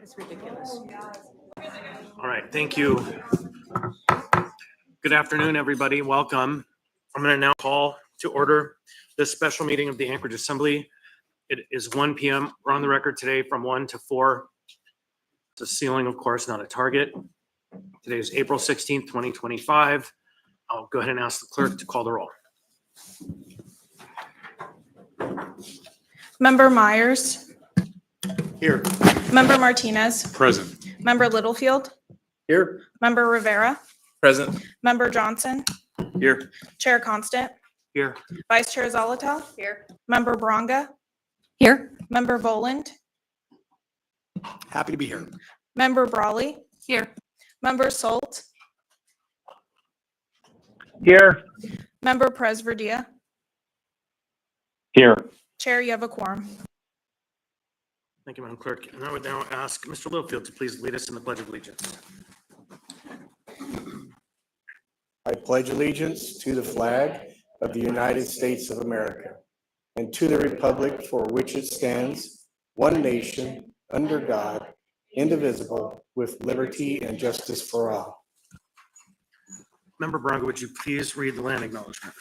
It's ridiculous. All right, thank you. Good afternoon, everybody. Welcome. I'm going to now call to order this special meeting of the Anchorage Assembly. It is 1 p.m. We're on the record today from 1 to 4. It's a ceiling, of course, not a target. Today is April 16th, 2025. I'll go ahead and ask the clerk to call the roll. Member Myers. Here. Member Martinez. Present. Member Littlefield. Here. Member Rivera. Present. Member Johnson. Here. Chair Constant. Here. Vice Chair Zolotel. Here. Member Bronga. Here. Member Voland. Happy to be here. Member Brawley. Here. Member Solt. Here. Member Presverdia. Here. Chair, you have a quorum. Thank you, Madam Clerk. And I would now ask Mr. Littlefield to please lead us in the Pledge of Allegiance. I pledge allegiance to the flag of the United States of America and to the republic for which it stands, one nation, under God, indivisible, with liberty and justice for all. Member Bronga, would you please read the land acknowledgement?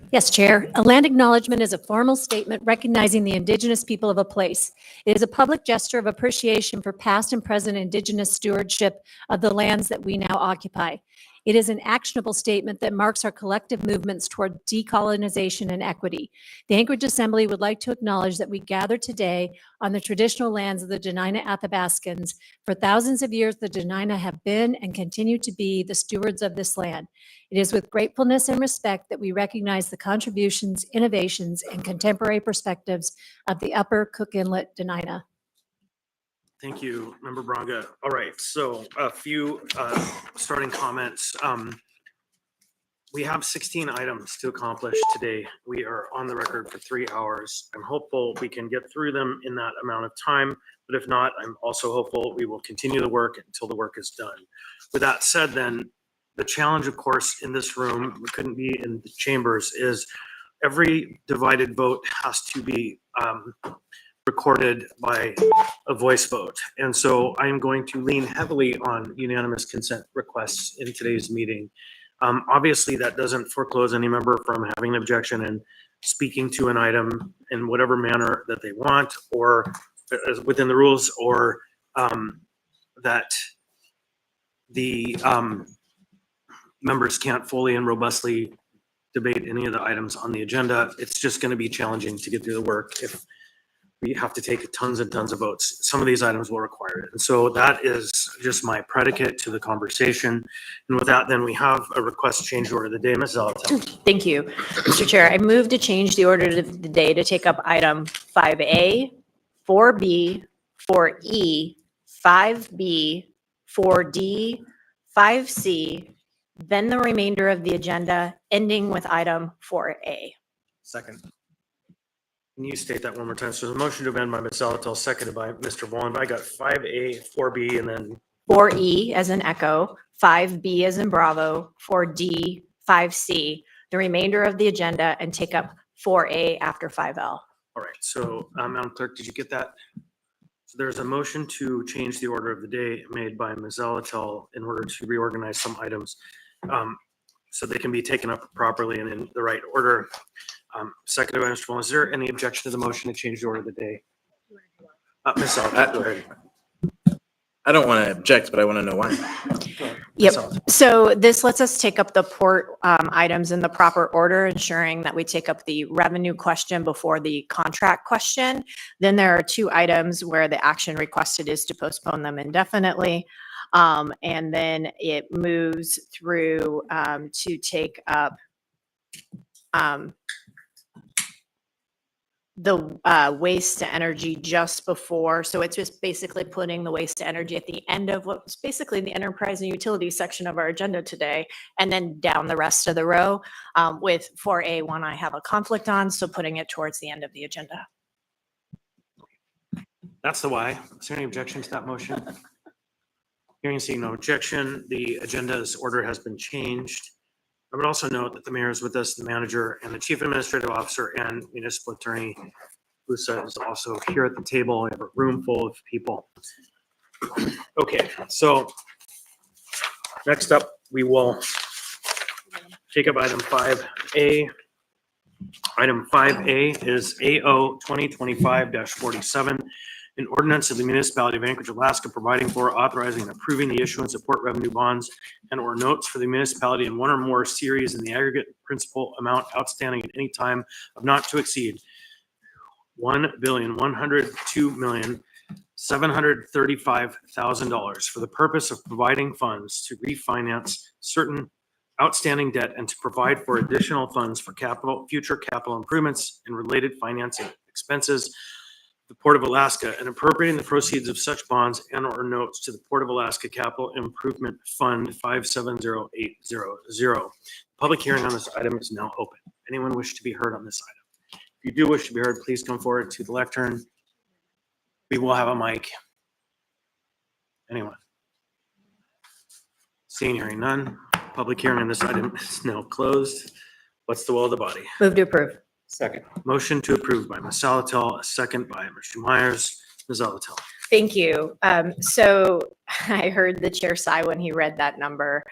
Yes, Chair. A land acknowledgement is a formal statement recognizing the Indigenous people of a place. It is a public gesture of appreciation for past and present Indigenous stewardship of the lands that we now occupy. It is an actionable statement that marks our collective movements toward decolonization and equity. The Anchorage Assembly would like to acknowledge that we gather today on the traditional lands of the Dena'ina Athabascans. For thousands of years, the Dena'ina have been and continue to be the stewards of this land. It is with gratefulness and respect that we recognize the contributions, innovations, and contemporary perspectives of the Upper Cook Inlet Dena'ina. Thank you, Member Bronga. All right, so a few starting comments. We have 16 items to accomplish today. We are on the record for 3 hours. I'm hopeful we can get through them in that amount of time, but if not, I'm also hopeful we will continue the work until the work is done. With that said, then, the challenge, of course, in this room, we couldn't be in the chambers, is every divided vote has to be recorded by a voice vote. And so I'm going to lean heavily on unanimous consent requests in today's meeting. Obviously, that doesn't foreclose any member from having an objection and speaking to an item in whatever manner that they want, or within the rules, or that the members can't fully and robustly debate any of the items on the agenda. It's just going to be challenging to get through the work if we have to take tons and tons of votes. Some of these items will require it. And so that is just my predicate to the conversation. And with that, then we have a request to change the order of the day. Ms. Zolotel. Thank you, Mr. Chair. I move to change the order of the day to take up item 5A, 4B, 4E, 5B, 4D, 5C, then the remainder of the agenda, ending with item 4A. Second. Can you state that one more time? So the motion to amend by Ms. Zolotel, seconded by Mr. Vaughn. I got 5A, 4B, and then 4E as in echo, 5B as in Bravo, 4D, 5C, the remainder of the agenda, and take up 4A after 5L. all right. So Madam Clerk, did you get that? So there's a motion to change the order of the day made by Ms. Zolotel in order to reorganize some items so they can be taken up properly and in the right order. Seconded by Mr. Vaughn. Is there any objection to the motion to change the order of the day? Ms. Zolotel, go ahead. I don't want to object, but I want to know why. Yep. So this lets us take up the port items in the proper order, ensuring that we take up the revenue question before the contract question. Then there are 2 items where the action requested is to postpone them indefinitely. And then it moves through to take up the waste to energy just before. So it's just basically putting the waste to energy at the end of what's basically the enterprise and utilities section of our agenda today, and then down the rest of the row. With 4A, one I have a conflict on, so putting it towards the end of the agenda. That's the why. Is there any objection to that motion? Hearing and seeing no objection, the agenda's order has been changed. I would also note that the mayor is with us, the manager and the chief administrative officer and municipal attorney Lusa is also here at the table. We have a room full of people. Okay, so next up, we will take up item 5A. Item 5A is AO 2025-47, an ordinance of the municipality of Anchorage, Alaska, providing for, authorizing, and approving the issuance of port revenue bonds and or notes for the municipality in one or more series in the aggregate principal amount outstanding at any time of not to exceed $1,102,735,000 for the purpose of providing funds to refinance certain outstanding debt and to provide for additional funds for future capital improvements and related financing expenses. The Port of Alaska, and appropriating the proceeds of such bonds and or notes to the Port of Alaska Capital Improvement Fund 570800. Public hearing on this item is now open. Anyone wish to be heard on this item? If you do wish to be heard, please come forward to the lectern. We will have a mic. Anyone? Seeing, hearing none. Public hearing on this item is now closed. What's the will of the body? Move to approve. Second. Motion to approve by Ms. Salatel, a second by Mr. Myers. Ms. Salatel. Thank you. So I heard the chair sigh when he read that number.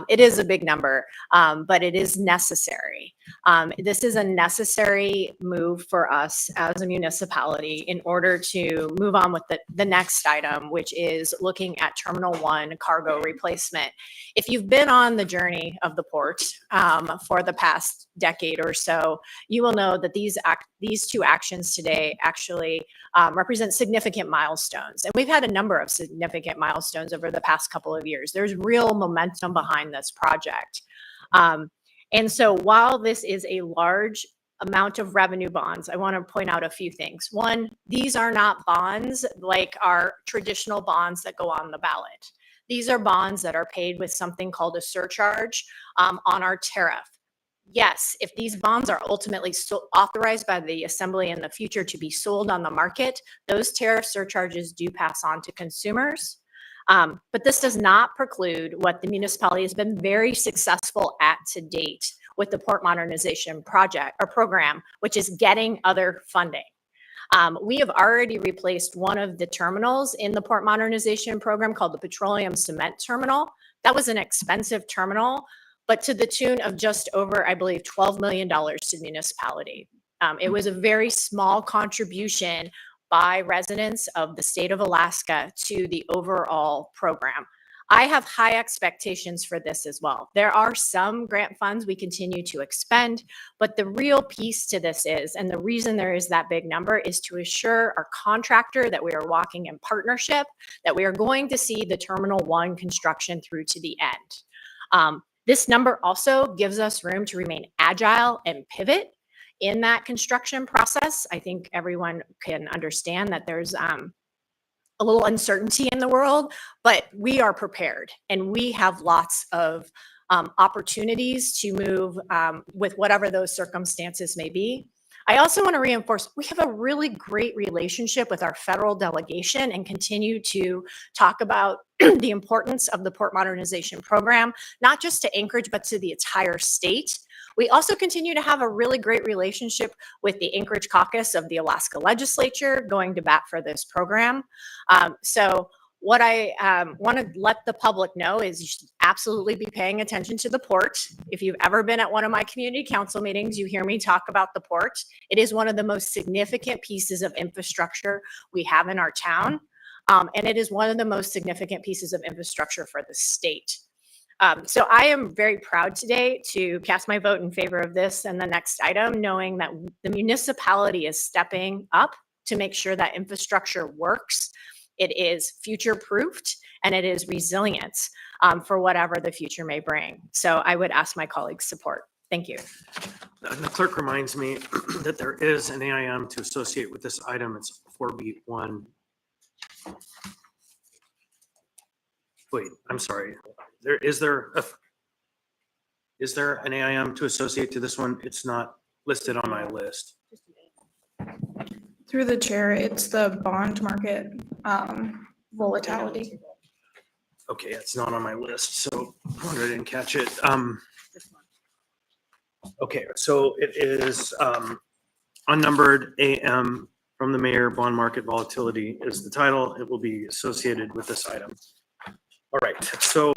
It is a big number, but it is necessary. This is a necessary move for us as a municipality in order to move on with the next item, which is looking at Terminal 1 cargo replacement. If you've been on the journey of the port for the past decade or so, you will know that these two actions today actually represent significant milestones. And we've had a number of significant milestones over the past couple of years. There's real momentum behind this project. And so while this is a large amount of revenue bonds, I want to point out a few things. One, these are not bonds like our traditional bonds that go on the ballot. These are bonds that are paid with something called a surcharge on our tariff. Yes, if these bonds are ultimately authorized by the Assembly in the future to be sold on the market, those tariff surcharges do pass on to consumers. But this does not preclude what the municipality has been very successful at to date with the port modernization project or program, which is getting other funding. We have already replaced one of the terminals in the port modernization program called the petroleum cement terminal. That was an expensive terminal, but to the tune of just over, I believe, $12 million to the municipality. It was a very small contribution by residents of the state of Alaska to the overall program. I have high expectations for this as well. There are some grant funds we continue to expend, but the real piece to this is, and the reason there is that big number is to assure our contractor that we are walking in partnership, that we are going to see the Terminal 1 construction through to the end. This number also gives us room to remain agile and pivot in that construction process. I think everyone can understand that there's a little uncertainty in the world, but we are prepared and we have lots of opportunities to move with whatever those circumstances may be. I also want to reinforce, we have a really great relationship with our federal delegation and continue to talk about the importance of the port modernization program, not just to Anchorage, but to the entire state. We also continue to have a really great relationship with the Anchorage caucus of the Alaska legislature going to bat for this program. So what I want to let the public know is you should absolutely be paying attention to the port. If you've ever been at one of my community council meetings, you hear me talk about the port. It is one of the most significant pieces of infrastructure we have in our town. And it is one of the most significant pieces of infrastructure for the state. So I am very proud today to cast my vote in favor of this and the next item, knowing that the municipality is stepping up to make sure that infrastructure works. It is future-proofed and it is resilient for whatever the future may bring. So I would ask my colleagues' support. Thank you. The clerk reminds me that there is an AIM to associate with this item. It's 4B1. Wait, I'm sorry. Is there an AIM to associate to this one? It's not listed on my list. Through the chair, it's the bond market volatility. Okay, it's not on my list, so I didn't catch it. Okay, so it is unnumbered AM from the mayor. Bond market volatility is the title. It will be associated with this item. All right, so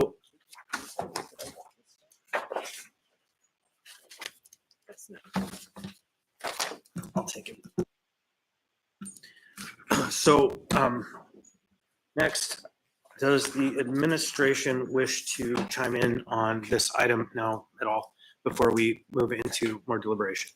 I'll take it. So next, does the administration wish to chime in on this item now at all before we move into more deliberation?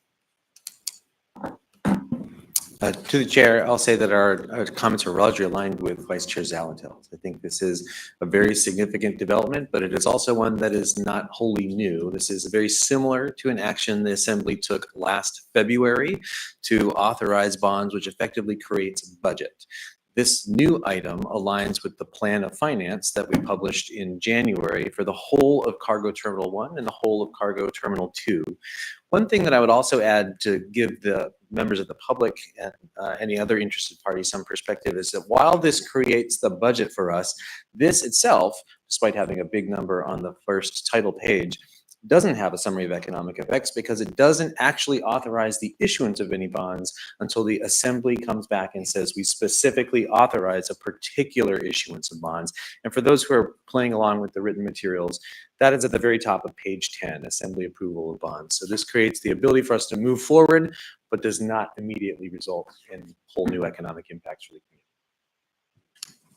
To the chair, I'll say that our comments are largely aligned with Vice Chair Zalentel. I think this is a very significant development, but it is also one that is not wholly new. This is very similar to an action the Assembly took last February to authorize bonds, which effectively creates a budget. This new item aligns with the plan of finance that we published in January for the whole of Cargo Terminal 1 and the whole of Cargo Terminal 2. One thing that I would also add to give the members of the public and any other interested parties some perspective is that while this creates the budget for us, this itself, despite having a big number on the first title page, doesn't have a summary of economic effects because it doesn't actually authorize the issuance of any bonds until the Assembly comes back and says we specifically authorize a particular issuance of bonds. And for those who are playing along with the written materials, that is at the very top of page 10, Assembly approval of bonds. So this creates the ability for us to move forward, but does not immediately result in whole new economic impacts for the community.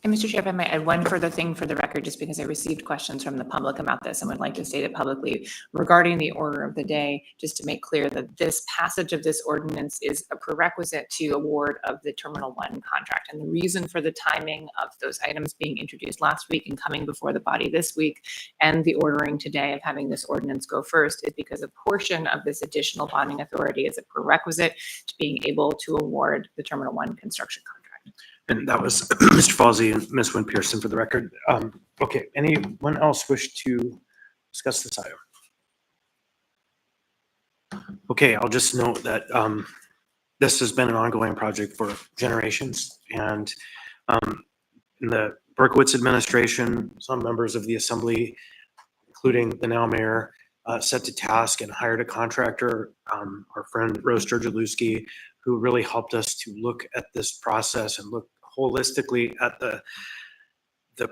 And Mr. Chair, if I might add one further thing for the record, just because I received questions from the public about this and would like to state it publicly regarding the order of the day, just to make clear that this passage of this ordinance is a prerequisite to award of the Terminal 1 contract. And the reason for the timing of those items being introduced last week and coming before the body this week and the ordering today of having this ordinance go first is because a portion of this additional bonding authority is a prerequisite to being able to award the Terminal 1 construction contract. And that was Mr. Falsey and Ms. Wynn Pearson for the record. Okay, anyone else wish to discuss this item? Okay, I'll just note that this has been an ongoing project for generations. And in the Berkowitz administration, some members of the Assembly, including the now mayor, set to task and hired a contractor, our friend Rose Georgialewski, who really helped us to look at this process and look holistically at the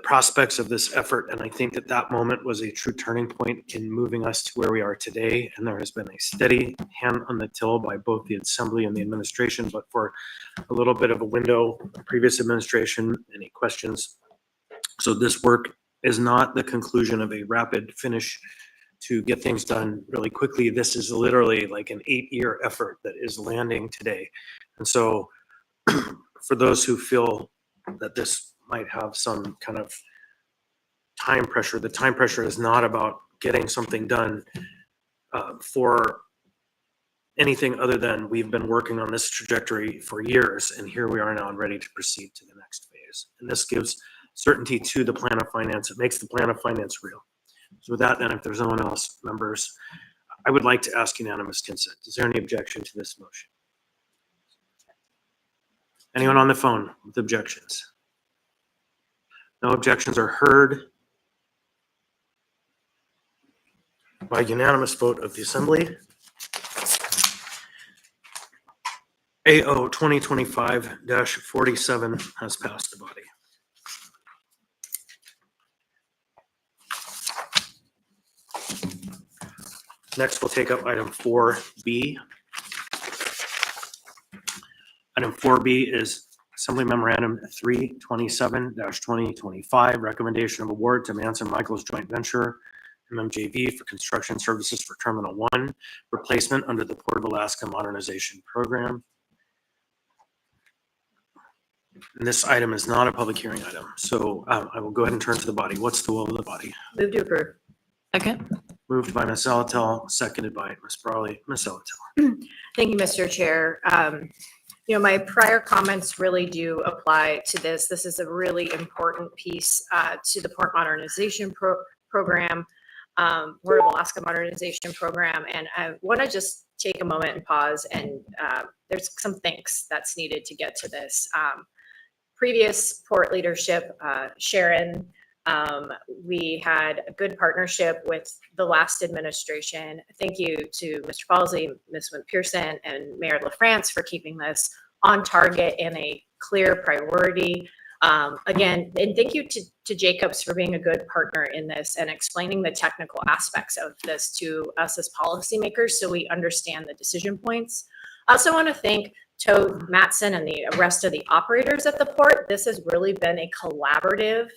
prospects of this effort. And I think that that moment was a true turning point in moving us to where we are today. And there has been a steady hand on the till by both the Assembly and the administration, but for a little bit of a window, previous administration, any questions? So this work is not the conclusion of a rapid finish to get things done really quickly. This is literally like an 8-year effort that is landing today. And so for those who feel that this might have some kind of time pressure, the time pressure is not about getting something done for anything other than we've been working on this trajectory for years, and here we are now and ready to proceed to the next phase. And this gives certainty to the plan of finance. It makes the plan of finance real. So with that, then, if there's no one else, members, I would like to ask unanimous consent. Is there any objection to this motion? Anyone on the phone with objections? No objections are heard by unanimous vote of the Assembly. AO 2025-47 has passed the body. Next, we'll take up item 4B. Item 4B is Assembly Memorandum 327-2025, recommendation of award to Manson Michaels Joint Venture, MMJV, for construction services for Terminal 1, replacement under the Port of Alaska Modernization Program. And this item is not a public hearing item, so I will go ahead and turn to the body. What's the will of the body? Move to approve. Second. Moved by Ms. Zaletel, seconded by Ms. Brawley. Ms. Zaletel. Thank you, Mr. Chair. My prior comments really do apply to this. This is a really important piece to the Port Modernization Program, Port of Alaska Modernization Program. And I want to just take a moment and pause, and there's some thanks that's needed to get to this. Previous port leadership, Sharon, we had a good partnership with the last administration. Thank you to Mr. Falsey, Ms. Wynn Pearson, and Mayor LaFrance for keeping this on target and a clear priority. Again, and thank you to Jacobs for being a good partner in this and explaining the technical aspects of this to us as policymakers so we understand the decision points. I also want to thank Toad Matson and the rest of the operators at the port. This has really been a collaborative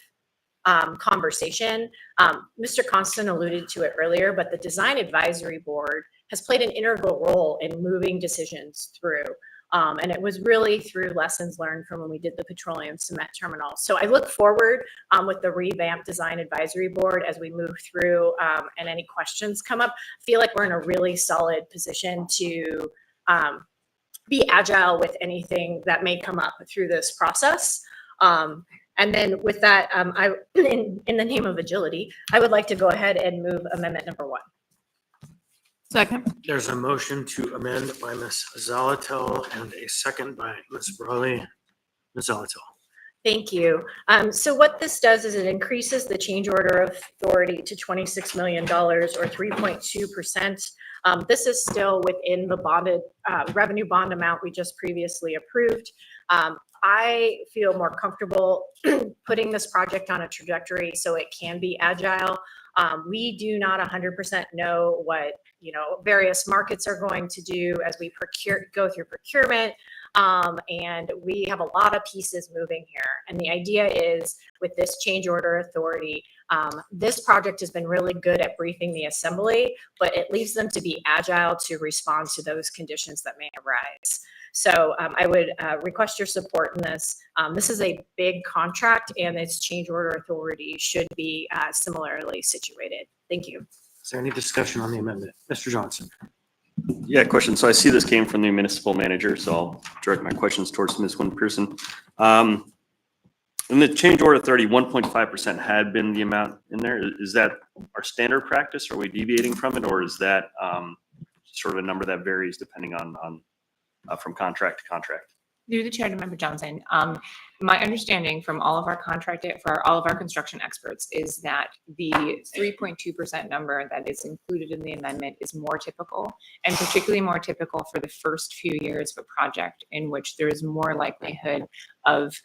conversation. Mr. Constant alluded to it earlier, but the Design Advisory Board has played an integral role in moving decisions through. And it was really through lessons learned from when we did the petroleum cement terminal. So I look forward with the revamped Design Advisory Board as we move through and any questions come up. I feel like we're in a really solid position to be agile with anything that may come up through this process. And then with that, in the name of agility, I would like to go ahead and move amendment number 1. Second. There's a motion to amend by Ms. Zalatel and a second by Ms. Brawley. Ms. Zalatel. Thank you. So what this does is it increases the change order authority to $26 million or 3.2%. This is still within the bonded revenue bond amount we just previously approved. I feel more comfortable putting this project on a trajectory so it can be agile. We do not 100% know what various markets are going to do as we go through procurement. And we have a lot of pieces moving here. And the idea is with this change order authority, this project has been really good at briefing the assembly, but it leaves them to be agile to respond to those conditions that may arise. So I would request your support in this. This is a big contract and its change order authority should be similarly situated. Thank you. Is there any discussion on the amendment? Mr. Johnson. Yeah, question. So I see this came from the municipal manager, so I'll direct my questions towards Ms. Pearson. In the change order 30, 1.5% had been the amount in there. Is that our standard practice? Are we deviating from it, or is that sort of a number that varies depending on from contract to contract? Through the chair to Member Johnson, my understanding from all of our all of our construction experts is that the 3.2% number that is included in the amendment is more typical, and particularly more typical for the first few years of a project in which there is more likelihood of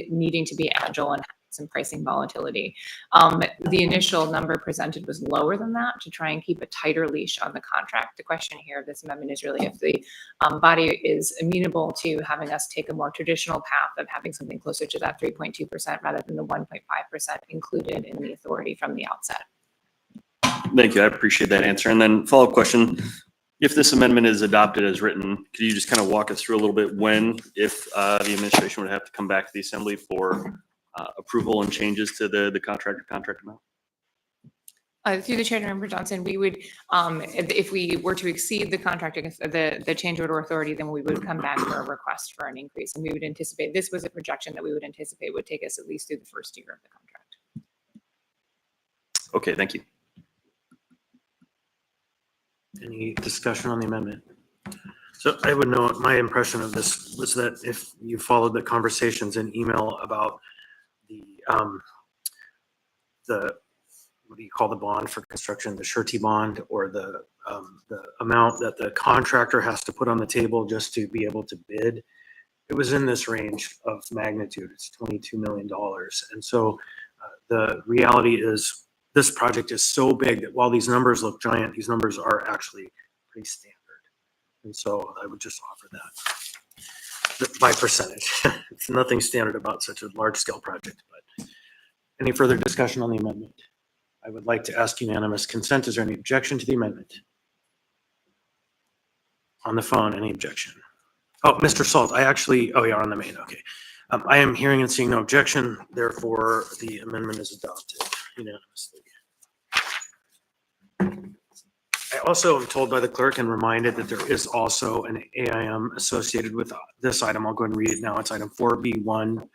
needing to be agile and some pricing volatility. The initial number presented was lower than that to try and keep a tighter leash on the contract. The question here of this amendment is really if the body is amenable to having us take a more traditional path of having something closer to that 3.2% rather than the 1.5% included in the authority from the outset. Thank you. I appreciate that answer. And then follow-up question. If this amendment is adopted as written, could you just kind of walk us through a little bit if the administration would have to come back to the assembly for approval and changes to the contract amount? Through the chair to Member Johnson, we would, if we were to exceed the contracting, the change order authority, then we would come back for a request for an increase. And we would anticipate, this was a projection that we would anticipate would take us at least through the first year of the contract. Okay, thank you. Any discussion on the amendment? So I would note my impression of this was that if you followed the conversations in email about the what do you call the bond for construction, the surety bond, or the amount that the contractor has to put on the table just to be able to bid, it was in this range of magnitude. It's $22 million. And so the reality is this project is so big that while these numbers look giant, these numbers are actually pretty standard. And so I would just offer that by percentage. It's nothing standard about such a large scale project. But any further discussion on the amendment? I would like to ask unanimous consent. Is there any objection to the amendment? On the phone, any objection? Oh, Mr. Salt, you're on the main, okay. I am hearing and seeing no objection, therefore the amendment is adopted unanimously. I also am told by the clerk and reminded that there is also an AIM associated with this item. I'll go ahead and read it now. It's item 4B1.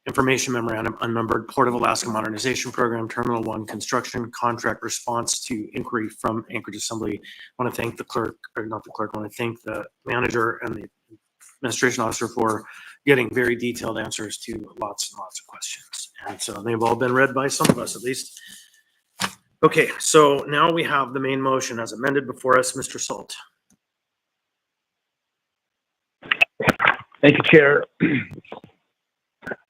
Information memorandum, unnumbered, Port of Alaska Modernization Program, Terminal 1 construction contract response to inquiry from Anchorage Assembly. I want to thank the clerk, or not the clerk, I want to thank the manager and the administration officer for getting very detailed answers to lots and lots of questions. And so they've all been read by some of us at least. Okay, so now we have the main motion as amended before us. Mr. Salt. Thank you, Chair.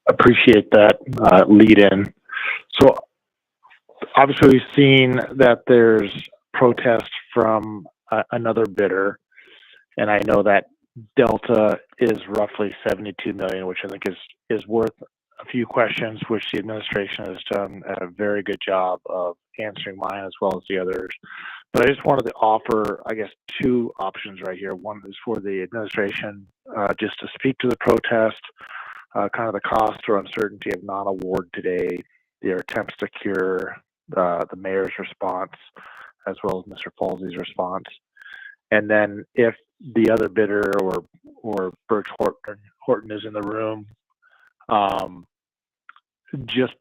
Appreciate that lead in. So obviously we've seen that there's protest from another bidder, and I know that delta is roughly 72 million, which I think is worth a few questions, which the administration has done a very good job of answering mine as well as the others. But I just wanted to offer, I guess, two options right here. One is for the administration just to speak to the protest, kind of the cost or uncertainty of non-award today, their attempts to cure the mayor's response, as well as Mr. Falsey's response. And then if the other bidder or Birch Horton is in the room, just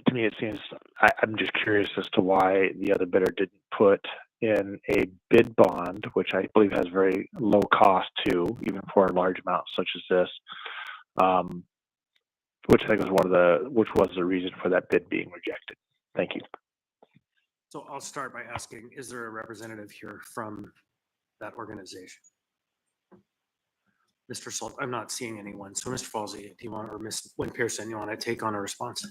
to me, it seems, I'm just curious as to why the other bidder didn't put in a bid bond, which I believe has very low cost too, even for a large amount such as this, which I think which was the reason for that bid being rejected. Thank you. So I'll start by asking, is there a representative here from that organization? Mr. Salt, I'm not seeing anyone. So Mr. Falsey, do you want, or Ms. Wynn Pearson, you want to take on a response?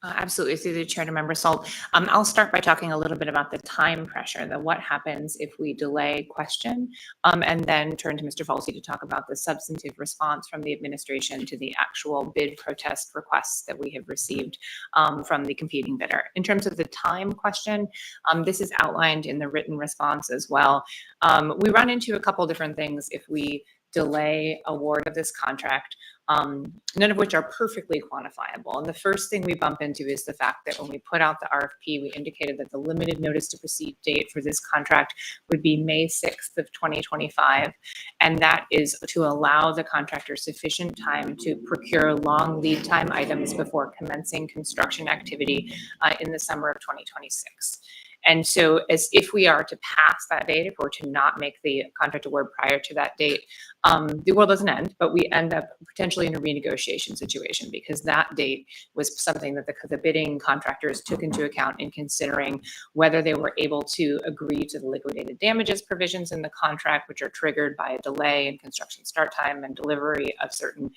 Absolutely, through the chair to member Salt. I'll start by talking a little bit about the time pressure, that what happens if we delay question, and then turn to Mr. Falsey to talk about the substantive response from the administration to the actual bid protest requests that we have received from the competing bidder. In terms of the time question, this is outlined in the written response as well. We run into a couple different things if we delay award of this contract, none of which are perfectly quantifiable. And the first thing we bump into is the fact that when we put out the RFP, we indicated that the limited notice to proceed date for this contract would be May 6th of 2025. And that is to allow the contractor sufficient time to procure long lead time items before commencing construction activity in the summer of 2026. And so as if we are to pass that date, if we're to not make the contract award prior to that date, the world doesn't end, but we end up potentially in a renegotiation situation, because that date was something that the bidding contractors took into account in considering whether they were able to agree to the liquidated damages provisions in the contract, which are triggered by a delay in construction start time and delivery of certain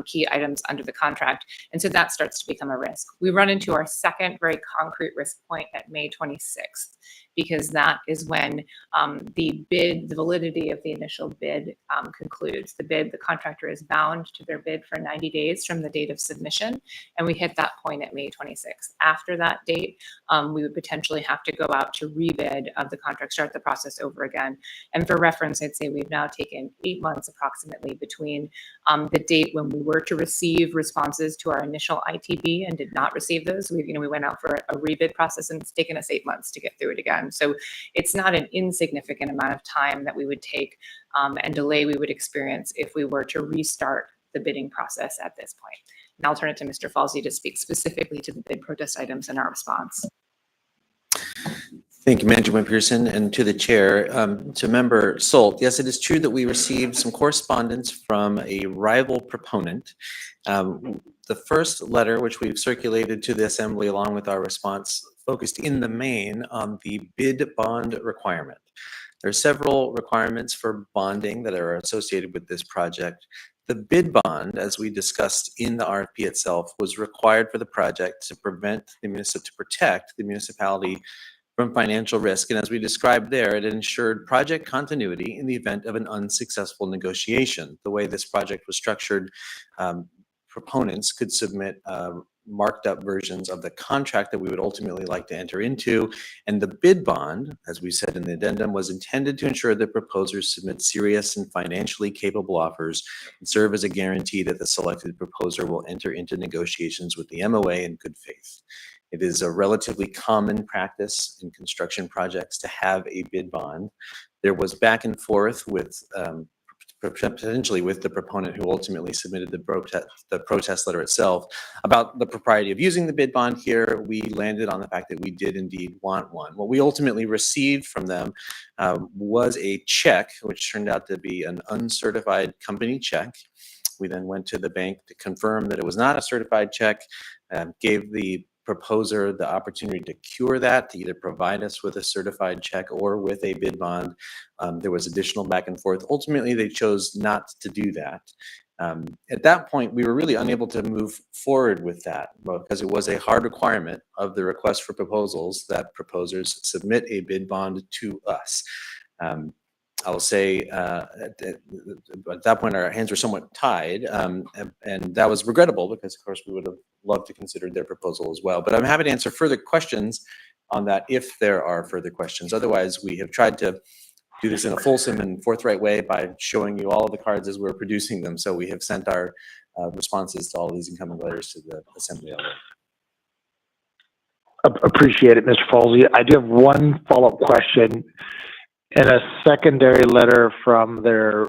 key items under the contract. And so that starts to become a risk. We run into our second very concrete risk point at May 26th, because that is when the validity of the initial bid concludes. The contractor is bound to their bid for 90 days from the date of submission, and we hit that point at May 26th. After that date, we would potentially have to go out to rebid of the contract, start the process over again. And for reference, I'd say we've now taken 8 months approximately between the date when we were to receive responses to our initial ITB and did not receive those. We went out for a rebid process, and it's taken us 8 months to get through it again. So it's not an insignificant amount of time that we would take and delay we would experience if we were to restart the bidding process at this point. And I'll turn it to Mr. Falsey to speak specifically to the bid protest items in our response. Thank you, Manager Pearson, and to the chair. To Member Salt, yes, it is true that we received some correspondence from a rival proponent. The first letter, which we've circulated to the Assembly along with our response, focused in the main on the bid bond requirement. There are several requirements for bonding that are associated with this project. The bid bond, as we discussed in the RFP itself, was required for the project to protect the municipality from financial risk. And as we described there, it ensured project continuity in the event of an unsuccessful negotiation. The way this project was structured, proponents could submit marked up versions of the contract that we would ultimately like to enter into. And the bid bond, as we said in the addendum, was intended to ensure that proposers submit serious and financially capable offers and serve as a guarantee that the selected proposer will enter into negotiations with the MOA in good faith. It is a relatively common practice in construction projects to have a bid bond. There was back and forth with potentially with the proponent who ultimately submitted the protest letter itself about the propriety of using the bid bond here. We landed on the fact that we did indeed want one. What we ultimately received from them was a check, which turned out to be an uncertified company check. We then went to the bank to confirm that it was not a certified check, gave the proposer the opportunity to cure that, to either provide us with a certified check or with a bid bond. There was additional back and forth. Ultimately, they chose not to do that. At that point, we were really unable to move forward with that because it was a hard requirement of the request for proposals that proposers submit a bid bond to us. I will say at that point, our hands were somewhat tied, and that was regrettable because, of course, we would have loved to consider their proposal as well. But I'm happy to answer further questions on that if there are further questions. Otherwise, we have tried to do this in a fulsome and forthright way by showing you all of the cards as we're producing them. So we have sent our responses to all of these incoming letters to the Assembly already. Appreciate it, Mr. Falsey. I do have one follow-up question. In a secondary letter from their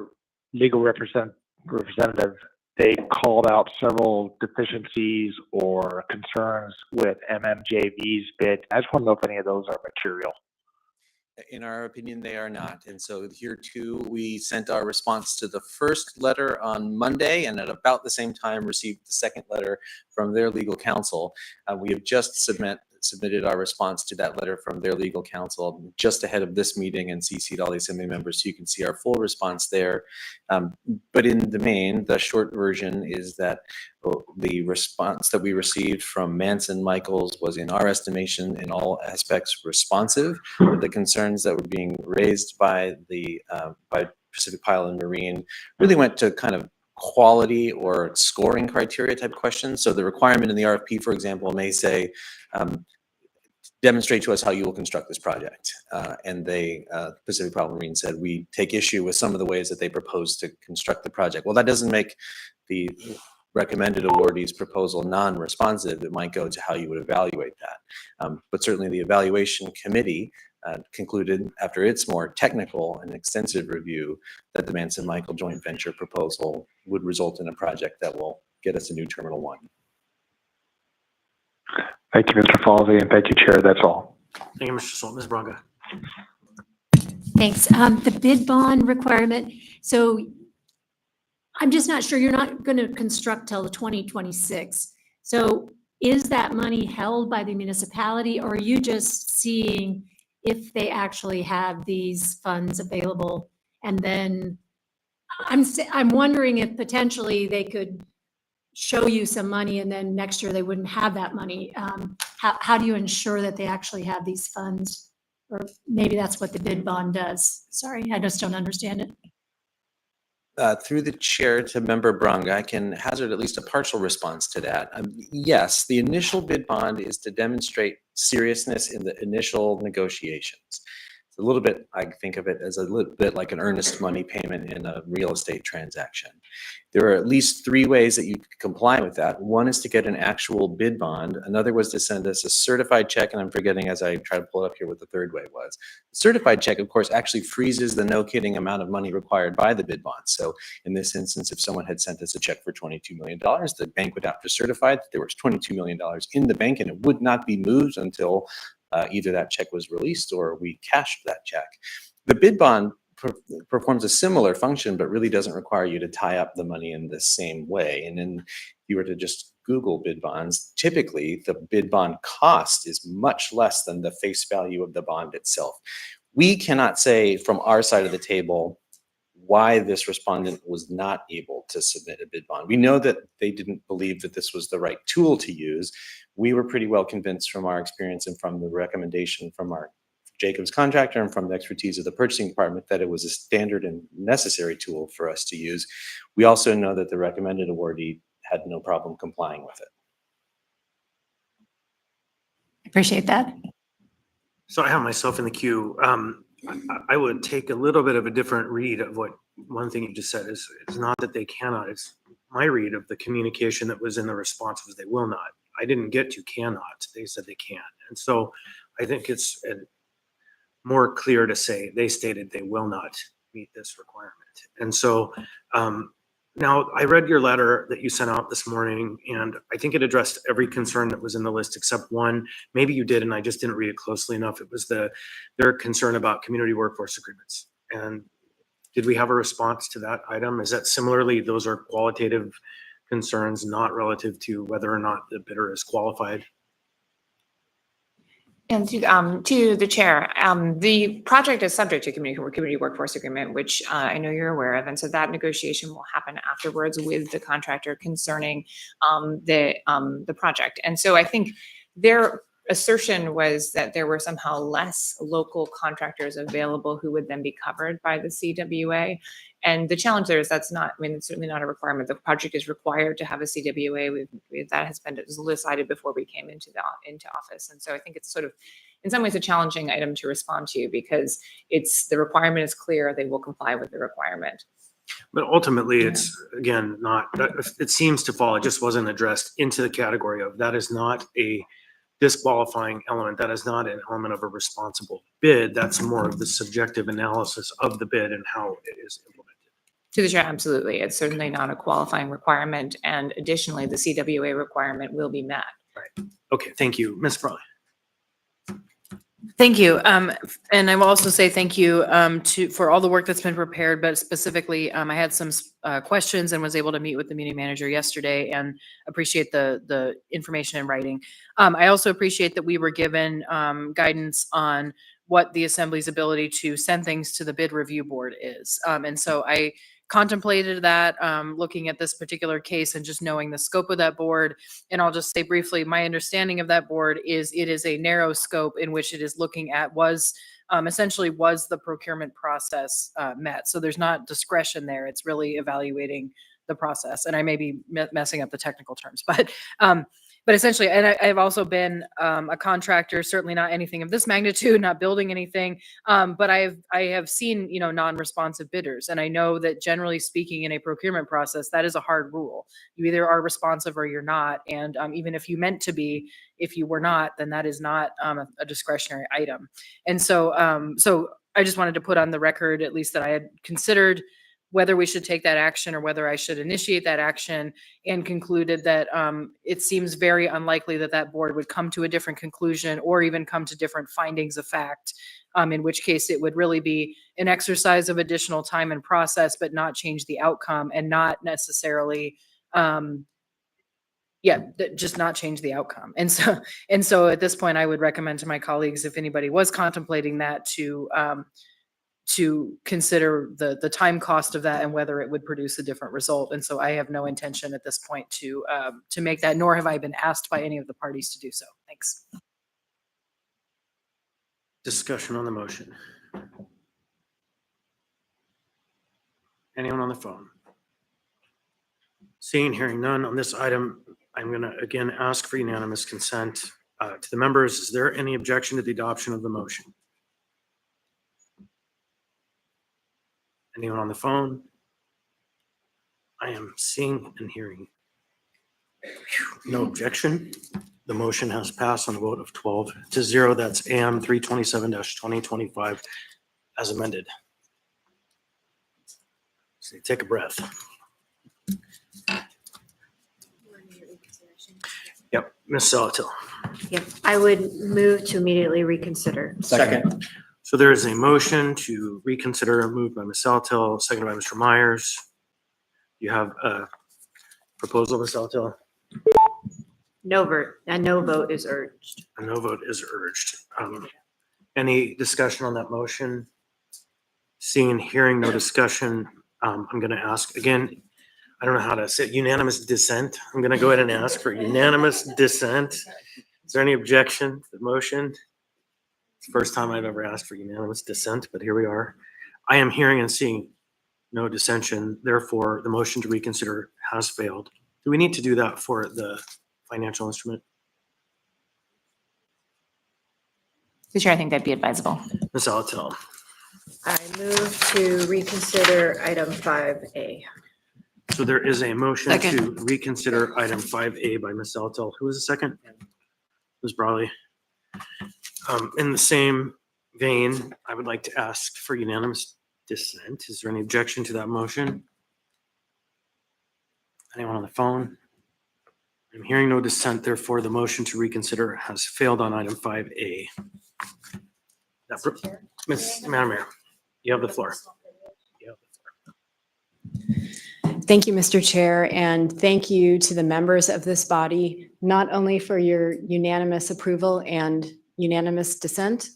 legal representative, they called out several deficiencies or concerns with MMJV's bid. I just want to know if any of those are material. In our opinion, they are not. And so here too, we sent our response to the first letter on Monday and at about the same time received the second letter from their legal counsel. We have just submitted our response to that letter from their legal counsel just ahead of this meeting and CC'd all the Assembly members so you can see our full response there. But in the main, the short version is that the response that we received from Manson Michaels was, in our estimation, in all aspects responsive. But the concerns that were being raised by Pacific Pile and Marine really went to kind of quality or scoring criteria type questions. So the requirement in the RFP, for example, may say, demonstrate to us how you will construct this project. And Pacific Pile and Marine said, we take issue with some of the ways that they propose to construct the project. Well, that doesn't make the recommended awardee's proposal non-responsive. It might go to how you would evaluate that. But certainly the evaluation committee concluded after its more technical and extensive review that the Manson-Michael joint venture proposal would result in a project that will get us a new Terminal 1. Thank you, Mr. Falsey, and thank you, Chair. That's all. Thank you, Mr. Salt. Ms. Braga. Thanks. The bid bond requirement. So I'm just not sure, you're not going to construct till 2026. So is that money held by the municipality, or are you just seeing if they actually have these funds available? And then I'm wondering if potentially they could show you some money and then next year they wouldn't have that money. How do you ensure that they actually have these funds? Or maybe that's what the bid bond does. Sorry, I just don't understand it. Through the chair to Member Brung, I can hazard at least a partial response to that. Yes, the initial bid bond is to demonstrate seriousness in the initial negotiations. It's a little bit, I think of it as a little bit like an earnest money payment in a real estate transaction. There are at least 3 ways that you could comply with that. One is to get an actual bid bond. Another was to send us a certified check, and I'm forgetting as I try to pull it up here what the third way was. The certified check, of course, actually freezes the no kidding amount of money required by the bid bond. So in this instance, if someone had sent us a check for $22 million, the bank would have to certify that there was $22 million in the bank, and it would not be moved until either that check was released or we cashed that check. The bid bond performs a similar function, but really doesn't require you to tie up the money in the same way. And then if you were to just Google bid bonds, typically the bid bond cost is much less than the face value of the bond itself. We cannot say from our side of the table why this respondent was not able to submit a bid bond. We know that they didn't believe that this was the right tool to use. We were pretty well convinced from our experience and from the recommendation from our Jacobs contractor and from the expertise of the purchasing department that it was a standard and necessary tool for us to use. We also know that the recommended awardee had no problem complying with it. Appreciate that. So I have myself in the queue. I would take a little bit of a different read of what one thing you just said is, it's not that they cannot, it's my read of the communication that was in the response was they will not. I didn't get to cannot, they said they can. And so I think it's more clear to say they stated they will not meet this requirement. And so now I read your letter that you sent out this morning, and I think it addressed every concern that was in the list except one. Maybe you did, and I just didn't read it closely enough. It was their concern about community workforce agreements. And did we have a response to that item? Is that similarly, those are qualitative concerns, not relative to whether or not the bidder is qualified? And to the chair, the project is subject to community workforce agreement, which I know you're aware of. And so that negotiation will happen afterwards with the contractor concerning the project. And so I think their assertion was that there were somehow less local contractors available who would then be covered by the CWA. And the challenge there is that's not, I mean, it's certainly not a requirement. The project is required to have a CWA. That has been decided before we came into office. And so I think it's sort of, in some ways, a challenging item to respond to because the requirement is clear. They will comply with the requirement. But ultimately, it's, again, it seems to fall, it just wasn't addressed into the category of that is not a disqualifying element. That is not an element of a responsible bid. That's more of the subjective analysis of the bid and how it is implemented. To the chair, absolutely. It's certainly not a qualifying requirement. And additionally, the CWA requirement will be met. Right. Okay, thank you. Ms. Frawley. Thank you. And I will also say thank you for all the work that's been prepared, but specifically, I had some questions and was able to meet with the meeting manager yesterday and appreciate the information in writing. I also appreciate that we were given guidance on what the Assembly's ability to send things to the bid review board is. And so I contemplated that, looking at this particular case and just knowing the scope of that board. And I'll just say briefly, my understanding of that board is it is a narrow scope in which it is looking at essentially was the procurement process met. So there's not discretion there. It's really evaluating the process. And I may be messing up the technical terms, but essentially, and I've also been a contractor, certainly not anything of this magnitude, not building anything, but I have seen, non-responsive bidders. And I know that generally speaking in a procurement process, that is a hard rule. You either are responsive or you're not. And even if you meant to be, if you were not, then that is not a discretionary item. And so I just wanted to put on the record, at least that I had considered whether we should take that action or whether I should initiate that action, and concluded that it seems very unlikely that that board would come to a different conclusion or even come to different findings of fact, in which case it would really be an exercise of additional time and process, but not change the outcome and not necessarily, just not change the outcome. And so at this point, I would recommend to my colleagues, if anybody was contemplating that, to consider the time cost of that and whether it would produce a different result. And so I have no intention at this point to make that, nor have I been asked by any of the parties to do so. Thanks. Discussion on the motion. Anyone on the phone? Seeing, hearing none on this item, I'm going to again ask for unanimous consent to the members. Is there any objection to the adoption of the motion? Anyone on the phone? I am seeing and hearing. No objection. The motion has passed on a vote of 12-0. That's AM 327-2025 as amended. So take a breath. Yep, Ms. Salatil. Yep, I would move to immediately reconsider. Second. So there is a motion to reconsider, moved by Ms. Salatil, seconded by Mr. Myers. You have a proposal, Ms. Salatil? No vote is urged. A no vote is urged. Any discussion on that motion? Seeing, hearing no discussion, I'm going to ask again, I don't know how to say it, unanimous dissent. I'm going to go ahead and ask for unanimous dissent. Is there any objection to the motion? It's the first time I've ever asked for unanimous dissent, but here we are. I am hearing and seeing no dissension. Therefore, the motion to reconsider has failed. Do we need to do that for the financial instrument? Chair, I think that'd be advisable. Ms. Alatel. I move to reconsider item 5A. So there is a motion Second. to reconsider item 5A by Ms. Alatel. Who was the second? Ms. Brawley. In the same vein, I would like to ask for unanimous dissent. Is there any objection to that motion? Anyone on the phone? I'm hearing no dissent, therefore the motion to reconsider has failed on item 5A. Madam Mayor, you have the floor. Thank you, Mr. Chair, and thank you to the members of this body, not only for your unanimous approval and unanimous dissent,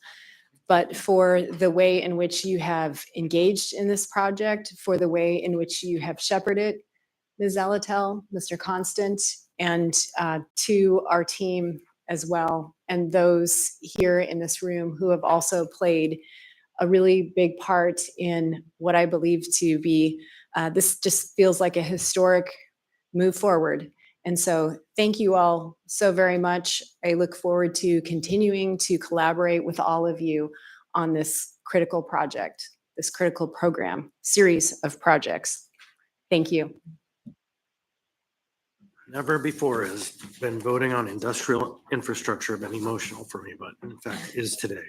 but for the way in which you have engaged in this project, for the way in which you have shepherded Ms. Zalatel, Mr. Constant, and to our team as well, and those here in this room who have also played a really big part in what I believe to be, this just feels like a historic move forward. And so thank you all so very much. I look forward to continuing to collaborate with all of you on this critical project, this critical program, series of projects. Thank you. Never before has been voting on industrial infrastructure been emotional for me, but in fact is today.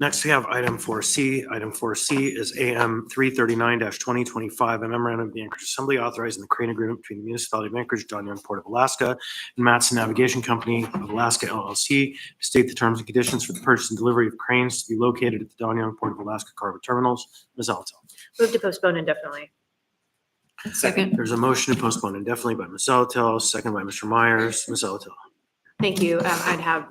Next, we have item 4C. Item 4C is AM 339-2025, a memorandum of the Anchorage Assembly authorizing the crane agreement between the municipality of Anchorage, Don Young Port of Alaska, and Matson Navigation Company of Alaska LLC to state the terms and conditions for the purchase and delivery of cranes to be located at the Don Young Port of Alaska cargo terminals. Ms. Alto. Move to postpone indefinitely. Second. There's a motion to postpone indefinitely by Ms. Alto, second by Mr. Myers. Ms. Alto. Thank you. I'd have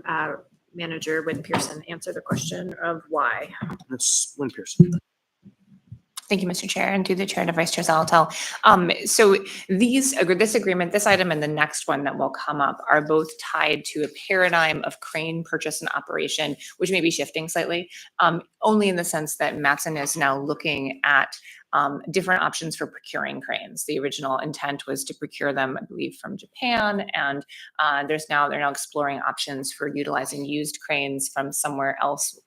Manager Wynn Pearson answer the question of why. Ms. Wynn Pearson. Thank you, Mr. Chair, and to the Chair and Vice Chair Zalatel. So this agreement, this item and the next one that will come up are both tied to a paradigm of crane purchase and operation, which may be shifting slightly, only in the sense that Matson is now looking at different options for procuring cranes. The original intent was to procure them, I believe, from Japan, and they're now exploring options for utilizing used cranes from somewhere else,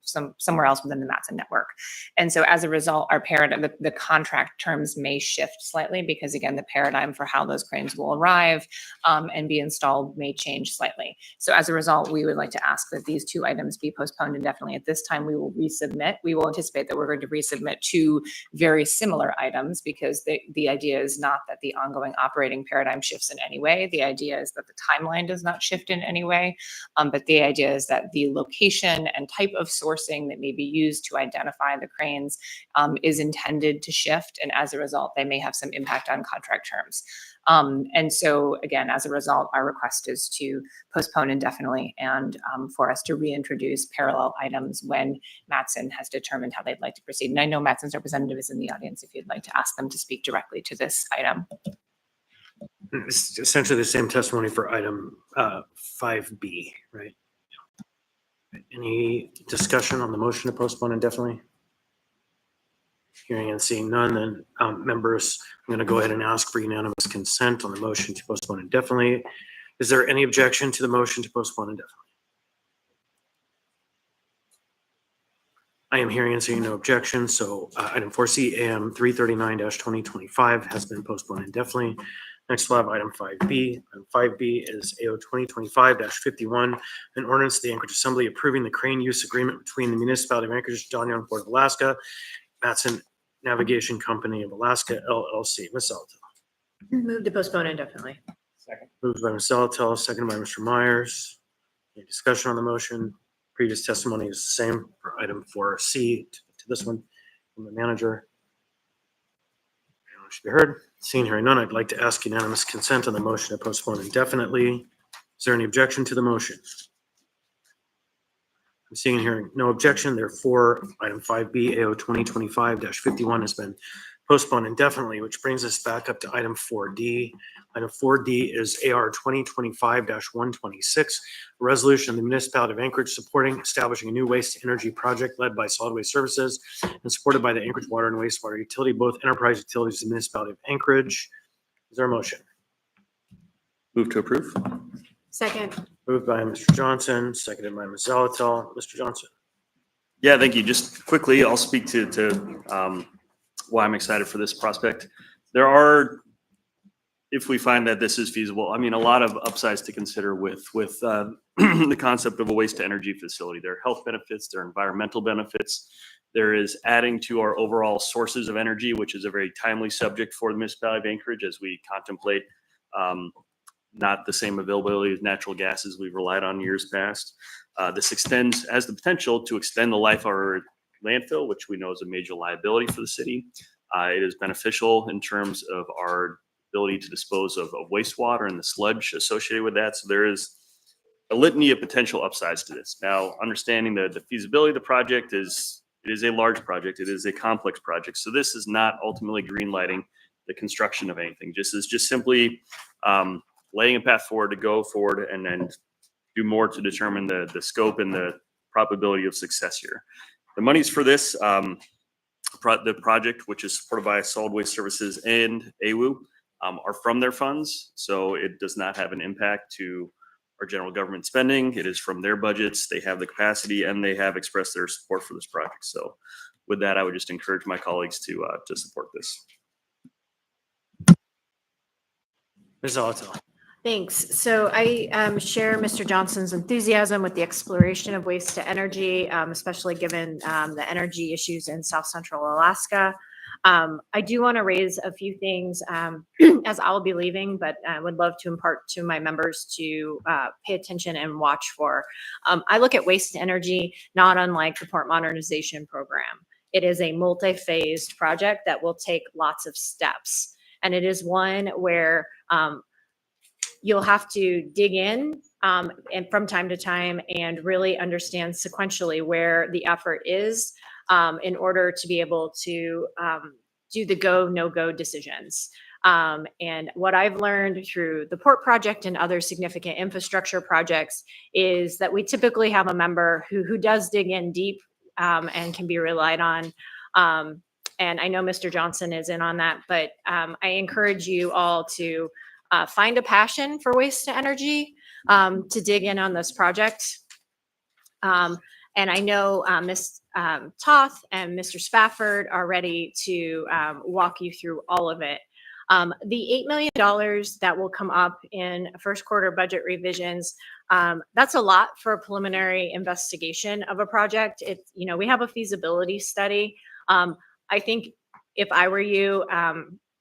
somewhere else within the Matson network. And so as a result, our paradigm, the contract terms may shift slightly because again, the paradigm for how those cranes will arrive and be installed may change slightly. So as a result, we would like to ask that these two items be postponed indefinitely. At this time, we will resubmit. We will anticipate that we're going to resubmit two very similar items because the idea is not that the ongoing operating paradigm shifts in any way. The idea is that the timeline does not shift in any way, but the idea is that the location and type of sourcing that may be used to identify the cranes is intended to shift, and as a result, they may have some impact on contract terms. And so again, as a result, our request is to postpone indefinitely and for us to reintroduce parallel items when Matson has determined how they'd like to proceed. And I know Matson's representative is in the audience if you'd like to ask them to speak directly to this item. It's essentially the same testimony for item 5B, right? Any discussion on the motion to postpone indefinitely? Hearing and seeing none, then members, I'm going to go ahead and ask for unanimous consent on the motion to postpone indefinitely. Is there any objection to the motion to postpone indefinitely? I am hearing and seeing no objection, so item 4C, AM 339-2025 has been postponed indefinitely. Next, we'll have item 5B. Item 5B is AO 2025-51, an ordinance of the Anchorage Assembly approving the crane use agreement between the municipality of Anchorage, Don Young Port of Alaska, Matson Navigation Company of Alaska, LLC. Ms. Zalatel. Move to postpone indefinitely. Second. Moved by Ms. Zalatel, seconded by Mr. Myers. Any discussion on the motion? Previous testimony is the same for item 4C to this one from the manager. Should be heard. Seeing hearing none, I'd like to ask unanimous consent on the motion to postpone indefinitely. Is there any objection to the motion? I'm seeing and hearing no objection. Therefore, item 5B, AO 2025-51 has been postponed indefinitely, which brings us back up to item 4D. Item 4D is AR 2025-126, a resolution of the municipality of Anchorage supporting establishing a new waste-to-energy project led by Solid Waste Services and supported by the Anchorage Water and Wastewater Utility, both enterprise utilities of the municipality of Anchorage. Is there a motion? Move to approve. Second. Moved by Mr. Johnson, seconded by Ms. Zalatel. Mr. Johnson. Yeah, thank you. Just quickly, I'll speak to why I'm excited for this prospect. There are, if we find that this is feasible, I mean, a lot of upsides to consider with the concept of a waste to energy facility. There are health benefits, there are environmental benefits. There is adding to our overall sources of energy, which is a very timely subject for the municipality of Anchorage as we contemplate not the same availability of natural gas as we've relied on years past. This has the potential to extend the life of our landfill, which we know is a major liability for the city. It is beneficial in terms of our ability to dispose of wastewater and the sludge associated with that. So there is a litany of potential upsides to this. Now, understanding the feasibility of the project is, it is a large project. It is a complex project. So this is not ultimately greenlighting the construction of anything. Just simply laying a path forward to go forward and then do more to determine the scope and the probability of success here. The monies for this, the project, which is supported by Solid Waste Services and AWU, are from their funds. So it does not have an impact to our general government spending. It is from their budgets. They have the capacity and they have expressed their support for this project. So with that, I would just encourage my colleagues to support this. Ms. Zalatil. Thanks. So I share Mr. Johnson's enthusiasm with the exploration of waste to energy, especially given the energy issues in South Central Alaska. I do want to raise a few things as I'll be leaving, but I would love to impart to my members to pay attention and watch for. I look at waste to energy not unlike the port modernization program. It is a multi-phased project that will take lots of steps. And it is one where you'll have to dig in and from time to time and really understand sequentially where the effort is in order to be able to do the go, no go decisions. And what I've learned through the port project and other significant infrastructure projects is that we typically have a member who does dig in deep and can be relied on. And I know Mr. Johnson is in on that, but I encourage you all to find a passion for waste to energy, to dig in on this project. And I know Ms. Toth and Mr. Spafford are ready to walk you through all of it. The $8 million that will come up in first quarter budget revisions, that's a lot for a preliminary investigation of a project. It's, you know, we have a feasibility study. I think if I were you,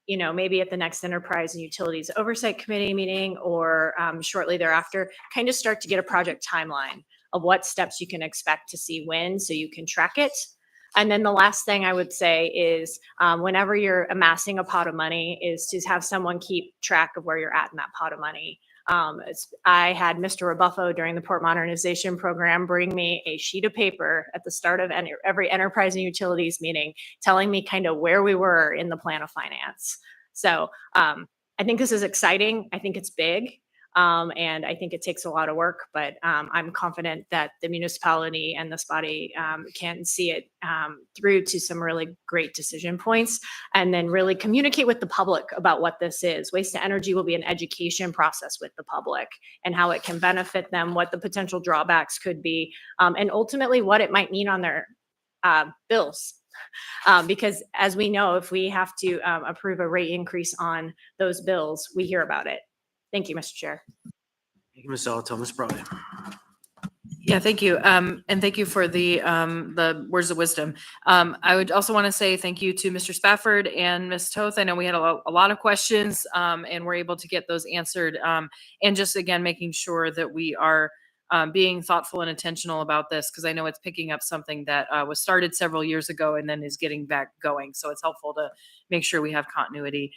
you know, maybe at the next Enterprise and Utilities Oversight Committee meeting or shortly thereafter, kind of start to get a project timeline of what steps you can expect to see when, so you can track it. And then the last thing I would say is whenever you're amassing a pot of money is to have someone keep track of where you're at in that pot of money. I had Mr. Rebuffo during the port modernization program bring me a sheet of paper at the start of every enterprise and utilities meeting, telling me kind of where we were in the plan of finance. So I think this is exciting. I think it's big. And I think it takes a lot of work, but I'm confident that the municipality and this body can see it through to some really great decision points and then really communicate with the public about what this is. Waste to energy will be an education process with the public and how it can benefit them, what the potential drawbacks could be, and ultimately what it might mean on their bills. Because as we know, if we have to approve a rate increase on those bills, we hear about it. Thank you, Mr. Chair. Thank you, Ms. Zalatil. Ms. Brody. Yeah, thank you. And thank you for the words of wisdom. I would also want to say thank you to Mr. Spafford and Ms. Toth. I know we had a lot of questions and we're able to get those answered. And just again, making sure that we are being thoughtful and intentional about this, because I know it's picking up something that was started several years ago and then is getting back going. So it's helpful to make sure we have continuity.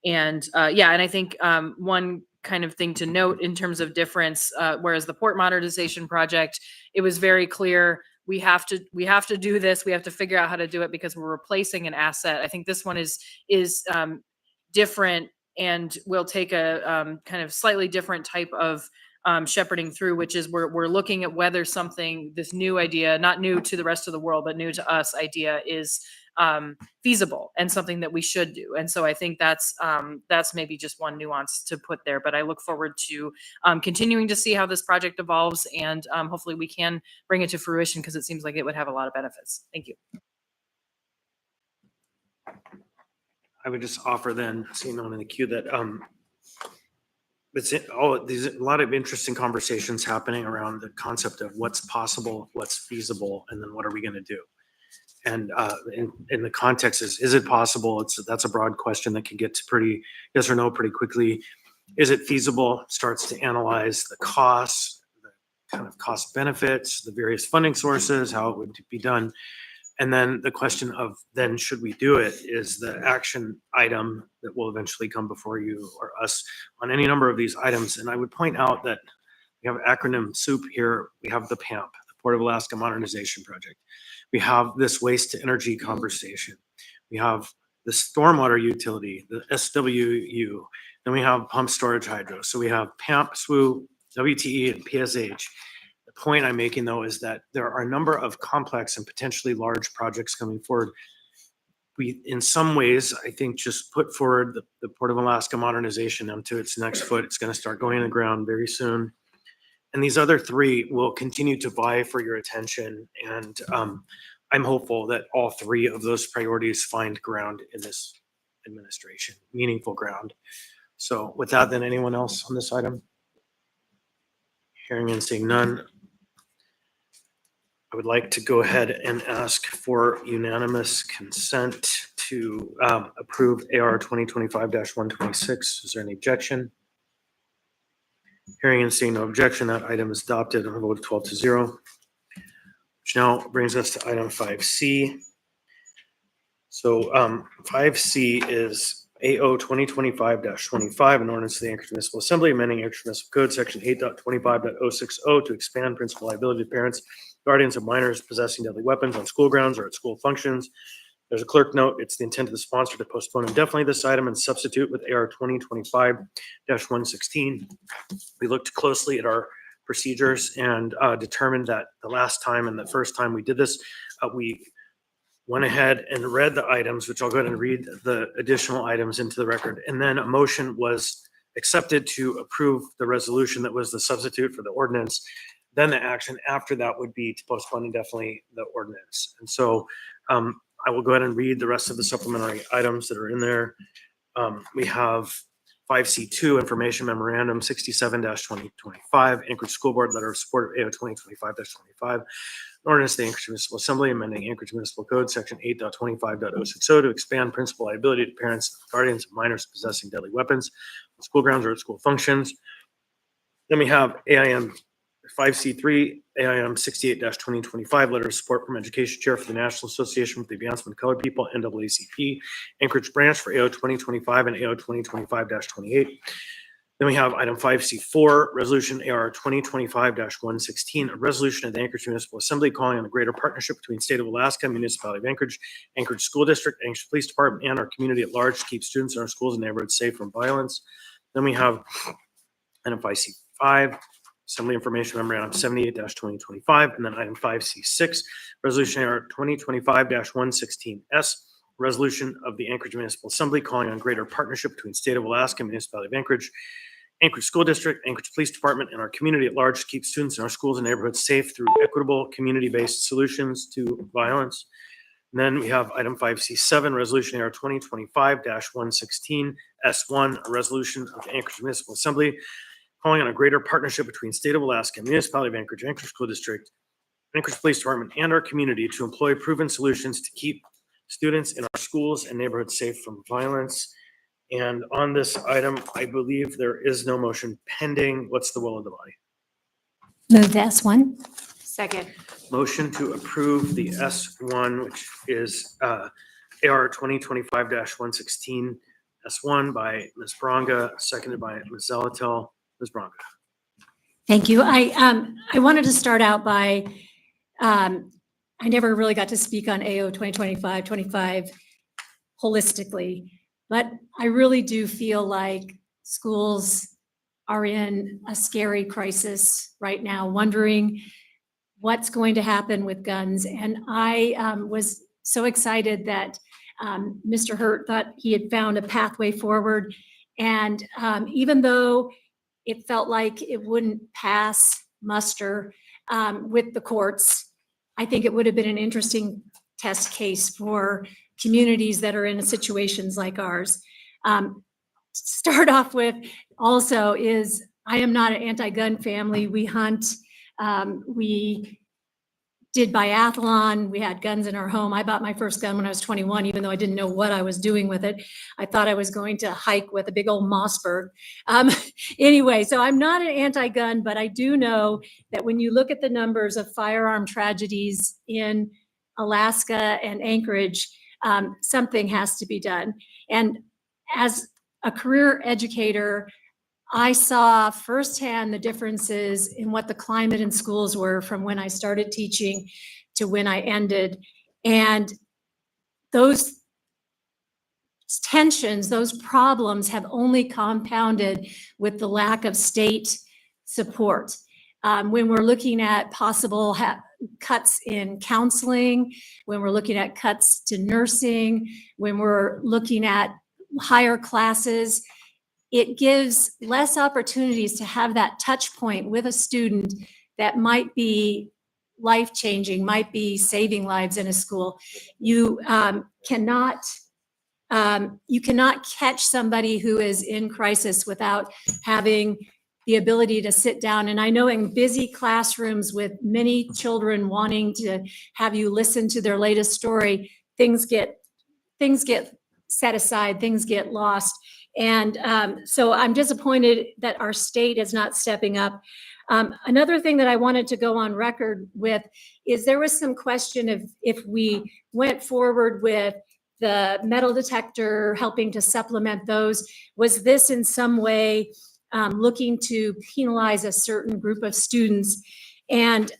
And I think one kind of thing to note in terms of difference, whereas the port modernization project, it was very clear we have to do this. We have to figure out how to do it because we're replacing an asset. I think this one is different and will take a kind of slightly different type of shepherding through, which is we're looking at whether something, this new idea, not new to the rest of the world, but new to us idea is feasible and something that we should do. And so I think that's maybe just one nuance to put there, but I look forward to continuing to see how this project evolves and hopefully we can bring it to fruition because it seems like it would have a lot of benefits. Thank you. I would just offer then, seeing no one in the queue, that it's a lot of interesting conversations happening around the concept of what's possible, what's feasible, and then what are we going to do? And in the context is it possible? That's a broad question that can get to pretty yes or no pretty quickly. Is it feasible? Starts to analyze the costs, the kind of cost benefits, the various funding sources, how it would be done. And then the question of then should we do it is the action item that will eventually come before you or us on any number of these items. And I would point out that We have acronym soup here. We have the PAMP, the Port of Alaska Modernization Project. We have this waste to energy conversation. We have the stormwater utility, the SWU. Then we have pump storage hydro. So we have PAMP, SWU, WTE, and PSH. The point I'm making though is that there are a number of complex and potentially large projects coming forward. We, in some ways, I think just put forward the Port of Alaska modernization onto its next foot. It's going to start going in the ground very soon. And these other three will continue to vie for your attention. And I'm hopeful that all three of those priorities find ground in this administration, meaningful ground. So with that, then anyone else on this item? Hearing and seeing none, I would like to go ahead and ask for unanimous consent to approve AR 2025-126. Is there any objection? Hearing and seeing no objection, that item is adopted on a vote of 12-0. Which now brings us to item 5C. So 5C is AO 2025-25, an ordinance of the Anchorage Municipal Assembly amending Anchorage Municipal Code, section 8.25.060 to expand principal liability to parents, guardians of minors possessing deadly weapons on school grounds or at school functions. There's a clerk note. It's the intent of the sponsor to postpone indefinitely this item and substitute with AR 2025-116. We looked closely at our procedures and determined that the last time and the first time we did this, we went ahead and read the items, which I'll go ahead and read the additional items into the record. And then a motion was accepted to approve the resolution that was the substitute for the ordinance. Then the action after that would be to postpone indefinitely the ordinance. And so I will go ahead and read the rest of the supplementary items that are in there. We have 5C2 information memorandum 67-2025, Anchorage School Board letter of support of AO 2025-25, ordinance of the Anchorage Municipal Assembly amending Anchorage Municipal Code section 8.25.060 to expand principal liability to parents, guardians of minors possessing deadly weapons on school grounds or at school functions. Then we have AIM 5C3, AIM 68-2025, letter of support from Education Chair for the National Association for the Advancement of Colored People, NAACP, Anchorage Branch for AO 2025 and AO 2025-28. Then we have item 5C4, resolution AR 2025-116, a resolution of the Anchorage Municipal Assembly calling on a greater partnership between State of Alaska, Municipality of Anchorage, Anchorage School District, Anchorage Police Department, and our community at large to keep students in our schools and neighborhoods safe from violence. Then we have item 5C5, Assembly Information Memorandum 78-2025, and then item 5C6, resolution AR 2025-116S, resolution of the Anchorage Municipal Assembly calling on greater partnership between State of Alaska, Municipality of Anchorage, Anchorage School District, Anchorage Police Department, and our community at large to keep students in our schools and neighborhoods safe through equitable community-based solutions to violence. And then we have item 5C7, resolution AR 2025-116S1, a resolution of the Anchorage Municipal Assembly calling on a greater partnership between State of Alaska, Municipality of Anchorage, Anchorage School District, Anchorage Police Department, and our community to employ proven solutions to keep students in our schools and neighborhoods safe from violence. And on this item, I believe there is no motion pending. What's the will of the body? Move to S1. Second. Motion to approve the S1, which is AR 2025-116 S1 by Ms. Bronga, seconded by Ms. Zalatel. Ms. Bronga. Thank you. I wanted to start out by, I never really got to speak on AO 2025-25 holistically, but I really do feel like schools are in a scary crisis right now, wondering what's going to happen with guns. And I was so excited that Mr. Hurt thought he had found a pathway forward. And even though it felt like it wouldn't pass muster with the courts, I think it would have been an interesting test case for communities that are in situations like ours. Start off with also is I am not an anti-gun family. We hunt, we did biathlon, we had guns in our home. I bought my first gun when I was 21, even though I didn't know what I was doing with it. I thought I was going to hike with a big old Mossberg. Anyway, so I'm not an anti-gun, but I do know that when you look at the numbers of firearm tragedies in Alaska and Anchorage, something has to be done. And as a career educator, I saw firsthand the differences in what the climate in schools were from when I started teaching to when I ended. And those tensions, those problems have only compounded with the lack of state support. When we're looking at possible cuts in counseling, when we're looking at cuts to nursing, when we're looking at higher classes, it gives less opportunities to have that touch point with a student that might be life-changing, might be saving lives in a school. You cannot catch somebody who is in crisis without having the ability to sit down. And I know in busy classrooms with many children wanting to have you listen to their latest story, things get set aside, things get lost. And so I'm disappointed that our state is not stepping up. Another thing that I wanted to go on record with is there was some question of if we went forward with the metal detector, helping to supplement those, was this in some way looking to penalize a certain group of students? And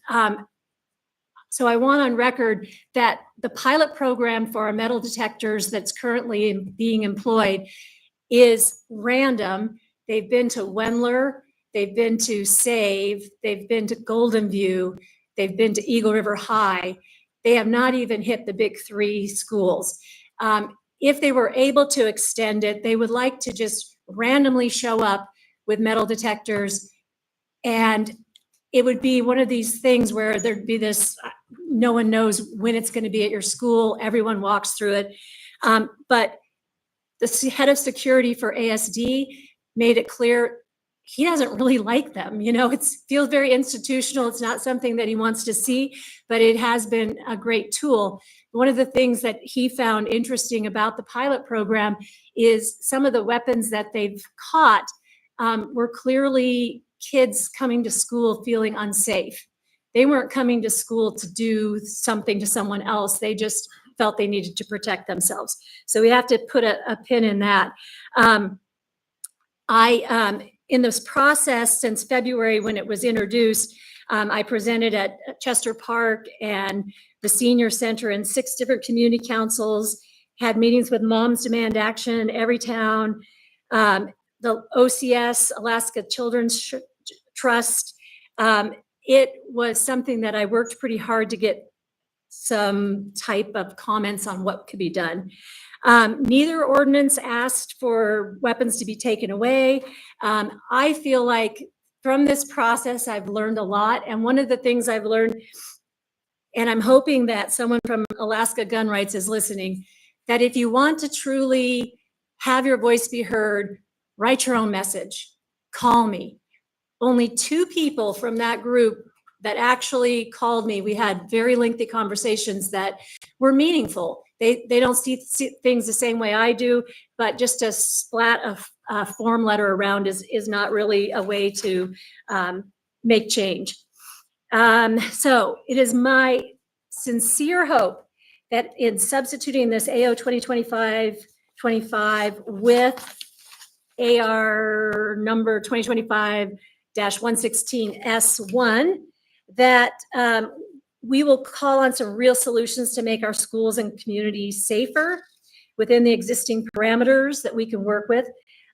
so I want on record that the pilot program for our metal detectors that's currently being employed is random. They've been to Wendler, they've been to Save, they've been to Golden View, they've been to Eagle River High. They have not even hit the big three schools. If they were able to extend it, they would like to just randomly show up with metal detectors. And it would be one of these things where there'd be this, no one knows when it's going to be at your school. Everyone walks through it. But the head of security for ASD made it clear he doesn't really like them. You know, it feels very institutional. It's not something that he wants to see, but it has been a great tool. One of the things that he found interesting about the pilot program is some of the weapons that they've caught were clearly kids coming to school feeling unsafe. They weren't coming to school to do something to someone else. They just felt they needed to protect themselves. So we have to put a pin in that. In this process since February when it was introduced, I presented at Chester Park and the Senior Center and 6 different community councils, had meetings with Moms Demand Action, Everytown, the OCS, Alaska Children's Trust. It was something that I worked pretty hard to get some type of comments on what could be done. Neither ordinance asked for weapons to be taken away. I feel like from this process, I've learned a lot. And one of the things I've learned, and I'm hoping that someone from Alaska Gun Rights is listening, that if you want to truly have your voice be heard, write your own message, call me. Only 2 people from that group that actually called me. We had very lengthy conversations that were meaningful. They don't see things the same way I do, but just to splat a form letter around is not really a way to make change. So it is my sincere hope that in substituting this AO 2025 with AR number 2025-116S1, that we will call on some real solutions to make our schools and communities safer within the existing parameters that we can work with.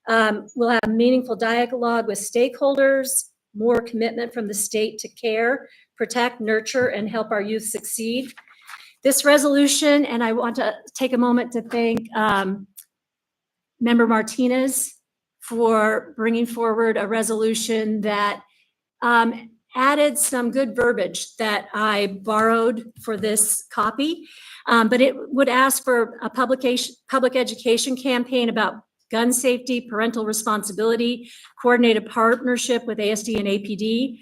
We'll have meaningful dialogue with stakeholders, more commitment from the state to care, protect, nurture, and help our youth succeed. This resolution, and I want to take a moment to thank Member Martinez for bringing forward a resolution that added some good verbiage that I borrowed for this copy, but it would ask for a public education campaign about gun safety, parental responsibility, coordinated partnership with ASD and APD,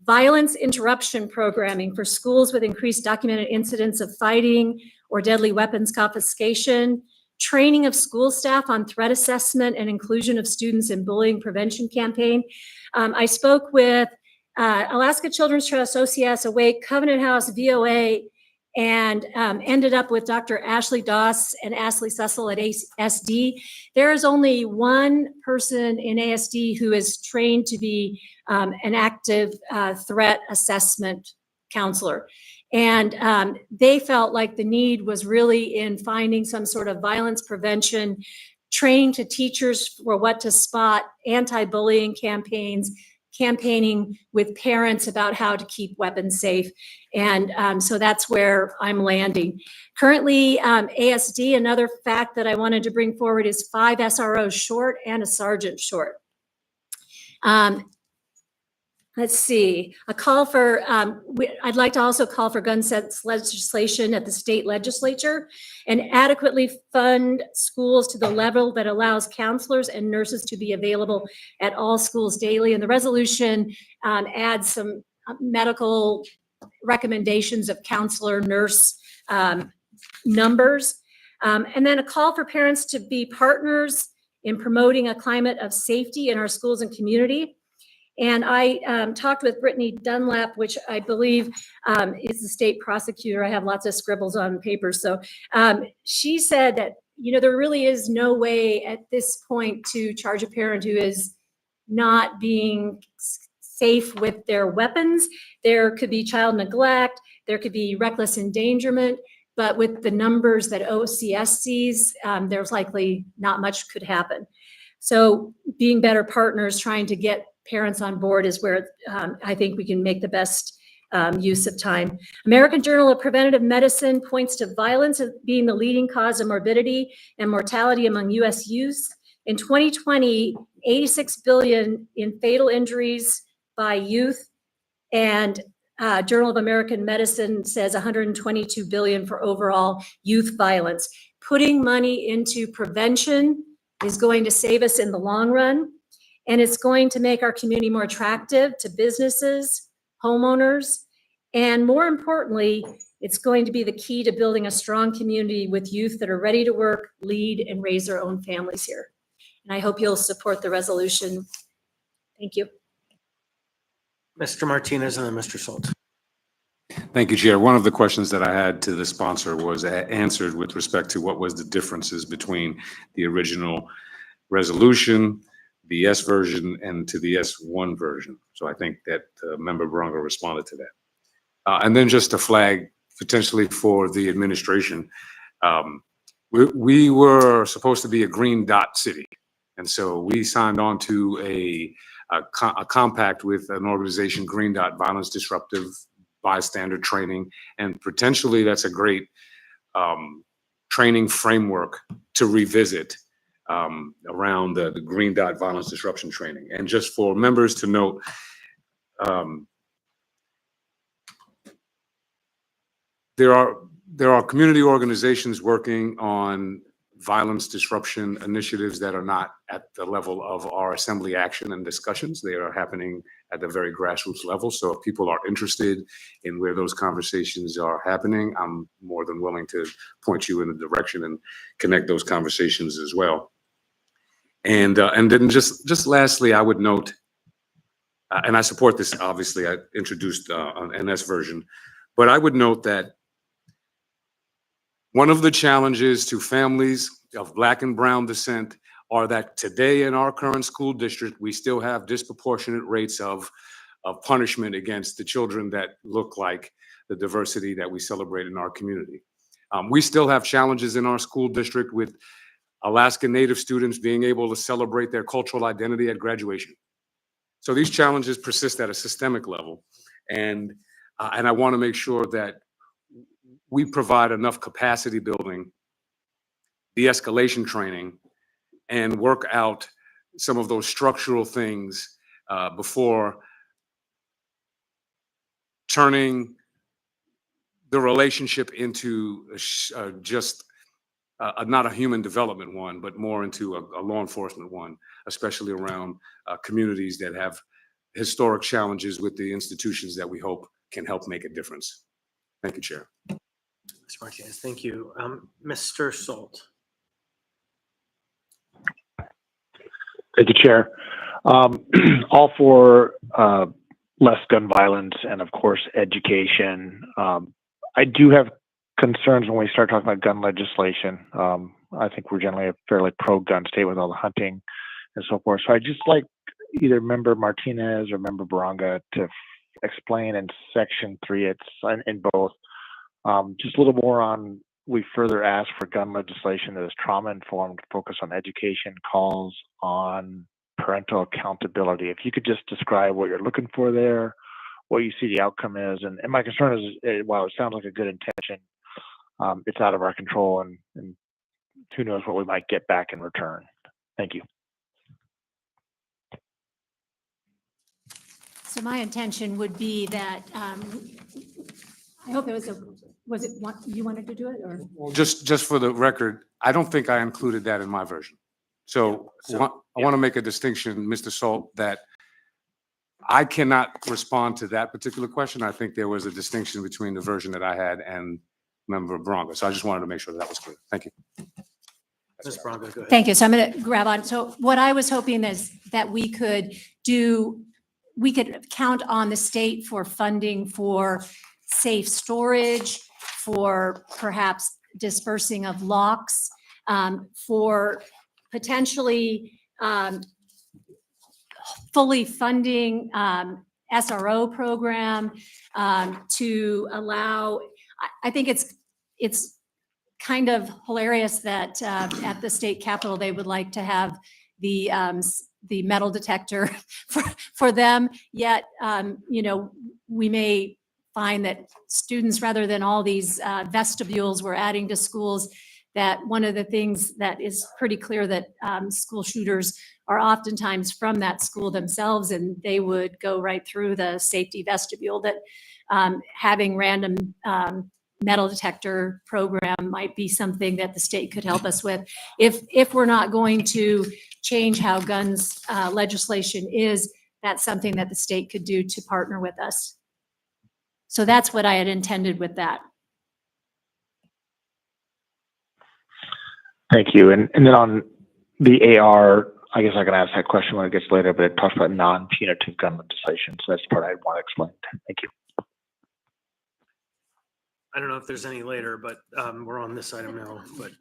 violence interruption programming for schools with increased documented incidents of fighting or deadly weapons confiscation, training of school staff on threat assessment and inclusion of students in bullying prevention campaign. I spoke with Alaska Children's Trust, OCS, Awake, Covenant House, VOA, and ended up with Dr. Ashley Doss and Ashley Cecil at ASD. There is only one person in ASD who is trained to be an active threat assessment counselor. And they felt like the need was really in finding some sort of violence prevention, training to teachers for what to spot, anti-bullying campaigns, campaigning with parents about how to keep weapons safe. And so that's where I'm landing. Currently, ASD, another fact that I wanted to bring forward is 5 SROs short and a sergeant short. Let's see, a call for, I'd like to also call for gun sense legislation at the state legislature and adequately fund schools to the level that allows counselors and nurses to be available at all schools daily. And the resolution adds some medical recommendations of counselor, nurse numbers. And then a call for parents to be partners in promoting a climate of safety in our schools and community. And I talked with Brittany Dunlap, which I believe is the state prosecutor. I have lots of scribbles on paper. So she said that, you know, there really is no way at this point to charge a parent who is not being safe with their weapons. There could be child neglect. There could be reckless endangerment. But with the numbers that OCS sees, there's likely not much could happen. So being better partners, trying to get parents on board is where I think we can make the best use of time. American Journal of Preventive Medicine points to violence as being the leading cause of morbidity and mortality among U.S. youth. In 2020, 86 billion in fatal injuries by youth, and Journal of American Medicine says 122 billion for overall youth violence. Putting money into prevention is going to save us in the long run. And it's going to make our community more attractive to businesses, homeowners, and more importantly, it's going to be the key to building a strong community with youth that are ready to work, lead, and raise their own families here. And I hope you'll support the resolution. Thank you. Mr. Martinez and then Mr. Salt. Thank you, Chair. One of the questions that I had to the sponsor was answered with respect to what was the differences between the original resolution, the S version, and to the S1 version. So I think that Member Beronga responded to that. And then just to flag potentially for the administration, we were supposed to be a green dot city. And so we signed on to a compact with an organization, Green Dot Violence Disruptive Bystander Training. And potentially that's a great training framework to revisit around the Green Dot Violence Disruption Training. And just for members to note, there are community organizations working on violence disruption initiatives that are not at the level of our assembly action and discussions. They are happening at the very grassroots level. So if people are interested in where those conversations are happening, I'm more than willing to point you in the direction and connect those conversations as well. And then just lastly, I would note, and I support this, obviously, I introduced an S version, but I would note that one of the challenges to families of Black and brown descent are that today in our current school district, we still have disproportionate rates of punishment against the children that look like the diversity that we celebrate in our community. We still have challenges in our school district with Alaska Native students being able to celebrate their cultural identity at graduation. So these challenges persist at a systemic level. And I want to make sure that we provide enough capacity building, de-escalation training, and work out some of those structural things before turning the relationship into just not a human development one, but more into a law enforcement one, especially around communities that have historic challenges with the institutions that we hope can help make a difference. Thank you, Chair. Mr. Martinez, thank you. Mr. Salt. Thank you, Chair. All for less gun violence and, of course, education. I do have concerns when we start talking about gun legislation. I think we're generally a fairly pro-gun state with all the hunting and so forth. So I just like either Member Martinez or Member Baranga to explain in Section 3, it's in both, just a little more on, we further ask for gun legislation that is trauma-informed, focus on education, calls on parental accountability. If you could just describe what you're looking for there, what you see the outcome is. And my concern is, while it sounds like a good intention, it's out of our control, and who knows what we might get back in return. Thank you. So my intention would be that, I hope it was it, you wanted to do it, or? Well, just for the record, I don't think I included that in my version. So I want to make a distinction, Mr. Salt, that I cannot respond to that particular question. I think there was a distinction between the version that I had and Member Bronco. So I just wanted to make sure that was clear. Thank you. Ms. Bronco, go ahead. Thank you. So I'm going to grab on. So what I was hoping is that we could count on the state for funding for safe storage, for perhaps dispersing of locks, for potentially fully funding SRO program to allow, I think it's kind of hilarious that at the state capitol, they would like to have the metal detector for them. Yet, we may find that students, rather than all these vestibules we're adding to schools, that one of the things that is pretty clear that school shooters are oftentimes from that school themselves, and they would go right through the safety vestibule, that having random metal detector program might be something that the state could help us with. If we're not going to change how guns legislation is, that's something that the state could do to partner with us. So that's what I had intended with that. Thank you. And then on the AR, I guess I can ask that question when it gets later, but it talks about non-punitive gun legislation. So that's the part I want to explain. Thank you. I don't know if there's any later, but we're on this item now. But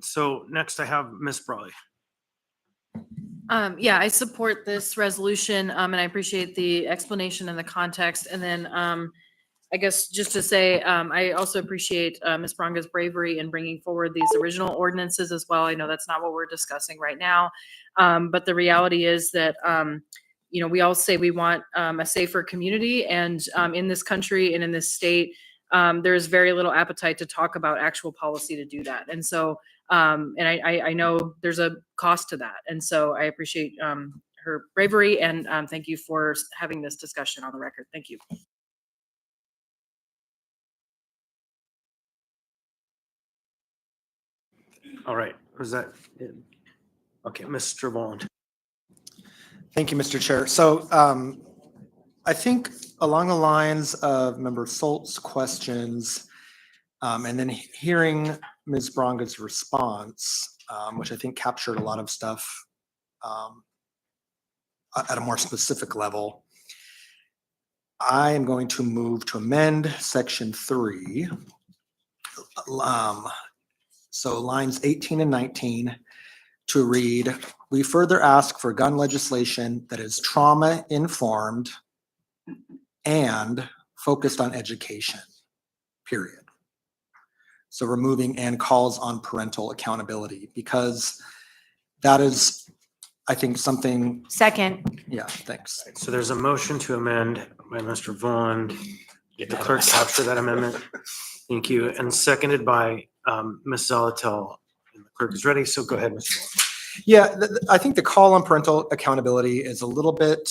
so next I have Ms. Brawley. Yeah, I support this resolution, and I appreciate the explanation and the context. And then I guess just to say, I also appreciate Ms. Branga's bravery in bringing forward these original ordinances as well. I know that's not what we're discussing right now, but the reality is that we all say we want a safer community, and in this country and in this state, there's very little appetite to talk about actual policy to do that. And so, and I know there's a cost to that. And so I appreciate her bravery, and thank you for having this discussion on the record. Thank you. All right, was that it? Okay, Mr. Vaughn. Thank you, Mr. Chair. So I think along the lines of Member Salt's questions, and then hearing Ms. Branga's response, which I think captured a lot of stuff at a more specific level, I am going to move to amend Section 3. So lines 18 and 19 to read, we further ask for gun legislation that is trauma-informed and focused on education, period. So removing and calls on parental accountability, because that is, I think, something. Second. Yeah, thanks. So there's a motion to amend by Mr. Vaughn. Did the clerk capture that amendment? Thank you. And seconded by Ms. Zalatel. And the clerk is ready, so go ahead, Mr. Vaughn. Yeah, I think the call on parental accountability is a little bit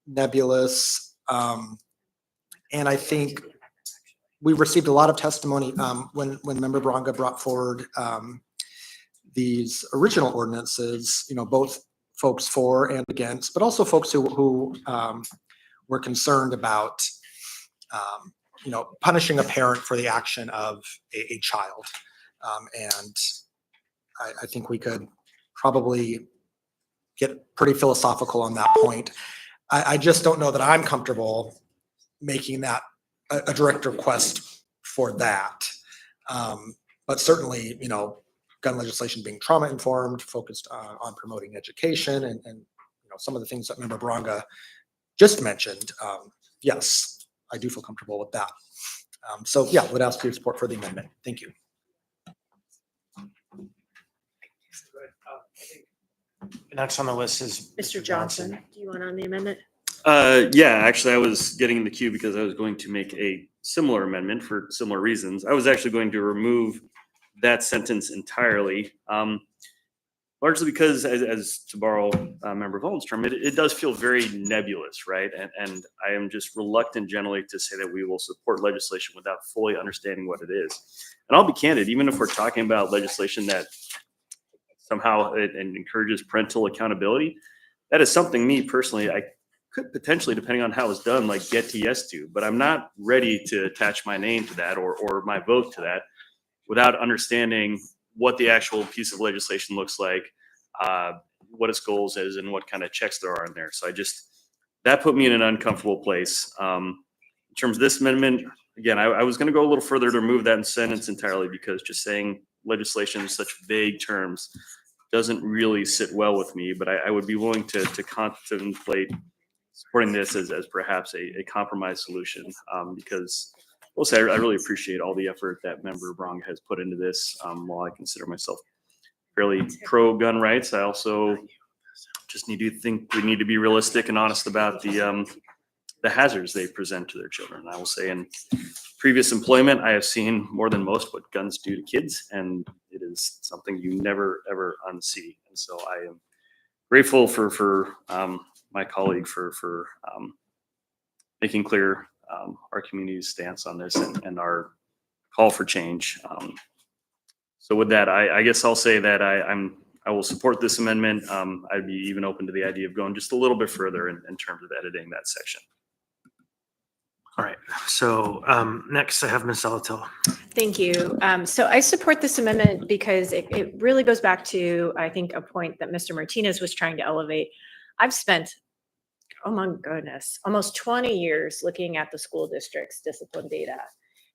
nebulous. And I think we received a lot of testimony when Member Branga brought forward these original ordinances, both folks for and against, but also folks who were concerned about punishing a parent for the action of a child. And I think we could probably get pretty philosophical on that point. I just don't know that I'm comfortable making that a direct request for that. But certainly, you know, gun legislation being trauma informed, focused on promoting education and, you know, some of the things that Member Bronga just mentioned. Yes, I do feel comfortable with that. So yeah, would ask for your support for the amendment. Thank you. Next on the list is Mr. Johnson, do you want on the amendment? Yeah, actually, I was getting in the queue because I was going to make a similar amendment for similar reasons. I was actually going to remove that sentence entirely, largely because, as to borrow Member Vaughn's term, it does feel very nebulous, right? And I am just reluctant generally to say that we will support legislation without fully understanding what it is. And I'll be candid, even if we're talking about legislation that somehow it encourages parental accountability, that is something me personally, I could potentially, depending on how it's done, like get to yes to, but I'm not ready to attach my name to that or my vote to that without understanding what the actual piece of legislation looks like, what its goals is, and what kind of checks there are in there. So that put me in an uncomfortable place. In terms of this amendment, again, I was gonna go a little further to remove that sentence entirely because just saying legislation in such vague terms doesn't really sit well with me, but I would be willing to contemplate supporting this as perhaps a compromise solution, because we'll say I really appreciate all the effort that Member Brong has put into this. While I consider myself fairly pro gun rights, I also just need to be realistic and honest about the hazards they present to their children. I will say in previous employment, I have seen more than most what guns do to kids, and it is something you never ever unsee. And so I am grateful for my colleague for making clear our community's stance on this and our call for change. So with that, I guess I'll say that I will support this amendment. I'd be even open to the idea of going just a little bit further in terms of editing that section. All right, so next I have Ms. Zalatil. Thank you. So I support this amendment because it really goes back to, I think, a point that Mr. Martinez was trying to elevate. I've spent, oh my goodness, almost 20 years looking at the school district's discipline data.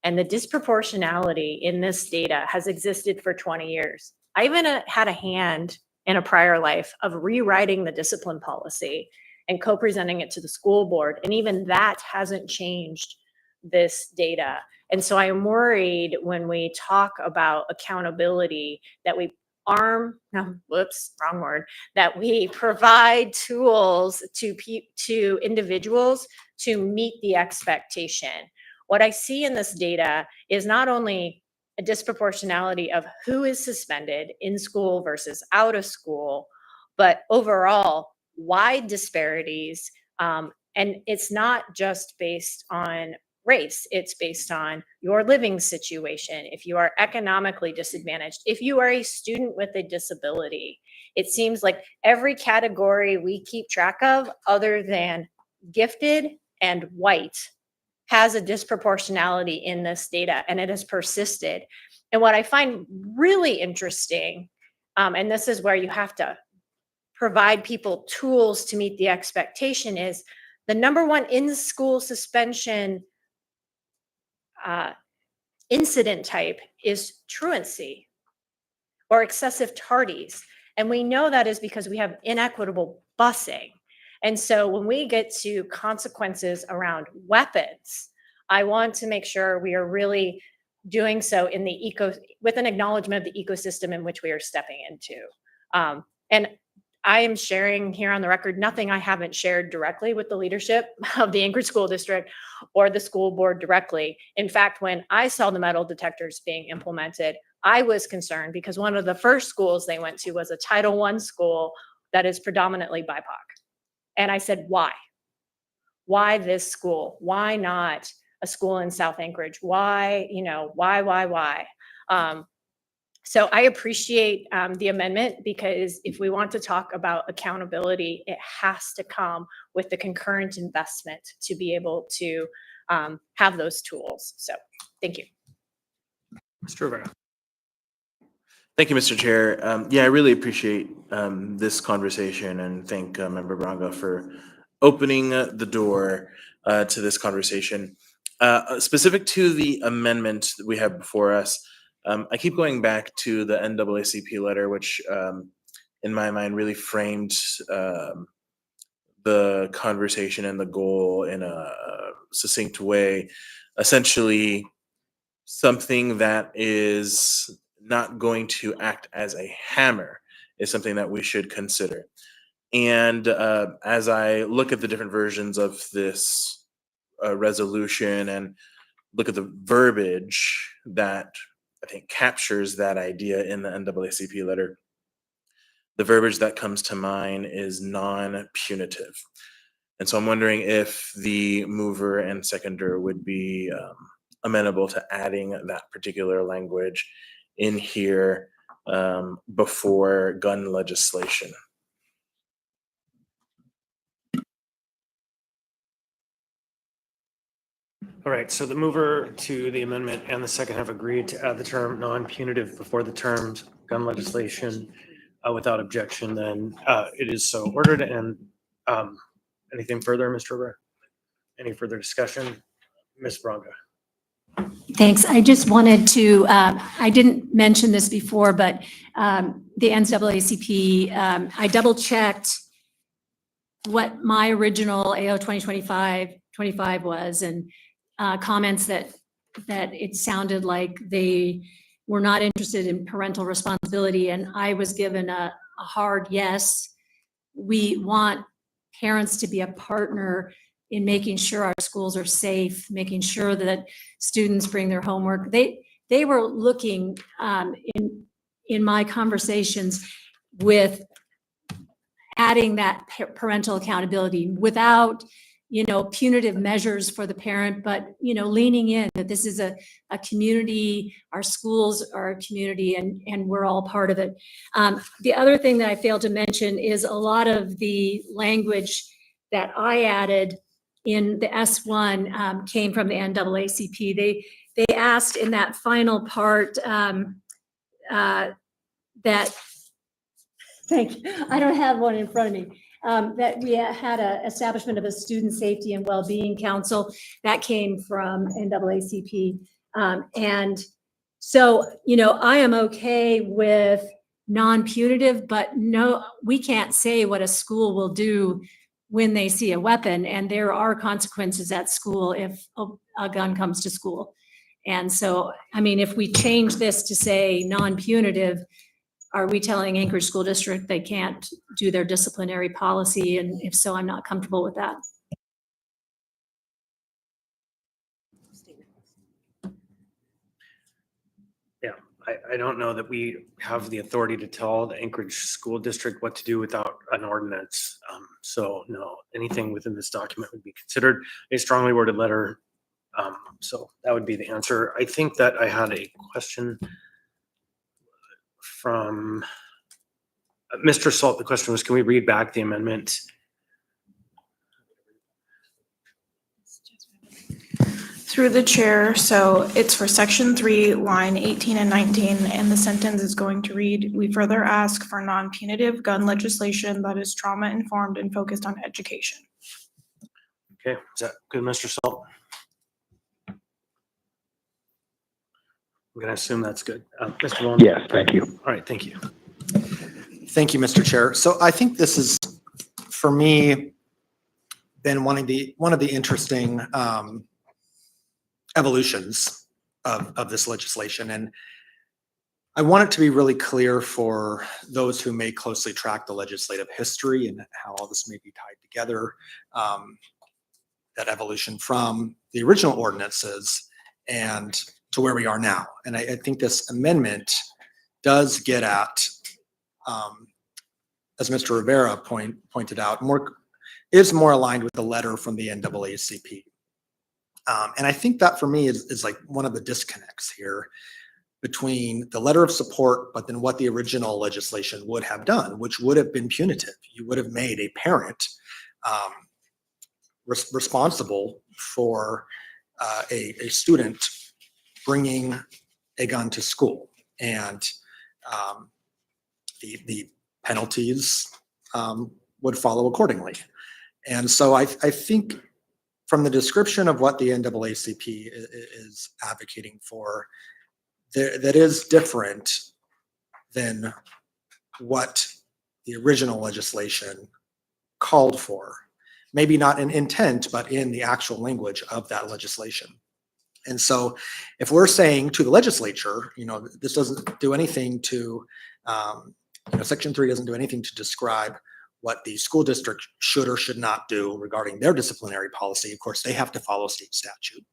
And the disproportionality in this data has existed for 20 years. I even had a hand in a prior life of rewriting the discipline policy and co-presenting it to the school board. And even that hasn't changed this data. And so I am worried when we talk about accountability that we that we provide tools to individuals to meet the expectation. What I see in this data is not only a disproportionality of who is suspended in school versus out of school, but overall wide disparities. And it's not just based on race, it's based on your living situation. If you are economically disadvantaged, if you are a student with a disability, it seems like every category we keep track of other than gifted and white has a disproportionality in this data, and it has persisted. And what I find really interesting, and this is where you have to provide people tools to meet the expectation, is the number one in-school suspension incident type is truancy or excessive tardies. And we know that is because we have inequitable busing. And so when we get to consequences around weapons, I want to make sure we are really doing so in the with an acknowledgement of the ecosystem in which we are stepping into. And I am sharing here on the record nothing I haven't shared directly with the leadership of the Anchorage School District or the school board directly. In fact, when I saw the metal detectors being implemented, I was concerned because one of the first schools they went to was a Title I school that is predominantly BIPOC. And I said, why? Why this school? Why not a school in South Anchorage? Why, why? So I appreciate the amendment, because if we want to talk about accountability, it has to come with the concurrent investment to be able to have those tools. So thank you. Mr. Rivera. Thank you, Mr. Chair. Yeah, I really appreciate this conversation and thank Member Bronga for opening the door to this conversation. Specific to the amendment that we have before us, I keep going back to the NAACP letter, which in my mind really framed the conversation and the goal in a succinct way. Essentially, something that is not going to act as a hammer is something that we should consider. And as I look at the different versions of this resolution and look at the verbiage that I think captures that idea in the NAACP letter, the verbiage that comes to mind is non-punitive. And so I'm wondering if the mover and seconder would be amenable to adding that particular language in here before gun legislation. All right, so the mover to the amendment and the second have agreed to add the term non-punitive before the terms gun legislation without objection. Then it is so ordered. And anything further, Mr. Rivera? Any further discussion? Ms. Braga. Thanks. I just wanted to, I didn't mention this before, but the NAACP, I double checked what my original AO 2025 was, and comments that it sounded like they were not interested in parental responsibility. And I was given a hard yes. We want parents to be a partner in making sure our schools are safe, making sure that students bring their homework. They were looking in my conversations with adding that parental accountability without, punitive measures for the parent, but, leaning in that this is a community, our schools are a community, and we're all part of it. The other thing that I failed to mention is a lot of the language that I added in the S1 came from the NAACP. They asked in that final part that, thank you, I don't have one in front of me, that we had a establishment of a student safety and well-being council that came from NAACP. And so, I am okay with non-punitive, but no, we can't say what a school will do when they see a weapon, and there are consequences at school if a gun comes to school. And so, if we change this to say non-punitive, are we telling Anchorage School District they can't do their disciplinary policy? And if so, I'm not comfortable with that. Yeah, I don't know that we have the authority to tell the Anchorage School District what to do without an ordinance. So no, anything within this document would be considered a strongly worded letter. So that would be the answer. I think that I had a question from Mr. Salt. The question was, can we read back the amendment? Through the chair, so it's for section 3, line 18 and 19, and the sentence is going to read, we further ask for non-punitive gun legislation that is trauma-informed and focused on education. Okay, is that good, Mr. Salt? I'm gonna assume that's good. Mr. Mullen? Yes, thank you. All right, thank you. Thank you, Mr. Chair. So I think this is, for me, been one of the interesting evolutions of this legislation. And I want it to be really clear for those who may closely track the legislative history and how all this may be tied together, that evolution from the original ordinances and to where we are now. And I think this amendment does get at, as Mr. Rivera pointed out, is more aligned with the letter from the NAACP. And I think that for me is like one of the disconnects here between the letter of support, but then what the original legislation would have done, which would have been punitive. You would have made a parent responsible for a student bringing a gun to school, and the penalties would follow accordingly. And so I think from the description of what the NAACP is advocating for, that is different than what the original legislation called for. Maybe not in intent, but in the actual language of that legislation. And so if we're saying to the legislature, this doesn't do anything to, Section 3 doesn't do anything to describe what the school district should or should not do regarding their disciplinary policy. Of course, they have to follow state statute.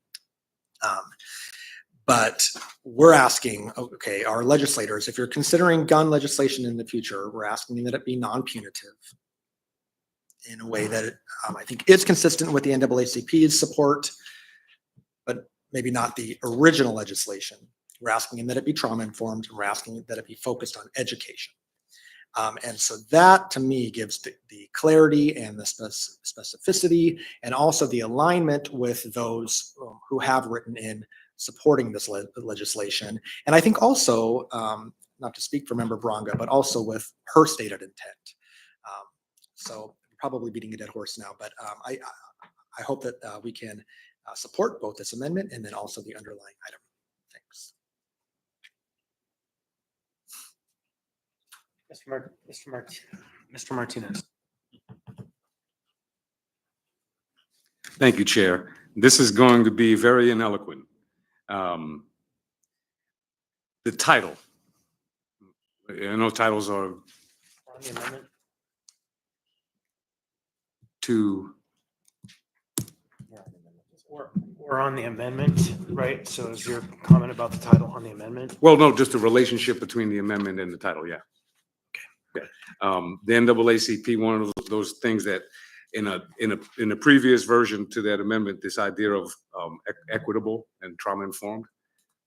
But we're asking, okay, our legislators, if you're considering gun legislation in the future, we're asking that it be non-punitive in a way that I think is consistent with the NAACP's support, but maybe not the original legislation. We're asking that it be trauma-informed, and we're asking that it be focused on education. And so that, to me, gives the clarity and the specificity, and also the alignment with those who have written in supporting this legislation. And I think also, not to speak for Member Braga, but also with her stated intent. So probably beating a dead horse now, but I hope that we can support both this amendment and then also the underlying item. Thanks. Mr. Martinez. Thank you, Chair. This is going to be very ineloquent. The title. I know titles are On the amendment? Or on the amendment, right? So is your comment about the title on the amendment? well, no, just the relationship between the amendment and the title, yeah. Okay. The NAACP, one of those things that in a previous version to that amendment, this idea of equitable and trauma-informed,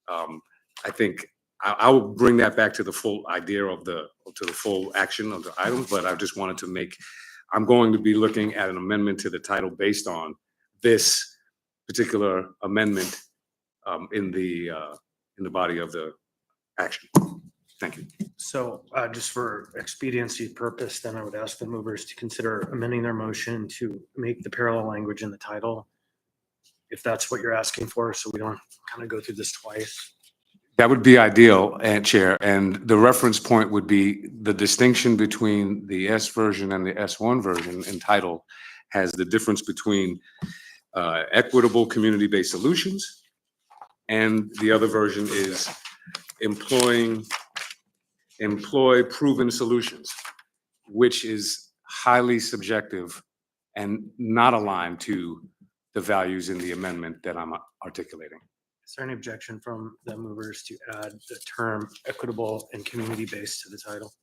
I think I will bring that back to the full idea of to the full action of the item, but I just wanted to I'm going to be looking at an amendment to the title based on this particular amendment in the body of the action. Thank you. So just for expediency purpose, then I would ask the movers to consider amending their motion to make the parallel language in the title, if that's what you're asking for, so we don't kind of go through this twice. That would be ideal, Chair, and the reference point would be the distinction between the S version and the S1 version in title has the difference between equitable community-based solutions, and the other version is employ proven solutions, which is highly subjective and not aligned to the values in the amendment that I'm articulating. Is there any objection from the movers to add the term equitable and community-based to the title?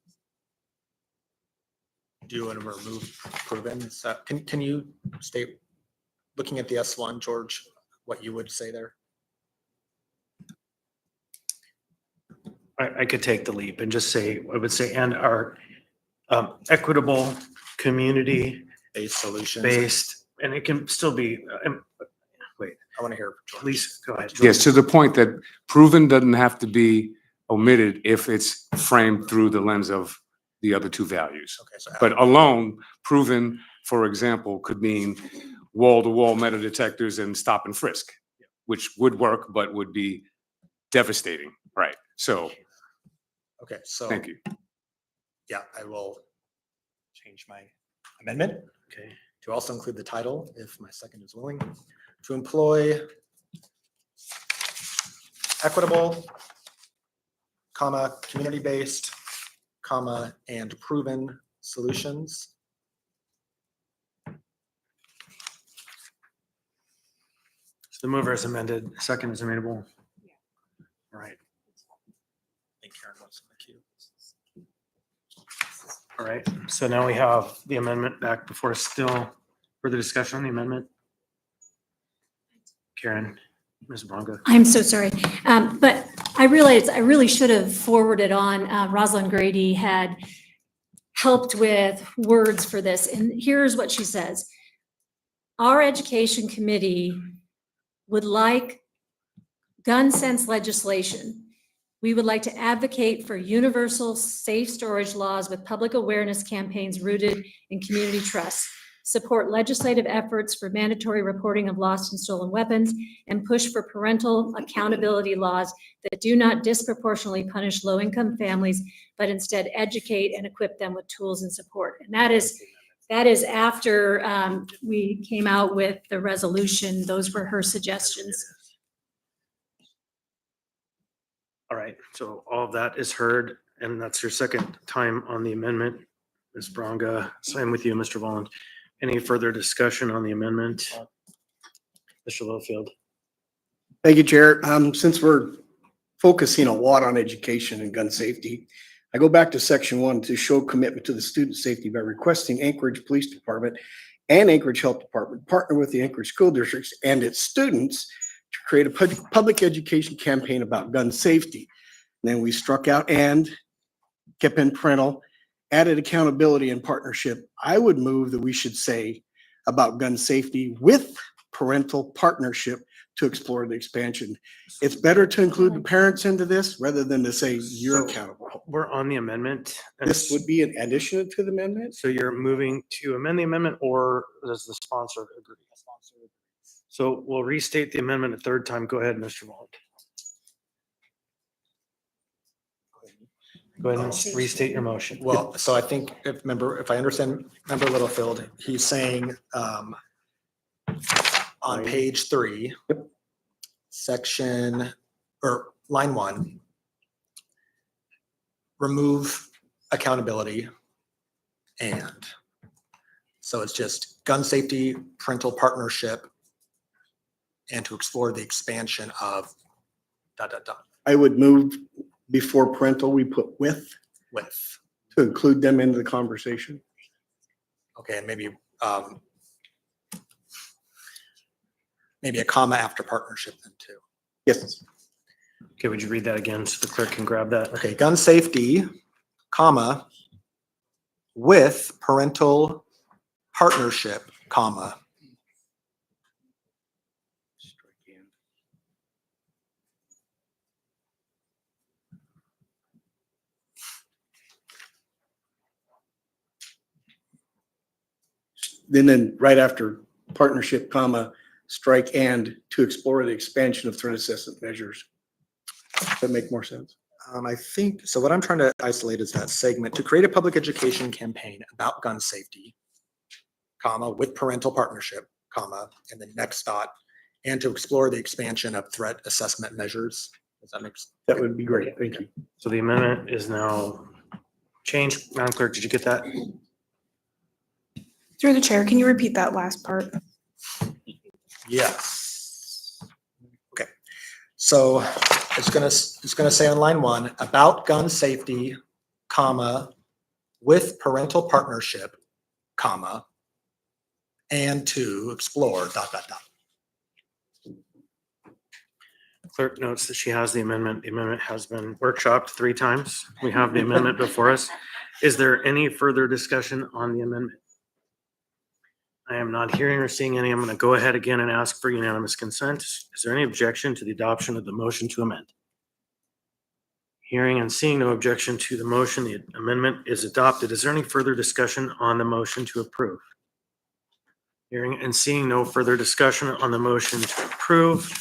Do you want to remove proven? Can you state, looking at the S1, George, what you would say there? I could take the leap and just say, I would say, and our equitable, community-based solutions, and it can still be, wait. I want to hear. George. Please go ahead. Yes, to the point that proven doesn't have to be omitted if it's framed through the lens of the other two values. Okay, so But alone, proven, for example, could mean wall-to-wall metal detectors and stop and frisk, which would work, but would be devastating, right? So, okay, so thank you. Yeah, I will change my amendment. Okay. To also include the title, if my second is willing, to employ equitable, comma, community-based, comma, and proven solutions. So the mover is amended, second is amenable. All right. I think Karen wants in the queue. All right, so now we have the amendment back before us. Still further discussion on the amendment. Karen, Ms. Braga. I'm so sorry. But I realized I really should have forwarded on. Rosalind Grady had helped with words for this. And here's what she says. Our education committee would like gun sense legislation. We would like to advocate for universal safe storage laws with public awareness campaigns rooted in community trust. support legislative efforts for mandatory reporting of lost and stolen weapons, and push for parental accountability laws that do not disproportionately punish low-income families, but instead educate and equip them with tools and support. And that is after we came out with the resolution. Those were her suggestions. All right, so all of that is heard, and that's your second time on the amendment. Ms. Bronga, same with you, Mr. Volland. Any further discussion on the amendment? Mr. Littlefield. Thank you, Chair. Since we're focusing a lot on education and gun safety, I go back to section 1 to show commitment to the student safety by requesting Anchorage Police Department and Anchorage Health Department partner with the Anchorage School Districts and its students to create a public education campaign about gun safety. And then we struck out and kept in parental, added accountability and partnership. I would move that we should say about gun safety with parental partnership to explore the expansion. It's better to include the parents into this rather than to say you're accountable. We're on the amendment. and This would be an addition to the amendment? So you're moving to amend the amendment, or does the sponsor agree? So we'll restate the amendment a third time. Go ahead, Mr. Volland. Go ahead and restate your motion. Well, so I think if I understand Member Littlefield, he's saying on page 3, section or line 1, remove accountability and. So it's just gun safety, parental partnership, and to explore the expansion of ... I would move before parental, we put with to include them into the conversation. Okay, and maybe a comma after partnership then too. Yes. Okay, would you read that again so the clerk can grab that? Okay, gun safety, comma, with parental partnership, comma. Then right after partnership, comma, strike and to explore the expansion of threat assessment measures. Does that make more sense? I think, so what I'm trying to isolate is that segment, to create a public education campaign about gun safety, comma, with parental partnership, comma, and the next dot, and to explore the expansion of threat assessment measures. Does that make sense? That would be great. Thank you. So the amendment is now changed. Madam Clerk, did you get that? Through the chair, can you repeat that last part? Yes. Okay, so it's gonna say on line 1, about gun safety, comma, with parental partnership, comma, and to explore ... Clerk notes that she has the amendment. The amendment has been workshopped 3 times. We have the amendment before us. Is there any further discussion on the amendment? I am not hearing or seeing any. I'm going to go ahead again and ask for unanimous consent. Is there any objection to the adoption of the motion to amend? Hearing and seeing no objection to the motion, the amendment is adopted. Is there any further discussion on the motion to approve? Hearing and seeing no further discussion on the motion to approve,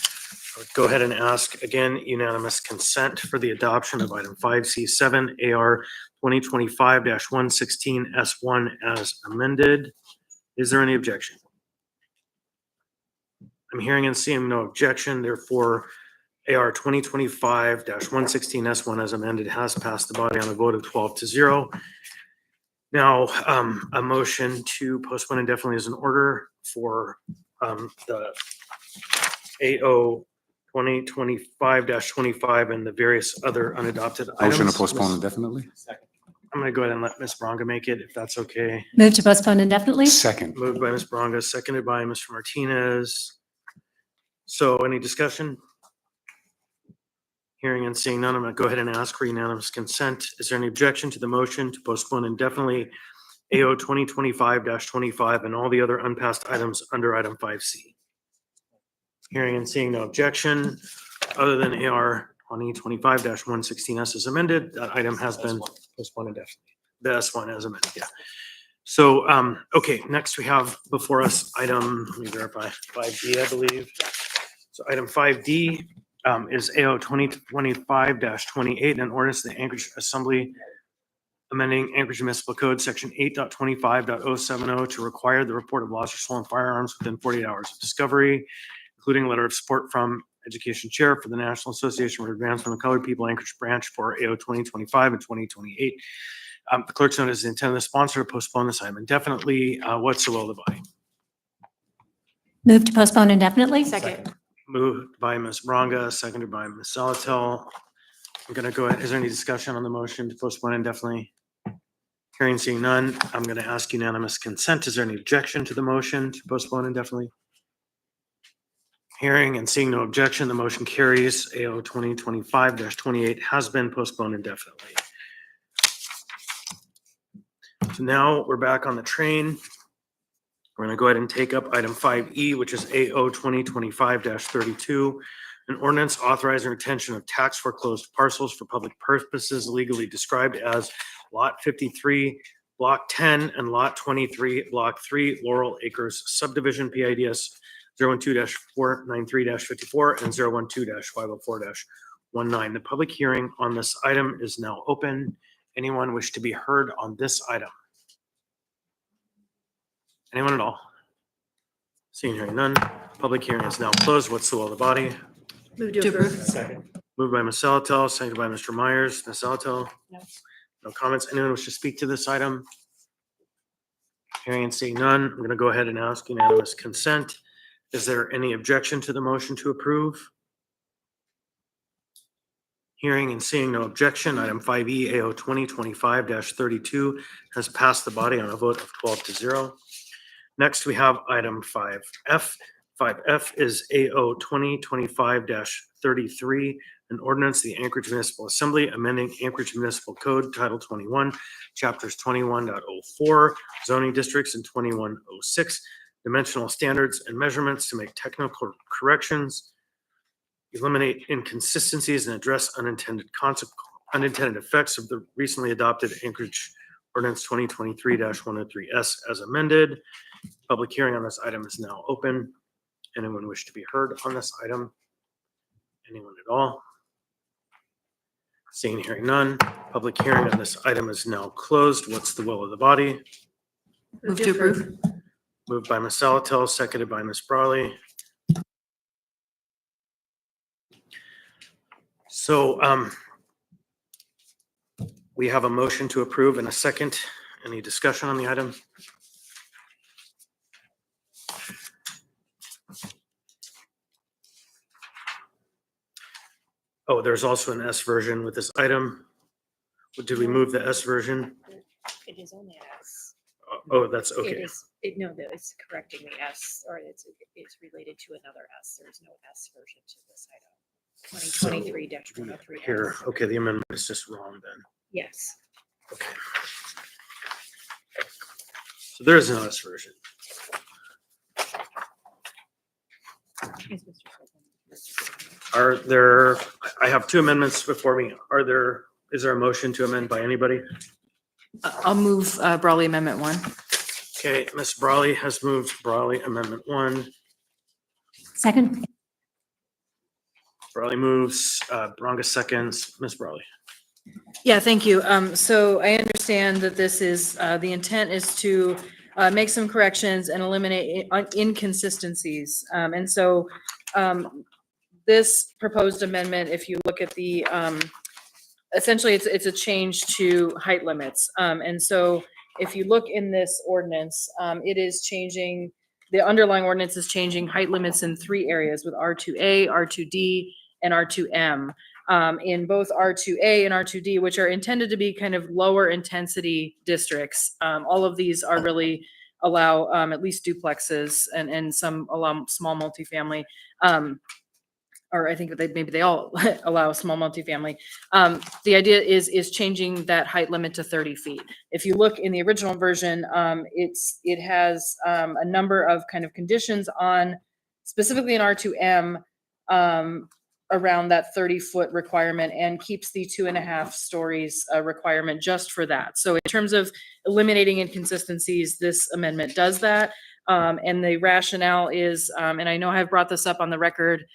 I would go ahead and ask again unanimous consent for the adoption of item 5C7 AR 2025-116 S1 as amended. Is there any objection? I'm hearing and seeing no objection. Therefore, AR 2025-116 S1 as amended has passed the body on a vote of 12-0. Now, a motion to postpone indefinitely is in order for the AO 2025-25 and the various other unadopted items. Motion to postpone indefinitely? I'm going to go ahead and let Ms. Bronga make it, if that's okay. Move to postpone indefinitely? Second. Moved by Ms. Bronga, seconded by Mr. Martinez. So any discussion? Hearing and seeing none, I'm going to go ahead and ask for unanimous consent. Is there any objection to the motion to postpone indefinitely AO 2025-25 and all the other unpassed items under item 5C? Hearing and seeing no objection, other than AR 2025-116 S is amended, that item has been postponed indefinitely. The S1 as amended, yeah. So, okay, next we have before us item, let me verify, 5D, I believe. So item 5D is AO 2025-28, an ordinance of the Anchorage Assembly amending Anchorage Municipal Code, section 8.25.070 to require the report of loss or stolen firearms within 48 hours of discovery, including a letter of support from Education Chair for the National Association for Advancement of Colored People Anchorage Branch for AO 2025 and 2028. The clerk's note is the intent of the sponsor to postpone this item indefinitely. What's the will of the body? Move to postpone indefinitely? Second. Moved by Ms. Bronga, seconded by Ms. Salatel. I'm going to go ahead. Is there any discussion on the motion to postpone indefinitely? Hearing seeing none, I'm going to ask unanimous consent. Is there any objection to the motion to postpone indefinitely? Hearing and seeing no objection, the motion carries. AO 2025-28 has been postponed indefinitely. So now we're back on the train. We're going to go ahead and take up item 5E, which is AO 2025-32, an ordinance authorizing retention of tax foreclosed parcels for public purposes legally described as Lot 53, Block 10, and Lot 23, Block 3, Laurel Acres Subdivision, PIDS 012-493-54 and 012-504-19. The public hearing on this item is now open. Anyone wish to be heard on this item? Anyone at all? Seeing hearing none, public hearing is now closed. What's the will of the body? Move to approve. Second. Moved by Ms. Salatel, seconded by Mr. Myers. Ms. Salatel? No. No comments. Anyone wish to speak to this item? Hearing and seeing none, I'm going to go ahead and ask unanimous consent. Is there any objection to the motion to approve? Hearing and seeing no objection, item 5E, AO 2025-32 has passed the body on a vote of 12-0. Next, we have item 5F. 5F is AO 2025-33, an ordinance of the Anchorage Municipal Assembly amending Anchorage Municipal Code, Title 21, Chapters 21.04, zoning districts, and 21.06, dimensional standards and measurements to make technical corrections, eliminate inconsistencies, and address unintended effects of the recently adopted Anchorage Ordinance 2023-103S as amended. Public hearing on this item is now open. Anyone wish to be heard on this item? Anyone at all? Seeing and hearing none, public hearing on this item is now closed. What's the will of the body? Move to approve. Moved by Ms. Salatel, seconded by Ms. Brawley. So we have a motion to approve and a second. Any discussion on the item? Oh, there's also an S version with this item. Did we move the S version? It is only an S. Oh, that's It okay. is, no, that it's correcting the S, or it's related to another S. There's no S version to this item. 2023-103. Here, okay, the amendment is just wrong then. Yes. Okay. So there is no S version. Are there, I have two amendments before me. Is there a motion to amend by anybody? I'll move Brawley Amendment 1. Okay, Ms. Brawley has moved Brawley Amendment 1. Second? Brawley moves, Bronga seconds. Ms. Brawley. Yeah, thank you. So I understand that this is, the intent is to make some corrections and eliminate inconsistencies. And so this proposed amendment, if you look at the, essentially it's a change to height limits. And so if you look in this ordinance, it is changing, the underlying ordinance is changing height limits in 3 areas with R2A, R2D, and R2M. In both R2A and R2D, which are intended to be kind of lower intensity districts. All of these are really allow at least duplexes and some allow small multifamily. Or I think that maybe they all allow small multifamily. The idea is changing that height limit to 30 feet. If you look in the original version, it has a number of kind of conditions on, specifically in R2M, around that 30-foot requirement and keeps the 2.5 stories requirement just for that. So in terms of eliminating inconsistencies, this amendment does that. And the rationale is, and I know I've brought this up on the record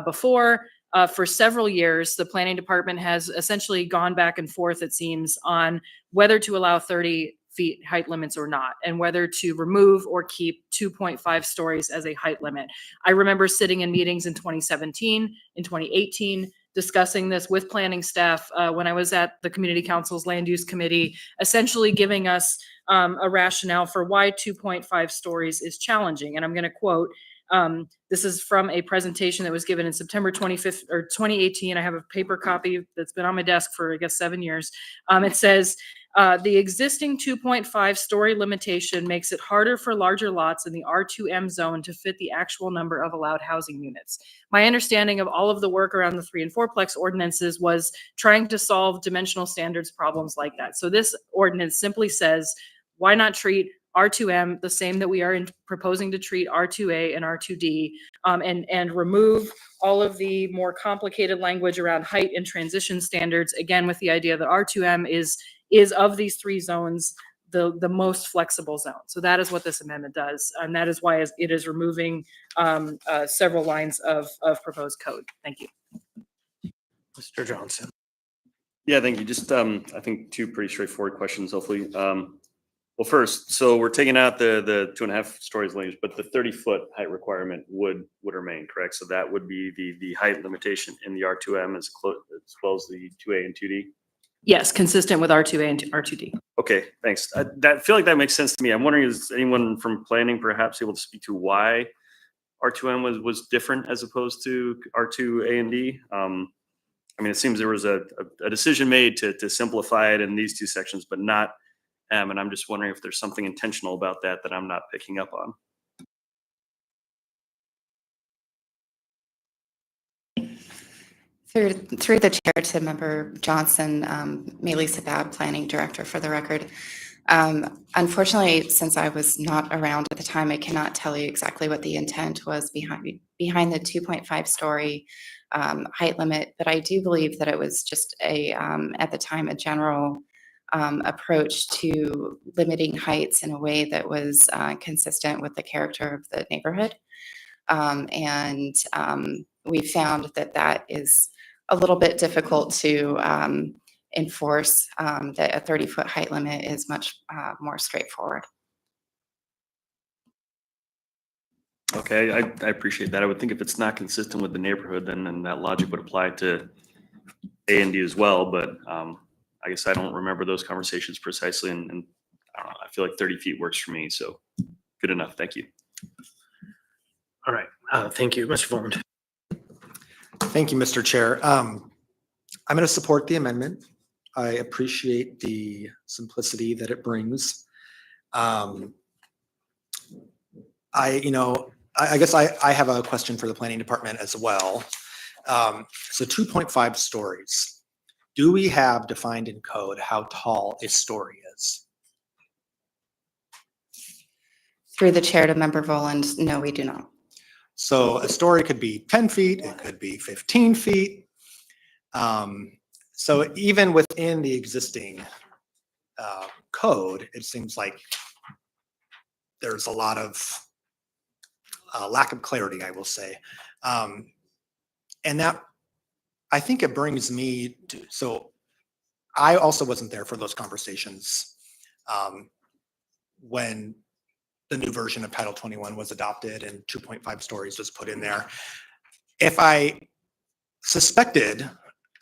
before, for several years, the planning department has essentially gone back and forth, it seems, on whether to allow 30 feet height limits or not, and whether to remove or keep 2.5 stories as a height limit. I remember sitting in meetings in 2017, in 2018, discussing this with planning staff when I was at the Community Council's Land Use Committee, essentially giving us a rationale for why 2.5 stories is challenging. And I'm going to quote, this is from a presentation that was given in September 25th or 2018. I have a paper copy that's been on my desk for, I guess, 7 years. It says, the existing 2.5 story limitation makes it harder for larger lots in the R2M zone to fit the actual number of allowed housing units. My understanding of all of the work around the 3 and 4-plex ordinances was trying to solve dimensional standards problems like that. So this ordinance simply says, why not treat R2M the same that we are proposing to treat R2A and R2D, and remove all of the more complicated language around height and transition standards, again, with the idea that R2M is of these 3 zones, the most flexible zone. So that is what this amendment does. And that is why it is removing several lines of proposed code. Thank you. Mr. Johnson. Yeah, thank you. Just, I think 2 pretty straightforward questions, hopefully. Well, first, so we're taking out the 2.5 stories range, but the 30-foot height requirement would remain, correct? So that would be the height limitation in the R2M as well as the 2A and 2D? Yes, consistent with R2A and R2D. Okay, thanks. I feel like that makes sense to me. I'm wondering, is anyone from planning perhaps able to speak to why R2M was different as opposed to R2A and D? I mean, it seems there was a decision made to simplify it in these 2 sections, but not M, and I'm just wondering if there's something intentional about that I'm not picking up on. Through the chair to Member Johnson, Maylee Sabab, Planning Director for the record. Unfortunately, since I was not around at the time, I cannot tell you exactly what the intent was behind the 2.5 story height limit, but I do believe that it was just at the time, a general approach to limiting heights in a way that was consistent with the character of the neighborhood. We found that is a little bit difficult to enforce, that a 30-foot height limit is much more straightforward. Okay, I appreciate that. I would think if it's not consistent with the neighborhood, then that logic would apply to A and D as well, but I guess I don't remember those conversations precisely, and I don't know, I feel like 30 feet works for me, so good enough. Thank you. All right, thank you, Mr. Fulton. Thank you, Mr. Chair. I'm going to support the amendment. I appreciate the simplicity that it brings. I guess I have a question for the planning department as well. So 2.5 stories. Do we have defined in code how tall a story is? Through the chair to Member Voland, no, we do not. So a story could be 10 feet, it could be 15 feet. So even within the existing code, it seems like there's a lot of lack of clarity, I will say. And that, I think it brings me to, so I also wasn't there for those conversations when the new version of Title 21 was adopted and 2.5 stories was put in there. If I suspected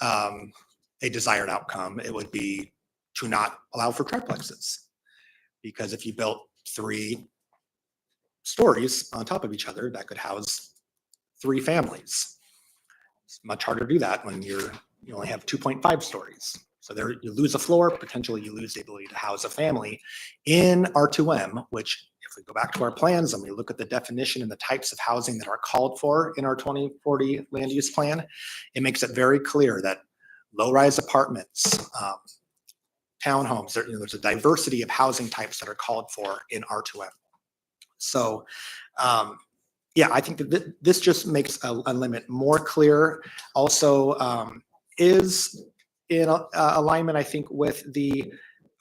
a desired outcome, it would be to not allow for triplexes. Because if you built 3 stories on top of each other, that could house 3 families. It's much harder to do that when you only have 2.5 stories. So there you lose a floor, potentially you lose the ability to house a family in R2M, which if we go back to our plans and we look at the definition and the types of housing that are called for in our 2040 land use plan, it makes it very clear that low-rise apartments, townhomes, there's a diversity of housing types that are called for in R2M. So Yeah, I think that this just makes a limit more clear. Also, is in alignment, I think, with the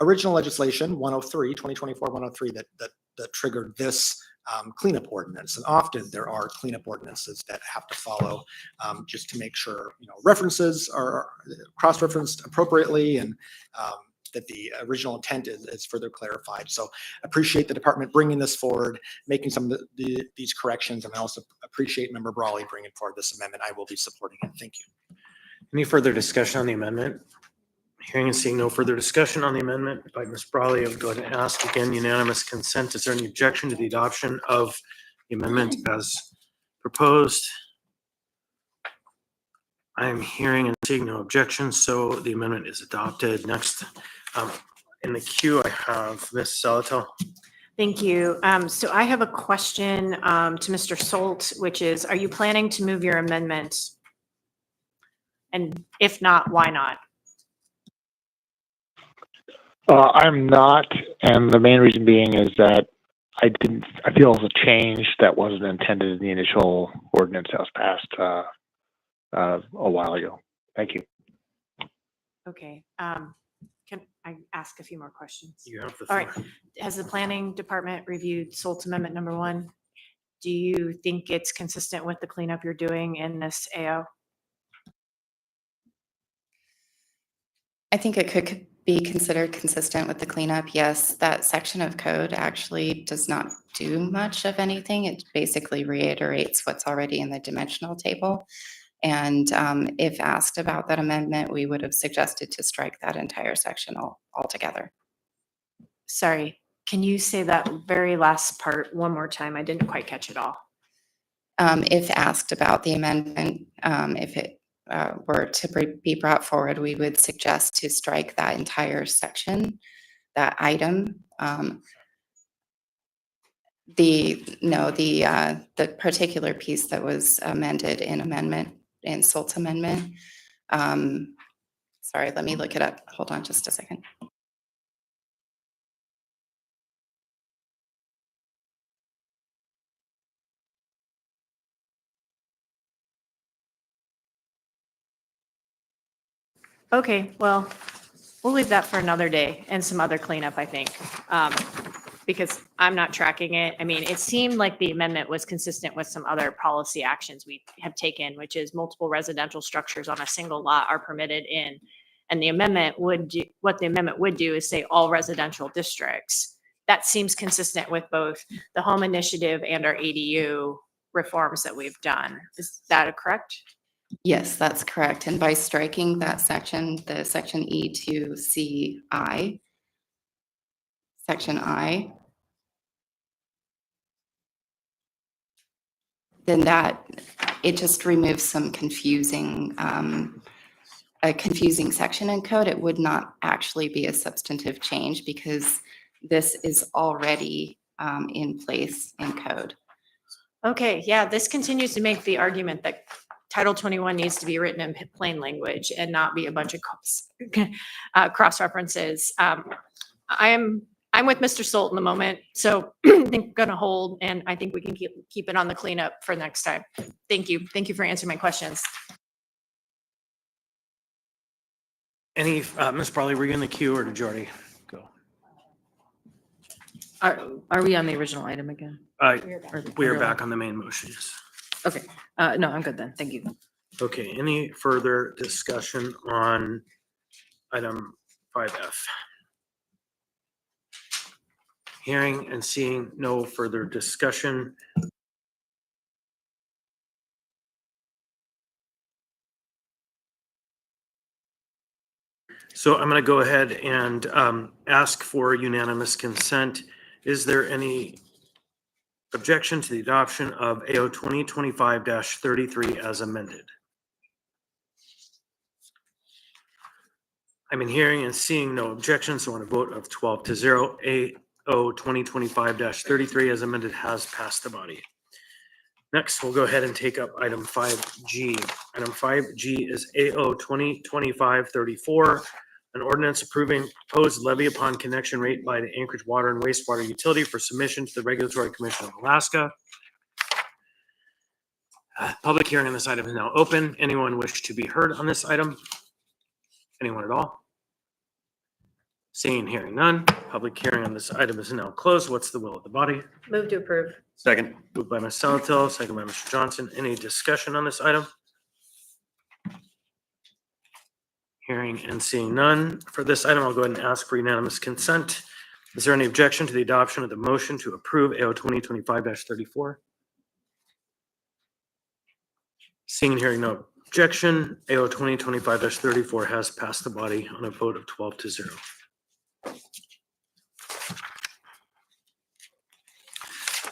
original legislation 2024-103 that triggered this cleanup ordinance. And often there are cleanup ordinances that have to follow just to make sure, references are cross-referenced appropriately and that the original intent is further clarified. So appreciate the department bringing this forward, making some of these corrections, and I also appreciate Member Brawley bringing forward this amendment. I will be supporting it. Thank you. Any further discussion on the amendment? Hearing and seeing no further discussion on the amendment by Ms. Brawley, I would go ahead and ask again unanimous consent. Is there any objection to the adoption of the amendment as proposed? I am hearing and seeing no objection, so the amendment is adopted. Next, in the queue, I have Ms. Salatel. Thank you. So I have a question to Mr. Solt, which is, are you planning to move your amendment? And if not, why not? I'm not, and the main reason being is that I feel it's a change that wasn't intended in the initial ordinance that was passed a while ago. Thank you. Okay. Can I ask a few more questions? You have the All floor. right. Has the planning department reviewed Solt's Amendment number 1? Do you think it's consistent with the cleanup you're doing in this AO? I think it could be considered consistent with the cleanup. Yes, that section of code actually does not do much of anything. It basically reiterates what's already in the dimensional table. And if asked about that amendment, we would have suggested to strike that entire section altogether. Sorry, can you say that very last part one more time? I didn't quite catch it all. If asked about the amendment, if it were to be brought forward, we would suggest to strike that entire section, that item. The particular piece that was amended in Solt's amendment. Sorry, let me look it up. Hold on just a second. Okay, well, we'll leave that for another day and some other cleanup, I think, because I'm not tracking it. I mean, it seemed like the amendment was consistent with some other policy actions we have taken, which is multiple residential structures on a single lot are permitted in. And the amendment would do, what the amendment would do is say all residential districts. That seems consistent with both the home initiative and our ADU reforms that we've done. Is that correct? Yes, that's correct. And by striking that section, the section E to C I, section I, then it just removes some confusing, a confusing section in code. It would not actually be a substantive change because this is already in place in code. Okay, yeah, this continues to make the argument that Title 21 needs to be written in plain language and not be a bunch of cross references. I'm with Mr. Solt in the moment, so I think I'm gonna hold, and I think we can keep it on the cleanup for next time. Thank you. Thank you for answering my questions. Any, Ms. Brawley, were you in the queue or did you already go? Are we on the original item again? We are back on the main motion, yes. Okay, no, I'm good then. Thank you. Okay, any further discussion on item 5F? Hearing and seeing no further discussion. So I'm going to go ahead and ask for unanimous consent. Is there any objection to the adoption of AO 2025-33 as amended? I'm in hearing and seeing no objections, so on a vote of 12-0, AO 2025-33 as amended has passed the body. Next, we'll go ahead and take up item 5G. Item 5G is AO 2025-34, an ordinance approving proposed levy upon connection rate by the Anchorage Water and Wastewater Utility for submission to the Regulatory Commission of Alaska. Public hearing on this item is now open. Anyone wish to be heard on this item? Anyone at all? Seeing and hearing none, public hearing on this item is now closed. What's the will of the body? Move to approve. Second. Moved by Ms. Salatil, second by Mr. Johnson. Any discussion on this item? Hearing and seeing none. For this item, I'll go ahead and ask for unanimous consent. Is there any objection to the adoption of the motion to approve AO 2025-34? Seeing and hearing no objection, AO 2025-34 has passed the body on a vote of 12-0.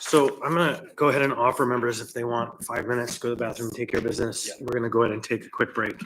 So I'm gonna go ahead and offer members, if they want 5 minutes to go to the bathroom, take care of business, we're gonna go ahead and take a quick break.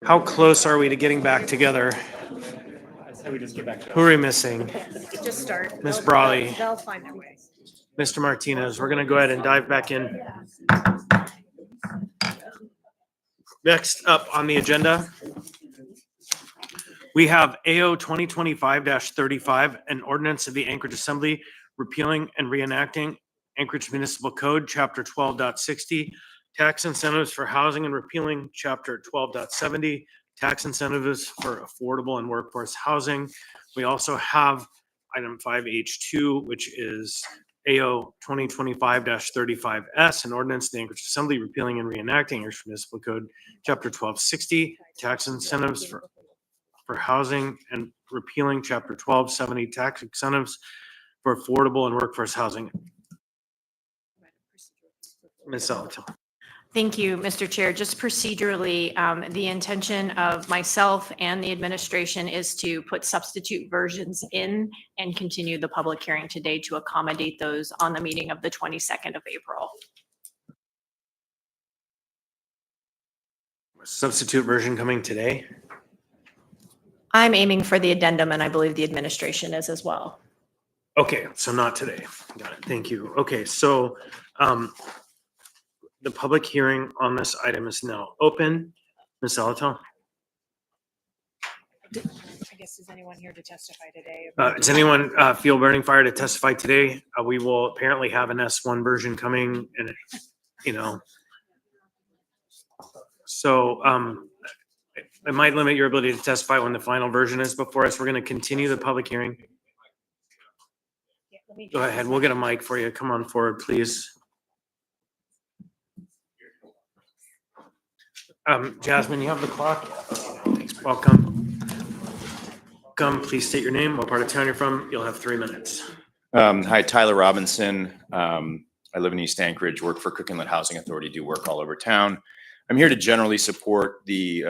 How close are we to getting back together? Who are we missing? Just start. Miss Brawley, They'll find their way. Mr. Martinez, we're gonna go ahead and dive back in. Next up on the agenda, we have AO 2025-35, an ordinance of the Anchorage Assembly repealing and reenacting Anchorage Municipal Code, Chapter 12.60, tax incentives for housing, and repealing Chapter 12.70, tax incentives for affordable and workforce housing. We also have item 5H2, which is AO 2025-35S, an ordinance of the Anchorage Assembly repealing and reenacting Anchorage Municipal Code, Chapter 1260, tax incentives for housing, and repealing Chapter 1270, tax incentives for affordable and workforce housing. Ms. Zalato. Thank you, Mr. Chair. Just procedurally, the intention of myself and the administration is to put substitute versions in and continue the public hearing today to accommodate those on the meeting of the 22nd of April. Substitute version coming today? I'm aiming for the addendum, and I believe the administration is as well. Okay, so not today. Got it. Thank you. Okay, so the public hearing on this item is now open. Ms. Zalato? I guess, is anyone here to testify today? Does anyone feel burning fire to testify today? We will apparently have an S1 version coming and, so it might limit your ability to testify when the final version is before us. We're going to continue the public hearing. Go ahead. We'll get a mic for you. Come on forward, please. Jasmine, you have the clock. Welcome. Please state your name, what part of town you're from. You'll have 3 minutes. Hi, Tyler Robinson. I live in East Anchorage, work for Cook Inlet Housing Authority, do work all over town. I'm here to generally support the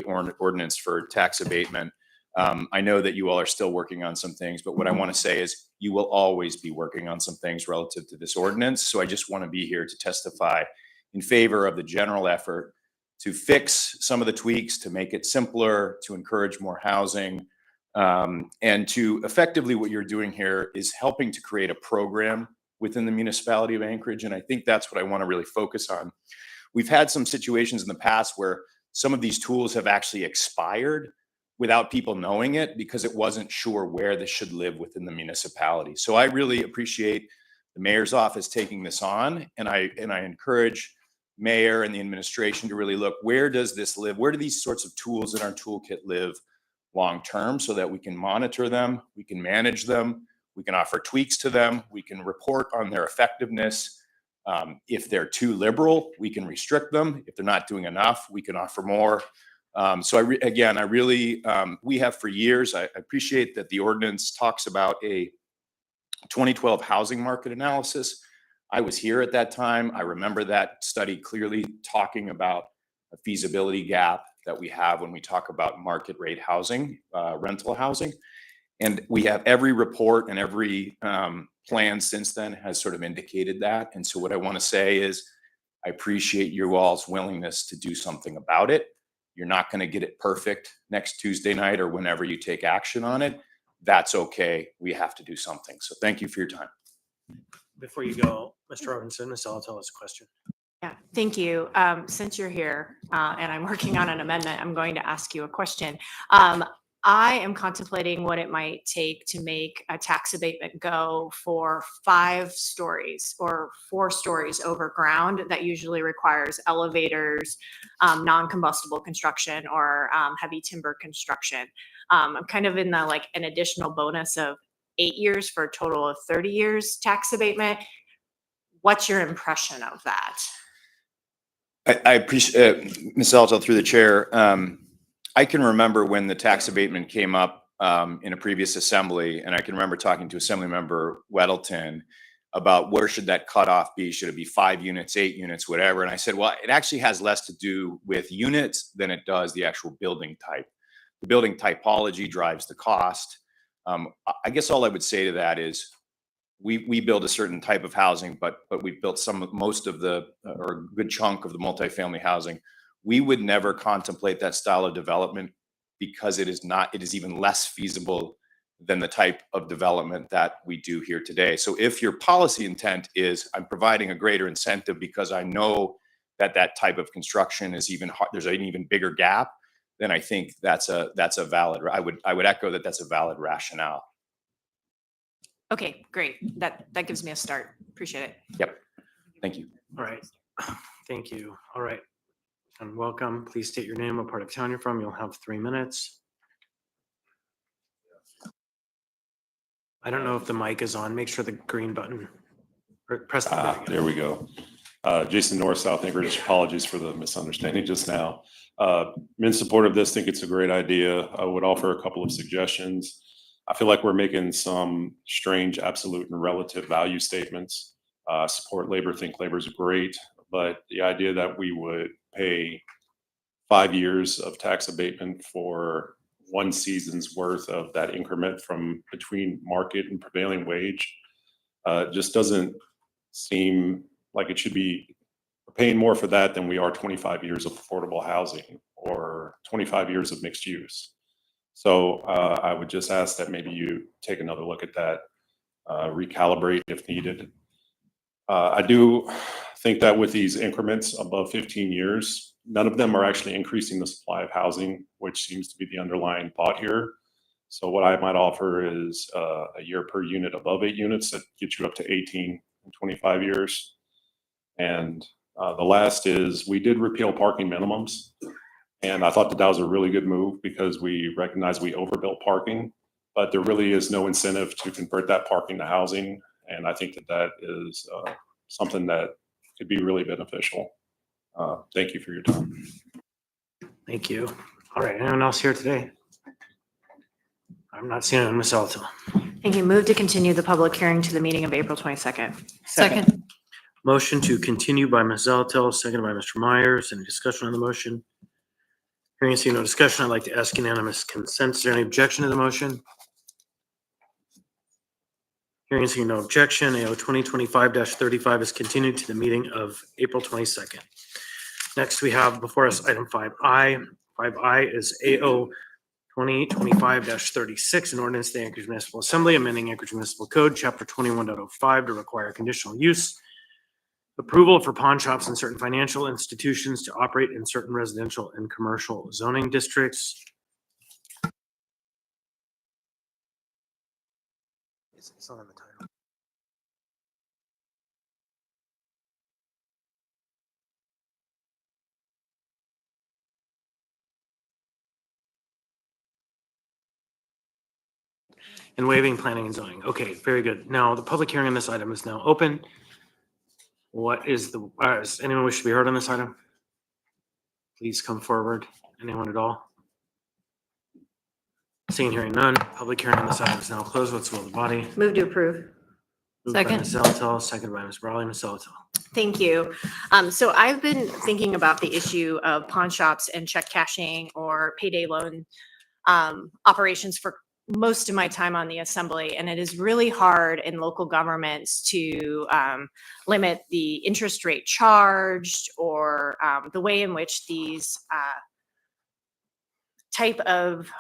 ordinance for tax abatement. I know that you all are still working on some things, but what I want to say is you will always be working on some things relative to this ordinance. So I just want to be here to testify in favor of the general effort to fix some of the tweaks, to make it simpler, to encourage more housing, and to effectively what you're doing here is helping to create a program within the municipality of Anchorage. And I think that's what I want to really focus on. We've had some situations in the past where some of these tools have actually expired without people knowing it because it wasn't sure where this should live within the municipality. So I really appreciate the mayor's office taking this on, and I encourage mayor and the administration to really look, where does this live? Where do these sorts of tools in our toolkit live long-term so that we can monitor them, we can manage them, we can offer tweaks to them, we can report on their effectiveness. If they're too liberal, we can restrict them. If they're not doing enough, we can offer more. So we have for years, I appreciate that the ordinance talks about a 2012 housing market analysis. I was here at that time. I remember that study clearly talking about a feasibility gap that we have when we talk about market rate housing, rental housing. And we have every report and every plan since then has sort of indicated that. And so what I want to say is I appreciate you all's willingness to do something about it. You're not going to get it perfect next Tuesday night or whenever you take action on it. That's okay. We have to do something. So thank you for your time. Before you go, Mr. Robinson, Ms. Zalato has a question. Yeah, thank you. Since you're here and I'm working on an amendment, I'm going to ask you a question. I am contemplating what it might take to make a tax abatement go for 5 stories or 4 stories over ground. That usually requires elevators, non-combustible construction, or heavy timber construction. I'm kind of in the an additional bonus of 8 years for a total of 30 years tax abatement. What's your impression of that? I appreciate Ms. Zalato through the chair. I can remember when the tax abatement came up in a previous assembly, and I can remember talking to Assemblymember Weddleton about where should that cutoff be? Should it be 5 units, 8 units, whatever? And I said, well, it actually has less to do with units than it does the actual building type. The building typology drives the cost. I guess all I would say to that is we build a certain type of housing, but we built most of the, or a good chunk of the multifamily housing we would never contemplate that style of development because it is even less feasible than the type of development that we do here today. So if your policy intent is I'm providing a greater incentive because I know that that type of construction is there's an even bigger gap, then I think that's a valid, I would echo that that's a valid rationale. Okay, great. That gives me a start. Appreciate it. Yep. Thank you. All right. Thank you. All right. And welcome. Please state your name, what part of town you're from. You'll have 3 minutes. I don't know if the mic is on. Make sure the green button, or press the There we go. Jason North, South Anchorage. Apologies for the misunderstanding just now. I'm in support of this. Think it's a great idea. I would offer a couple of suggestions. I feel like we're making some strange absolute and relative value statements. Support labor, think labor is great, but the idea that we would pay 5 years of tax abatement for one season's worth of that increment from between market and prevailing wage just doesn't seem like it should be. We're paying more for that than we are 25 years of affordable housing or 25 years of mixed use. So I would just ask that maybe you take another look at that, recalibrate if needed. I do think that with these increments above 15 years, none of them are actually increasing the supply of housing, which seems to be the underlying thought here. So what I might offer is a year per unit above 8 units that gets you up to 18 and 25 years. And the last is we did repeal parking minimums. And I thought that was a really good move because we recognize we overbuilt parking, but there really is no incentive to convert that parking to housing. And I think that that is something that could be really beneficial. Thank you for your time. Thank you. All right. Anyone else here today? I'm not seeing it, Ms. Alto. Thank you. Move to continue the public hearing to the meeting of April 22nd. Second. Motion to continue by Ms. Zalatel, seconded by Mr. Myers. Any discussion on the motion? Hearing and seeing no discussion, I'd like to ask unanimous consent. Is there any objection to the motion? Hearing and seeing no objection, AO 2025-35 is continued to the meeting of April 22nd. Next, we have before us item 5I. 5I is AO 2025-36, an ordinance of the Anchorage Municipal Assembly amending Anchorage Municipal Code, Chapter 21.05 to require conditional use approval for pawn shops and certain financial institutions to operate in certain residential and commercial zoning districts. It's not in the title. And waiving planning and zoning. Okay, very good. Now, the public hearing on this item is now open. What is does anyone wish to be heard on this item? Please come forward. Anyone at all? Seeing and hearing none, public hearing on this item is now closed. What's the will of the body? Move to approve. Moved by Second. Ms. Zalatel, seconded by Ms. Brawley. Ms. Zalatel. Thank you. So I've been thinking about the issue of pawn shops and check cashing or payday loan operations for most of my time on the assembly, and it is really hard in local governments to limit the interest rate charged or the way in which these type of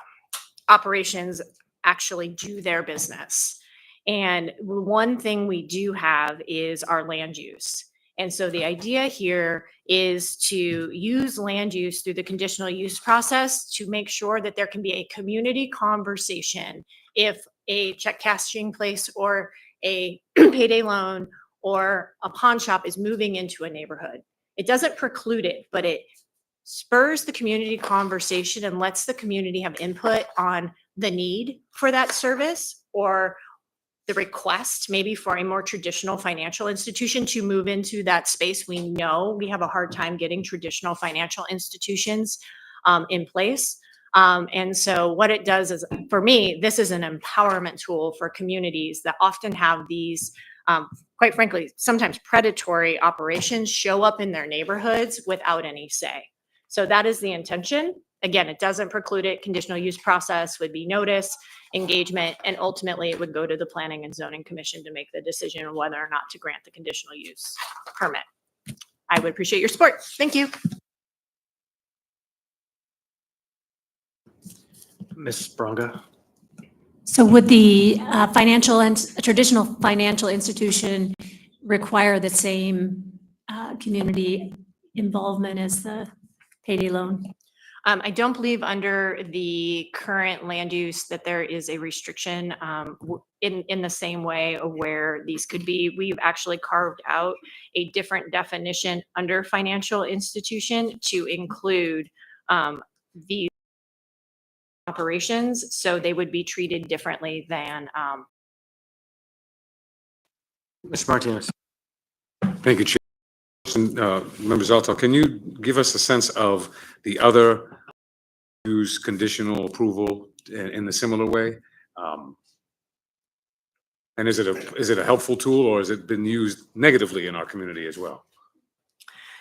operations actually do their business. And one thing we do have is our land use. And so the idea here is to use land use through the conditional use process to make sure that there can be a community conversation if a check cashing place or a payday loan or a pawn shop is moving into a neighborhood. It doesn't preclude it, but it spurs the community conversation and lets the community have input on the need for that service or the request maybe for a more traditional financial institution to move into that space. We know we have a hard time getting traditional financial institutions in place. And so what it does is, for me, this is an empowerment tool for communities that often have these, quite frankly, sometimes predatory operations show up in their neighborhoods without any say. So that is the intention. Again, it doesn't preclude it. Conditional use process would be notice, engagement, and ultimately it would go to the Planning and Zoning Commission to make the decision on whether or not to grant the conditional use permit. I would appreciate your support. Thank you. Ms. Bronga? So would the financial and a traditional financial institution require the same community involvement as the payday loan? I don't believe under the current land use that there is a restriction in the same way of where these could be. We've actually carved out a different definition under financial institution to include these operations, so they would be treated differently than. Mr. Martinez? Thank you, Chair. Member Zalto, can you give us a sense of the other use conditional approval in a similar way? And is it a helpful tool, or has it been used negatively in our community as well?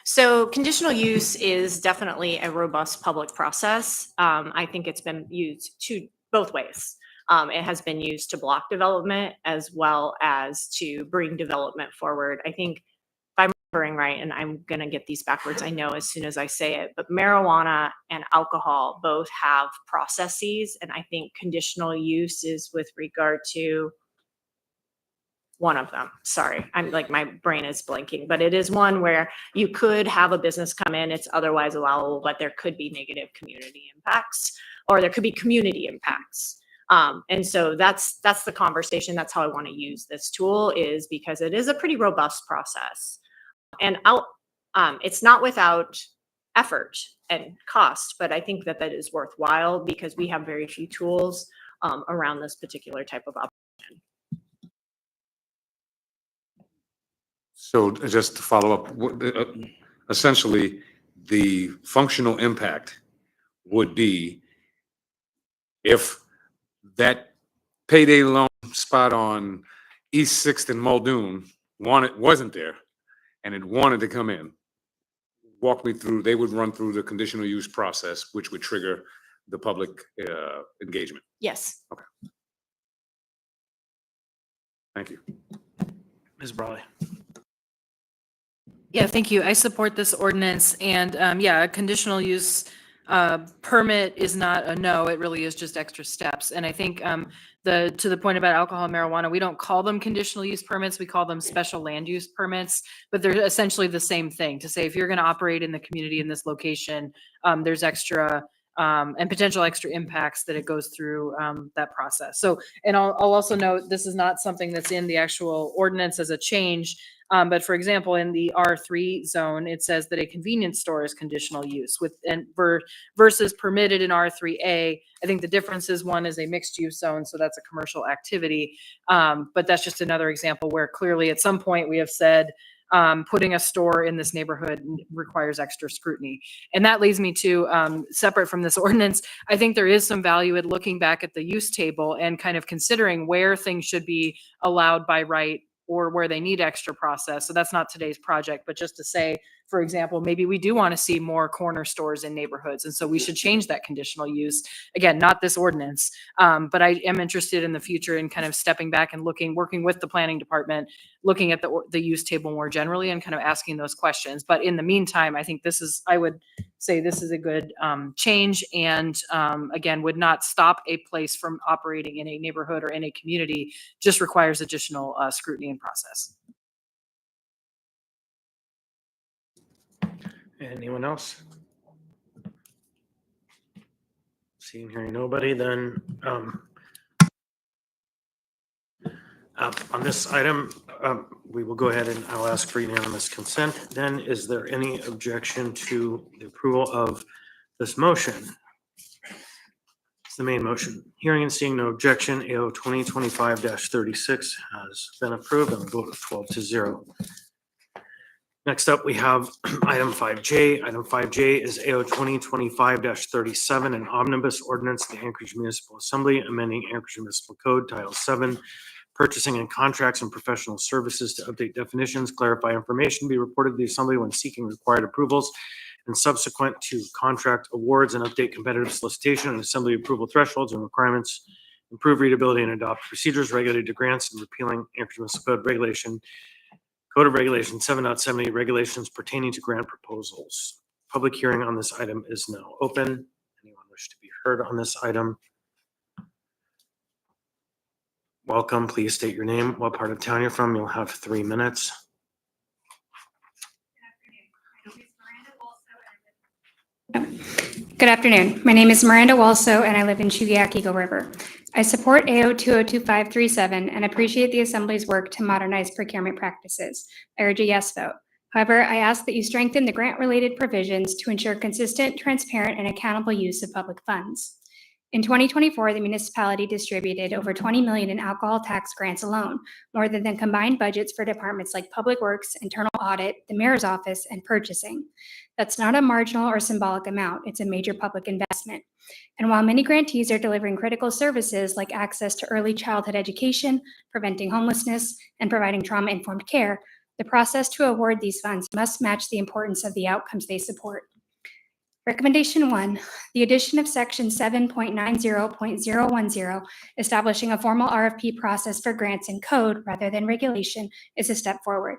So conditional use is definitely a robust public process. I think it's been used both ways. It has been used to block development as well as to bring development forward. I think if I'm remembering right, and I'm going to get these backwards, I know as soon as I say it, but marijuana and alcohol both have processes. And I think conditional use is with regard to one of them. Sorry, I'm like, my brain is blanking, but it is one where you could have a business come in, it's otherwise allowable, but there could be negative community impacts, or there could be community impacts. And so that's the conversation. That's how I want to use this tool, is because it is a pretty robust process. And it's not without effort and cost, but I think that is worthwhile because we have very few tools around this particular type of operation. So just to follow up, essentially, the functional impact would be if that payday loan spot on East 6th and Muldoon wasn't there and it wanted to come in, walk me through, they would run through the conditional use process, which would trigger the public engagement. Yes. Okay. Thank you. Ms. Brawley? Yeah, thank you. I support this ordinance, and yeah, a conditional use permit is not a no, it really is just extra steps. And I think to the point about alcohol and marijuana, we don't call them conditional use permits, we call them special land use permits, but they're essentially the same thing, to say if you're going to operate in the community in this location, there's extra and potential extra impacts that it goes through that process. So, and I'll also note, this is not something that's in the actual ordinance as a change. But for example, in the R3 zone, it says that a convenience store is conditional use versus permitted in R3A. I think the difference is one is a mixed use zone, so that's a commercial activity. But that's just another example where clearly at some point we have said putting a store in this neighborhood requires extra scrutiny. And that leads me to, separate from this ordinance, I think there is some value in looking back at the use table and kind of considering where things should be allowed by right or where they need extra process. So that's not today's project, but just to say, for example, maybe we do want to see more corner stores in neighborhoods. And so we should change that conditional use. Again, not this ordinance, but I am interested in the future in kind of stepping back and working with the planning department, looking at the use table more generally and kind of asking those questions. But in the meantime, I think I would say this is a good change, and again, would not stop a place from operating in a neighborhood or in a community, just requires additional scrutiny and process. Anyone else? Seeing, hearing nobody, then on this item, we will go ahead and I'll ask for unanimous consent. Then, is there any objection to the approval of this motion? It's the main motion. Hearing and seeing no objection, AO 2025-36 has been approved on a vote of 12-0. Next up, we have item 5J. Item 5J is AO 2025-37, an omnibus ordinance of the Anchorage Municipal Assembly, amending Anchorage Municipal Code, Title 7, purchasing and contracts and professional services to update definitions, clarify information, be reported to the Assembly when seeking required approvals, and subsequent to contract awards, and update competitive solicitation and Assembly approval thresholds and requirements, improve readability and adopt procedures related to grants, and repealing Anchorage Municipal Code of Regulation 7.70, regulations pertaining to grant proposals. Public hearing on this item is now open. Anyone wish to be heard on this item? Welcome. Please state your name, what part of town you're from. You'll have 3 minutes. Good afternoon. My name is Miranda Walso, and I live in Chugiak Eagle River. I support AO 202537 and appreciate the Assembly's work to modernize procurement practices. I urge a yes vote. However, I ask that you strengthen the grant-related provisions to ensure consistent, transparent, and accountable use of public funds. In 2024, the municipality distributed over $20 million in alcohol tax grants alone, more than the combined budgets for departments like Public Works, Internal Audit, the Mayor's Office, and Purchasing. That's not a marginal or symbolic amount. It's a major public investment. And while many grantees are delivering critical services like access to early childhood education, preventing homelessness, and providing trauma-informed care, the process to award these funds must match the importance of the outcomes they support. Recommendation 1, the addition of section 7.90.010, establishing a formal RFP process for grants in code rather than regulation, is a step forward.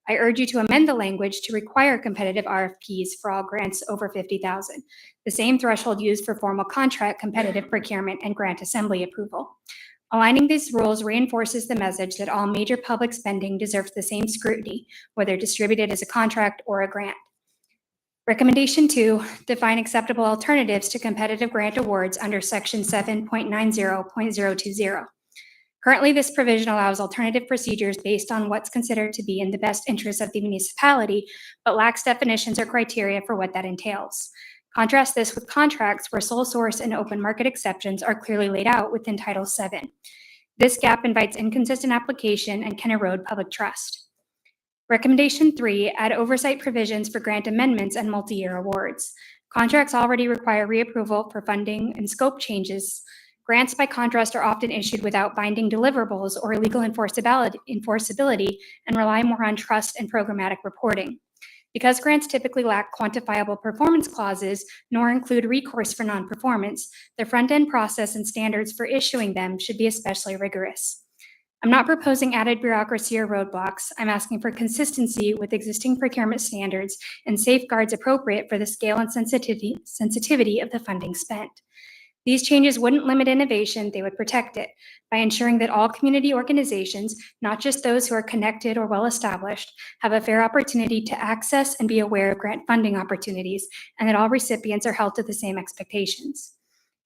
I urge you to amend the language to require competitive RFPs for all grants over $50,000, the same threshold used for formal contract, competitive procurement, and grant assembly approval. Aligning these rules reinforces the message that all major public spending deserves the same scrutiny, whether distributed as a contract or a grant. Recommendation 2, define acceptable alternatives to competitive grant awards under section 7.90.020. Currently, this provision allows alternative procedures based on what's considered to be in the best interest of the municipality, but lacks definitions or criteria for what that entails. Contrast this with contracts where sole source and open market exceptions are clearly laid out within Title VII. This gap invites inconsistent application and can erode public trust. Recommendation 3, add oversight provisions for grant amendments and multi-year awards. Contracts already require reapproval for funding and scope changes. Grants, by contrast, are often issued without binding deliverables or legal enforceability and rely more on trust and programmatic reporting. Because grants typically lack quantifiable performance clauses nor include recourse for non-performance, the front-end process and standards for issuing them should be especially rigorous. I'm not proposing added bureaucracy or roadblocks. I'm asking for consistency with existing procurement standards and safeguards appropriate for the scale and sensitivity of the funding spent. These changes wouldn't limit innovation, they would protect it by ensuring that all community organizations, not just those who are connected or well-established, have a fair opportunity to access and be aware of grant funding opportunities, and that all recipients are held to the same expectations.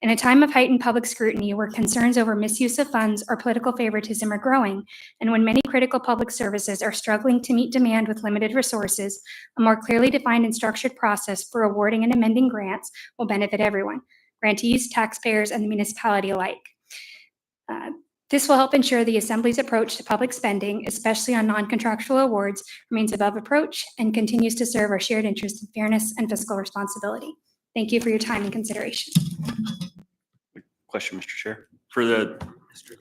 In a time of heightened public scrutiny where concerns over misuse of funds or political favoritism are growing, and when many critical public services are struggling to meet demand with limited resources, a more clearly defined and structured process for awarding and amending grants will benefit everyone, grantees, taxpayers, and the municipality alike. This will help ensure the Assembly's approach to public spending, especially on non-contractual awards, remains above approach and continues to serve our shared interest in fairness and fiscal responsibility. Thank you for your time and consideration. Question, Mr. Chair.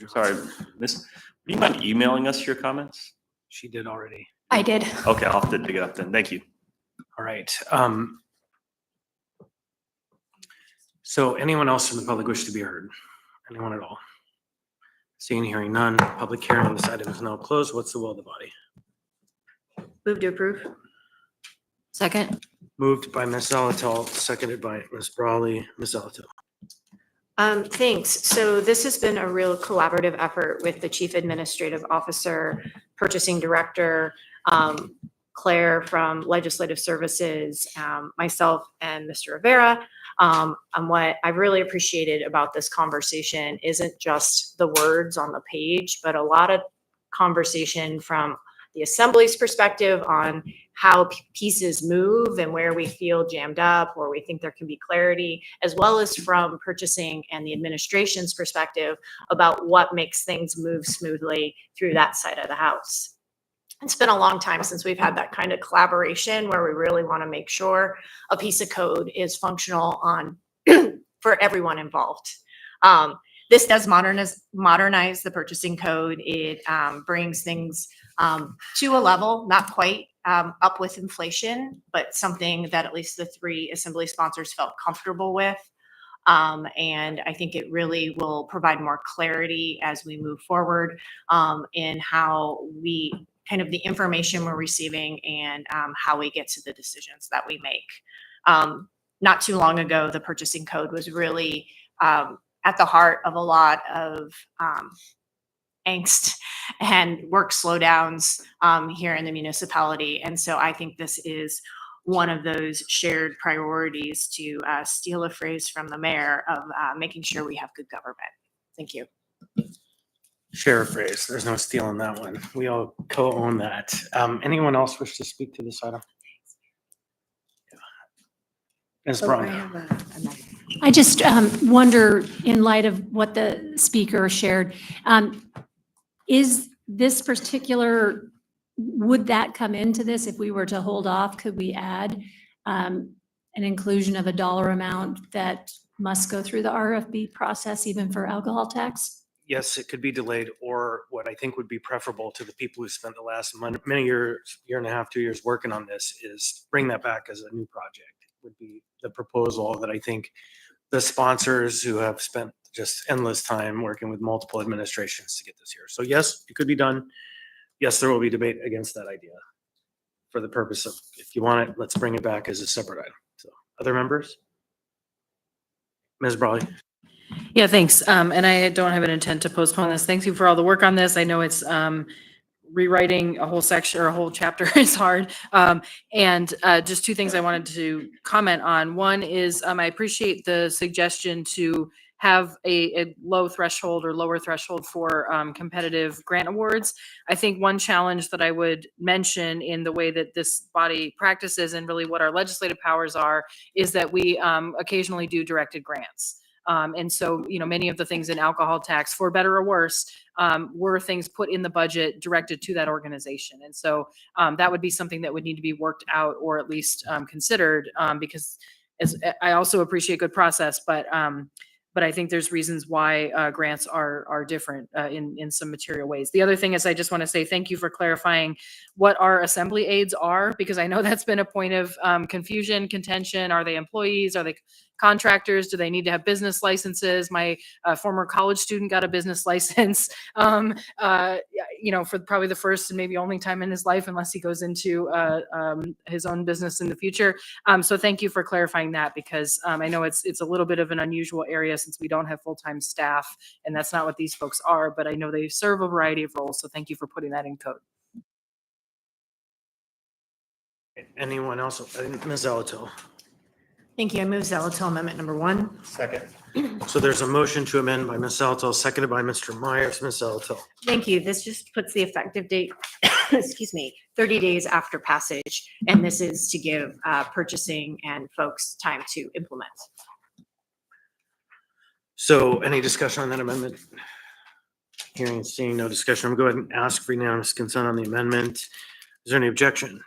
Sorry, Miss, do you mind emailing us your comments? She did already. I did. Okay, I'll have to dig it up then. Thank you. All right. So anyone else from the public wish to be heard? Anyone at all? Seeing and hearing none, public hearing on this item is now closed. What's the will of the body? Move to approve. Second. Moved by Ms. Zalatal, seconded by Ms. Brawley. Ms. Zalatal. Thanks. So this has been a real collaborative effort with the Chief Administrative Officer, Purchasing Director, Claire from Legislative Services, myself, and Mr. Rivera. And what I really appreciated about this conversation isn't just the words on the page, but a lot of conversation from the Assembly's perspective on how pieces move and where we feel jammed up, or we think there can be clarity, as well as from purchasing and the administration's perspective about what makes things move smoothly through that side of the house. It's been a long time since we've had that kind of collaboration where we really want to make sure a piece of code is functional on for everyone involved. This does modernize the purchasing code. It brings things to a level, not quite up with inflation, but something that at least the 3 Assembly sponsors felt comfortable with. And I think it really will provide more clarity as we move forward in how we kind of the information we're receiving and how we get to the decisions that we make. Not too long ago, the purchasing code was really at the heart of a lot of angst and work slowdowns here in the municipality. And so I think this is one of those shared priorities, to steal a phrase from the mayor, of making sure we have good government. Thank you. Share a phrase. There's no stealing that one. We all co-own that. Anyone else wish to speak to this item? Ms. Braun. I just wonder, in light of what the speaker shared, is this particular, would that come into this if we were to hold off? Could we add an inclusion of a dollar amount that must go through the RFB process even for alcohol tax? Yes, it could be delayed, or what I think would be preferable to the people who spent the last many years, year and a half, 2 years working on this, is bring that back as a new project. Would be the proposal that I think the sponsors who have spent just endless time working with multiple administrations to get this here. So yes, it could be done. Yes, there will be debate against that idea for the purpose of, if you want it, let's bring it back as a separate item. So other members? Ms. Brawley. Yeah, thanks. And I don't have an intent to postpone this. Thank you for all the work on this. I know it's rewriting a whole section or a whole chapter is hard. And just two things I wanted to comment on. One is I appreciate the suggestion to have a low threshold or lower threshold for competitive grant awards. I think one challenge that I would mention in the way that this body practices and really what our legislative powers are is that we occasionally do directed grants. And so, you know, many of the things in alcohol tax, for better or worse, were things put in the budget directed to that organization. And so that would be something that would need to be worked out, or at least considered, because as I also appreciate good process, but I think there's reasons why grants are different in some material ways. The other thing is, I just want to say thank you for clarifying what our assembly aides are, because I know that's been a point of confusion, contention. Are they employees? Are they contractors? Do they need to have business licenses? My former college student got a business license, you know, for probably the first and maybe only time in his life, unless he goes into his own business in the future. So thank you for clarifying that, because I know it's a little bit of an unusual area since we don't have full-time staff, and that's not what these folks are, but I know they serve a variety of roles. So thank you for putting that in code. Anyone else? Ms. Zalatil. Thank you. I move Zalatil amendment number 1. Second. So there's a motion to amend by Ms. Zalatil, seconded by Mr. Myers. Ms. Zalatil. Thank you. This just puts the effective date, excuse me, 30 days after passage. And this is to give purchasing and folks time to implement. So any discussion on that amendment? Hearing and seeing no discussion, I'm going to go ahead and ask for unanimous consent on the amendment. Is there any objection?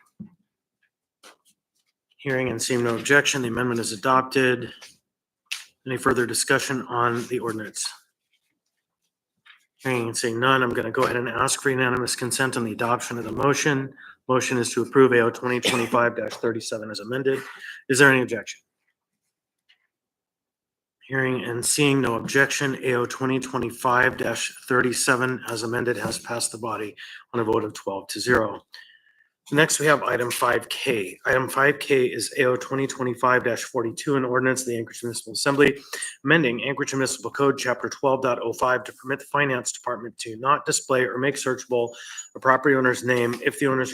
Hearing and seeing no objection, the amendment is adopted. Any further discussion on the ordinance? Hearing and seeing none, I'm going to go ahead and ask for unanimous consent on the adoption of the motion. Motion is to approve AO 2025-37 as amended. Is there any objection? Hearing and seeing no objection, AO 2025-37 as amended has passed the body on a vote of 12-0. Next, we have item 5K. Item 5K is AO 2025-42, an ordinance of the Anchorage Municipal Assembly, amending Anchorage Municipal Code, Chapter 12.05, to permit the Finance Department to not display or make searchable a property owner's name if the owner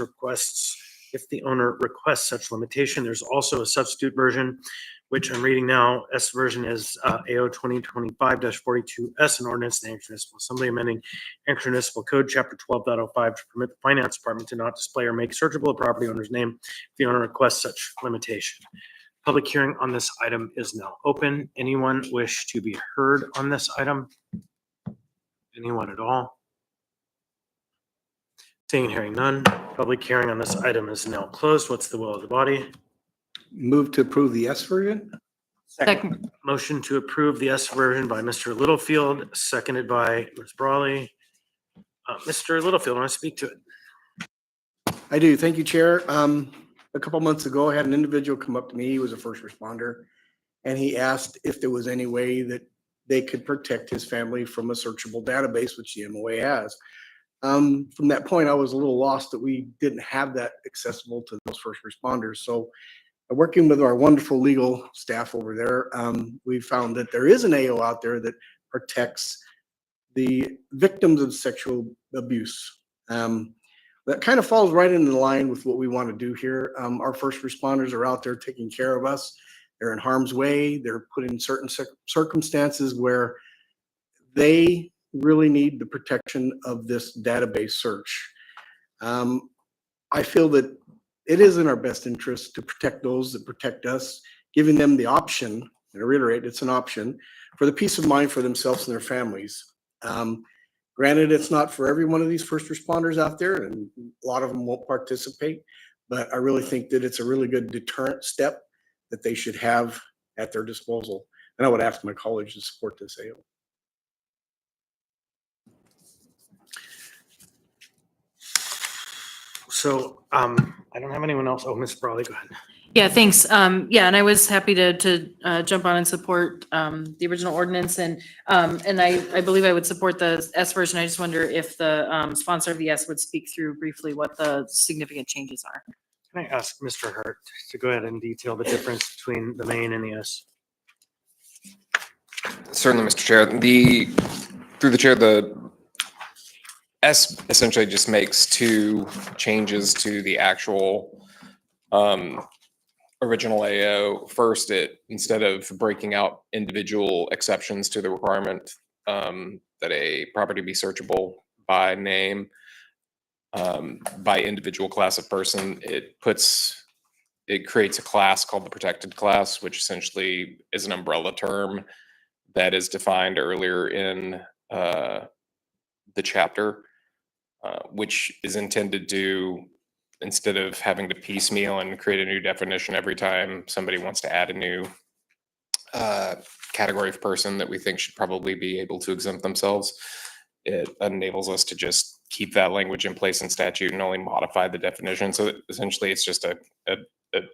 requests such limitation. There's also a substitute version, which I'm reading now. S version is AO 2025-42S, an ordinance of the Anchorage Municipal Assembly, amending Anchorage Municipal Code, Chapter 12.05, to permit the Finance Department to not display or make searchable a property owner's name if the owner requests such limitation. Public hearing on this item is now open. Anyone wish to be heard on this item? Anyone at all? Seeing and hearing none, public hearing on this item is now closed. What's the will of the body? Move to approve the S version? Second. Motion to approve the S version by Mr. Littlefield, seconded by Ms. Brawley. Mr. Littlefield, want to speak to it? I do. Thank you, Chair. A couple months ago, I had an individual come up to me. He was a first responder, and he asked if there was any way that they could protect his family from a searchable database, which the MOA has. From that point, I was a little lost that we didn't have that accessible to those first responders. So working with our wonderful legal staff over there, we found that there is an AO out there that protects the victims of sexual abuse. That kind of falls right in line with what we want to do here. Our first responders are out there taking care of us. They're in harm's way. They're put in certain circumstances where they really need the protection of this database search. I feel that it is in our best interest to protect those that protect us, giving them the option, and I reiterate, it's an option, for the peace of mind for themselves and their families. Granted, it's not for every one of these first responders out there, and a lot of them won't participate, but I really think that it's a really good deterrent step that they should have at their disposal. And I would ask my colleagues to support this AO. So I don't have anyone else. Oh, Ms. Brawley, go ahead. Yeah, thanks. Yeah, and I was happy to jump on and support the original ordinance, and I believe I would support the S version. I just wonder if the sponsor of the S would speak through briefly what the significant changes are. Can I ask Mr. Hart to go ahead and detail the difference between the main and the S? Certainly, Mr. Chair. Through the chair, the S essentially just makes two changes to the actual original AO. First, it, instead of breaking out individual exceptions to the requirement that a property be searchable by name, by individual class of person, it creates a class called the protected class, which essentially is an umbrella term that is defined earlier in the chapter, which is intended to, instead of having to piecemeal and create a new definition every time somebody wants to add a new category of person that we think should probably be able to exempt themselves, it enables us to just keep that language in place in statute and only modify the definition. So essentially, it's just an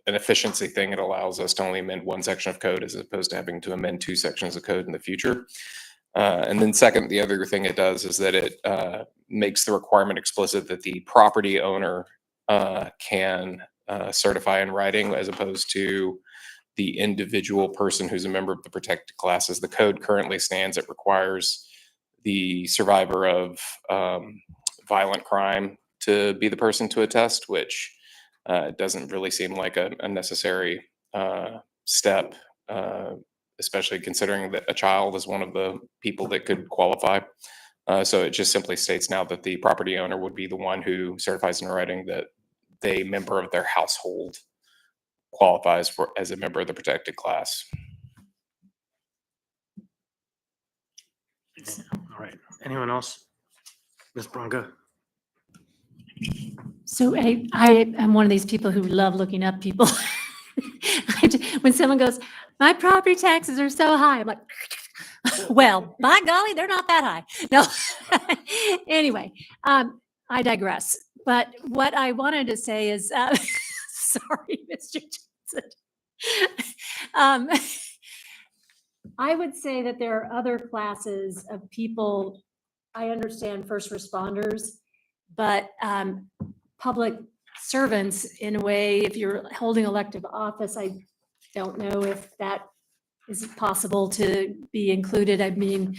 efficiency thing. It allows us to only amend one section of code as opposed to having to amend two sections of code in the future. And then second, the other thing it does is that it makes the requirement explicit that the property owner can certify in writing, as opposed to the individual person who's a member of the protected class. As the code currently stands, it requires the survivor of violent crime to be the person to attest, which doesn't really seem like a necessary step, especially considering that a child is one of the people that could qualify. So it just simply states now that the property owner would be the one who certifies in writing that a member of their household qualifies for as a member of the protected class. All right. Anyone else? Ms. Branca? So I am one of these people who love looking up people. When someone goes, my property taxes are so high, I'm like, well, by golly, they're not that high. No. Anyway, I digress. But what I wanted to say is, sorry, Mr. Johnson. I would say that there are other classes of people. I understand first responders, but public servants, in a way, if you're holding elective office, I don't know if that is possible to be included. I mean,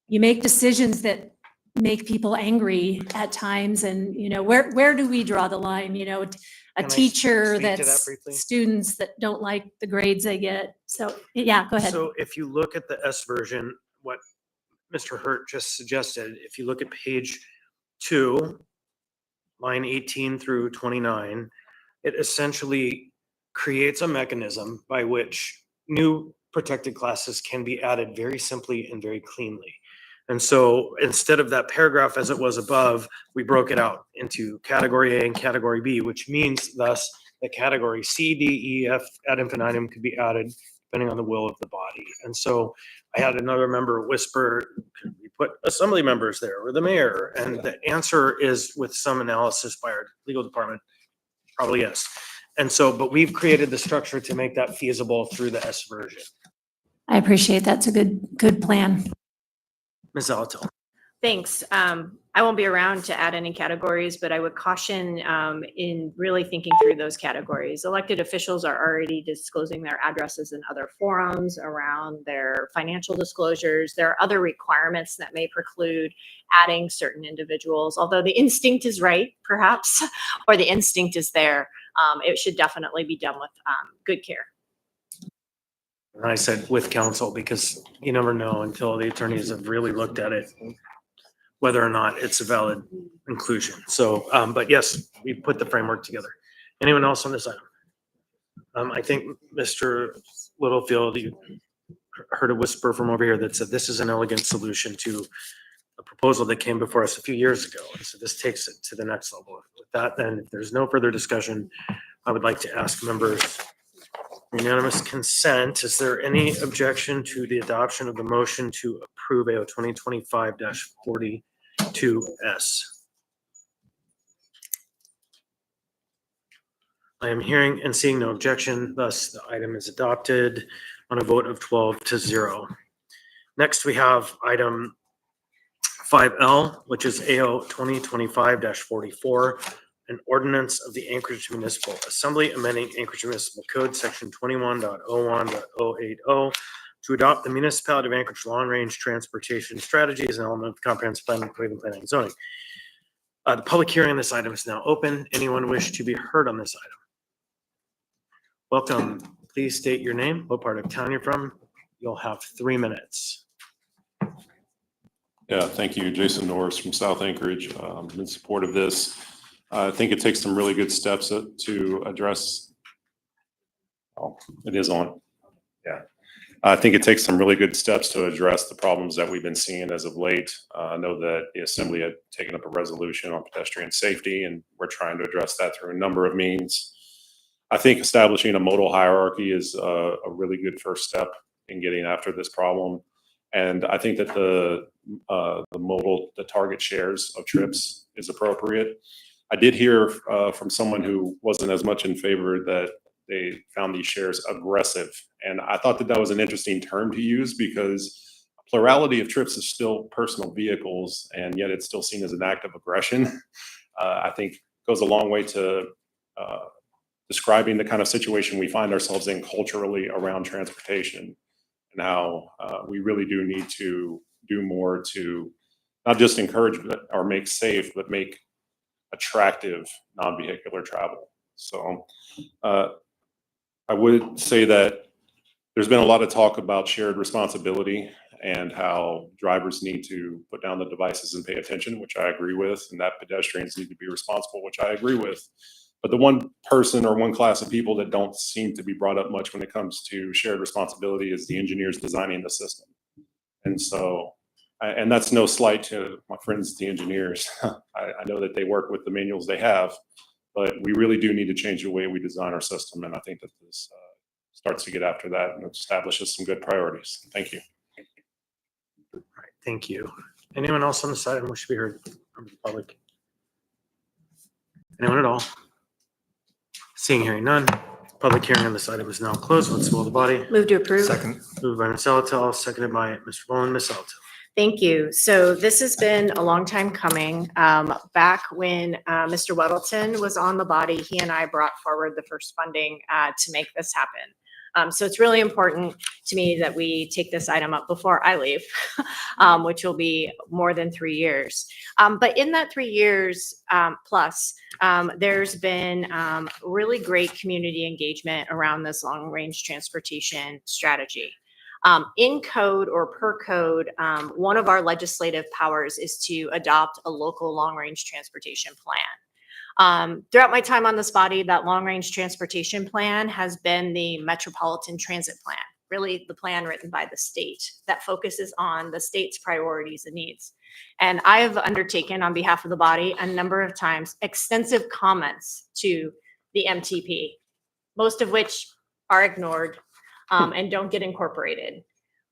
you make decisions that make people angry at times, and where do we draw the line? A teacher that's students that don't like the grades they get. So yeah, go ahead. So if you look at the S version, what Mr. Hurt just suggested, if you look at page 2, line 18 through 29, it essentially creates a mechanism by which new protected classes can be added very simply and very cleanly. And so instead of that paragraph as it was above, we broke it out into category A and category B, which means thus that category C, D, E, F ad infinitum could be added depending on the will of the body. And so I had another member whisper, could we put assembly members there or the mayor? And the answer is, with some analysis by our legal department, probably yes. And so, but we've created the structure to make that feasible through the S version. I appreciate that's a good plan. Ms. Zalatil. Thanks. I won't be around to add any categories, but I would caution in really thinking through those categories. Elected officials are already disclosing their addresses in other forums around their financial disclosures. There are other requirements that may preclude adding certain individuals, although the instinct is right, perhaps, or the instinct is there. It should definitely be done with good care. And I said with counsel, because you never know until the attorneys have really looked at it, whether or not it's a valid inclusion. So, but yes, we put the framework together. Anyone else on this item? I think Mr. Littlefield, you heard a whisper from over here that said this is an elegant solution to a proposal that came before us a few years ago. And so this takes it to the next level. With that, then, if there's no further discussion, I would like to ask members unanimous consent. Is there any objection to the adoption of the motion to approve AO 2025-42S? I am hearing and seeing no objection, thus the item is adopted on a vote of 12-0. Next, we have item 5L, which is AO 2025-44, an ordinance of the Anchorage Municipal Assembly amending Anchorage Municipal Code, section 21.01.080, to adopt the Municipality of Anchorage long-range transportation strategy as an element of the comprehensive plan of Cleveland planning and zoning. The public hearing on this item is now open. Anyone wish to be heard on this item? Welcome. Please state your name, what part of town you're from. You'll have 3 minutes. Yeah, thank you. Jason Norris from South Anchorage. In support of this. I think it takes some really good steps to address. Oh, it is on. Yeah. I think it takes some really good steps to address the problems that we've been seeing as of late. I know that the Assembly had taken up a resolution on pedestrian safety, and we're trying to address that through a number of means. I think establishing a modal hierarchy is a really good first step in getting after this problem. And I think that the target shares of trips is appropriate. I did hear from someone who wasn't as much in favor that they found these shares aggressive. And I thought that that was an interesting term to use because a plurality of trips is still personal vehicles, and yet it's still seen as an act of aggression. I think goes a long way to describing the kind of situation we find ourselves in culturally around transportation and how we really do need to do more to not just encourage or make safe, but make attractive non-vehicular travel. So I would say that there's been a lot of talk about shared responsibility and how drivers need to put down the devices and pay attention, which I agree with, and that pedestrians need to be responsible, which I agree with. But the one person or one class of people that don't seem to be brought up much when it comes to shared responsibility is the engineers designing the system. And so, and that's no slight to my friends, the engineers. I know that they work with the manuals they have, but we really do need to change the way we design our system. And I think that this starts to get after that and establishes some good priorities. Thank you. All right, thank you. Anyone else on the side wish to be heard from the public? Anyone at all? Seeing, hearing none. Public hearing on this item is now closed. Let's vote the body. Move to approve. Second. Moved by Ms. Salatel, seconded by Mr. Bowen. Ms. Salatel. Thank you. So this has been a long time coming. Back when Mr. Weddleton was on the body, he and I brought forward the first funding to make this happen. So it's really important to me that we take this item up before I leave, which will be more than 3 years. But in that 3 years plus, there's been really great community engagement around this long-range transportation strategy. In code or per code, one of our legislative powers is to adopt a local long-range transportation plan. Throughout my time on this body, that long-range transportation plan has been the Metropolitan Transit Plan, really the plan written by the state that focuses on the state's priorities and needs. And I have undertaken on behalf of the body a number of times extensive comments to the MTP, most of which are ignored and don't get incorporated.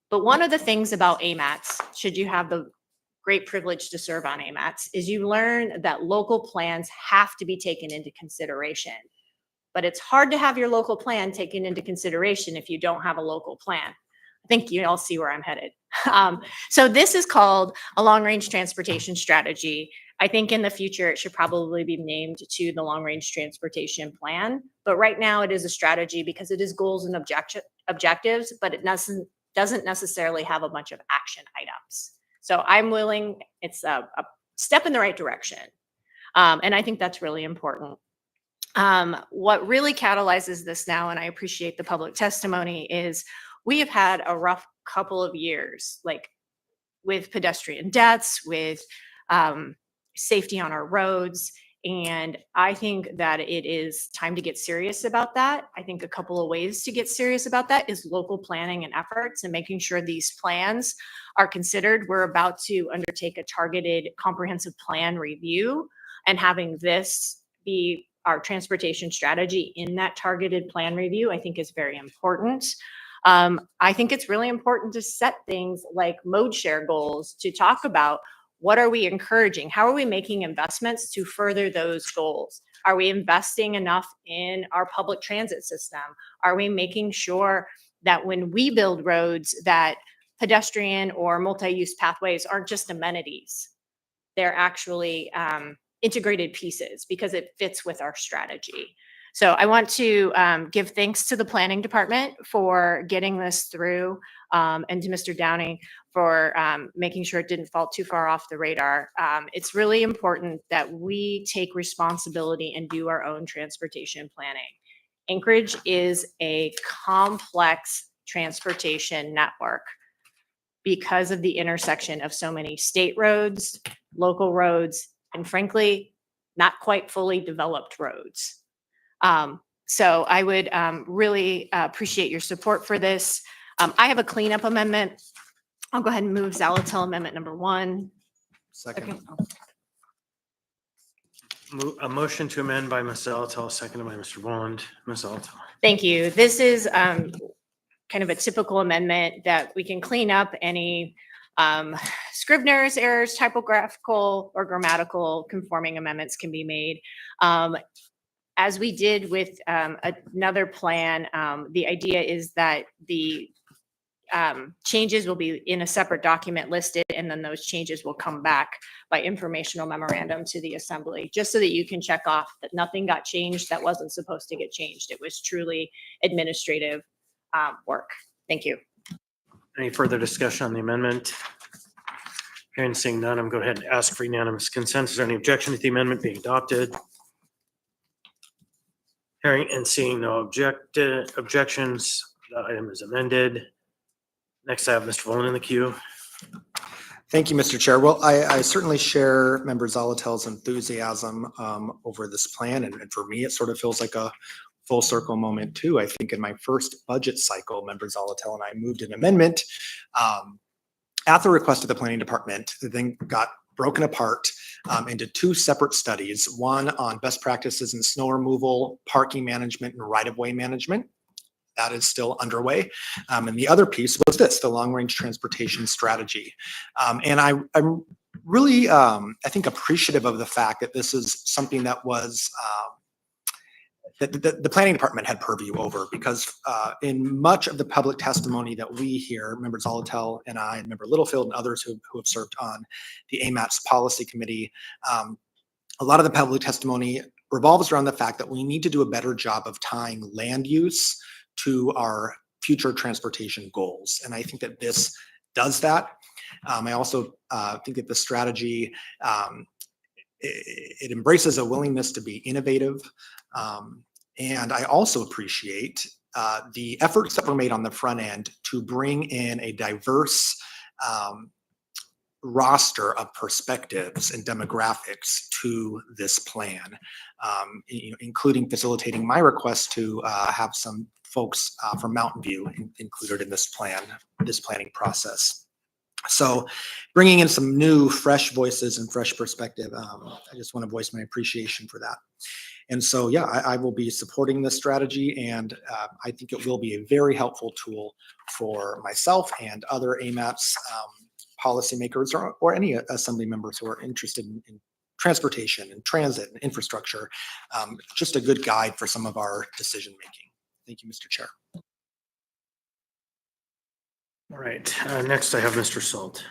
But one of the things about AMATs, should you have the great privilege to serve on AMATs, is you learn that local plans have to be taken into consideration. But it's hard to have your local plan taken into consideration if you don't have a local plan. I think you all see where I'm headed. So this is called a long-range transportation strategy. I think in the future, it should probably be named to the long-range transportation plan. But right now it is a strategy because it is goals and objectives, but it doesn't necessarily have a bunch of action items. So I'm willing, it's a step in the right direction. And I think that's really important. What really catalyzes this now, and I appreciate the public testimony, is we have had a rough couple of years, like with pedestrian deaths, with safety on our roads. And I think that it is time to get serious about that. I think a couple of ways to get serious about that is local planning and efforts and making sure these plans are considered. We're about to undertake a targeted comprehensive plan review, and having this be our transportation strategy in that targeted plan review, I think is very important. I think it's really important to set things like mode share goals to talk about what are we encouraging? How are we making investments to further those goals? Are we investing enough in our public transit system? Are we making sure that when we build roads that pedestrian or multi-use pathways aren't just amenities? They're actually integrated pieces because it fits with our strategy. So I want to give thanks to the planning department for getting this through, and to Mr. Downey for making sure it didn't fall too far off the radar. It's really important that we take responsibility and do our own transportation planning. Anchorage is a complex transportation network because of the intersection of so many state roads, local roads, and frankly, not quite fully developed roads. So I would really appreciate your support for this. I have a cleanup amendment. I'll go ahead and move Zalatel Amendment number 1. Second. A motion to amend by Ms. Zalatel, seconded by Mr. Boland. Ms. Zalatel. Thank you. This is kind of a typical amendment that we can clean up any Scrivener's errors, typographical or grammatical conforming amendments can be made. As we did with another plan, the idea is that the changes will be in a separate document listed, and then those changes will come back by informational memorandum to the assembly, just so that you can check off that nothing got changed that wasn't supposed to get changed. It was truly administrative work. Thank you. Any further discussion on the amendment? Hearing and seeing none, I'm going to go ahead and ask for unanimous consent. Is there any objection to the amendment being adopted? Hearing and seeing no objections, the item is amended. Next, I have Mr. Boland in the queue. Thank you, Mr. Chair. Well, I certainly share Member Zalatel's enthusiasm over this plan. And for me, it sort of feels like a full circle moment too. I think in my first budget cycle, Member Zalatel and I moved an amendment at the request of the planning department that then got broken apart into 2 separate studies, one on best practices in snow removal, parking management, and right-of-way management. That is still underway. And the other piece was this, the long-range transportation strategy. And I'm really, I think, appreciative of the fact that this is something that was that the planning department had purview over, because in much of the public testimony that we hear, Member Zalatel and I, and Member Littlefield and others who have served on the AMATS policy committee, a lot of the public testimony revolves around the fact that we need to do a better job of tying land use to our future transportation goals. And I think that this does that. I also think that the strategy, it embraces a willingness to be innovative. And I also appreciate the efforts that were made on the front end to bring in a diverse roster of perspectives and demographics to this plan, including facilitating my request to have some folks from Mountain View included in this planning process. So bringing in some new, fresh voices and fresh perspective, I just want to voice my appreciation for that. And so, yeah, I will be supporting this strategy, and I think it will be a very helpful tool for myself and other AMATS policymakers or any assembly members who are interested in transportation and transit and infrastructure. Just a good guide for some of our decision making. Thank you, Mr. Chair. All right, next I have Mr. Salt.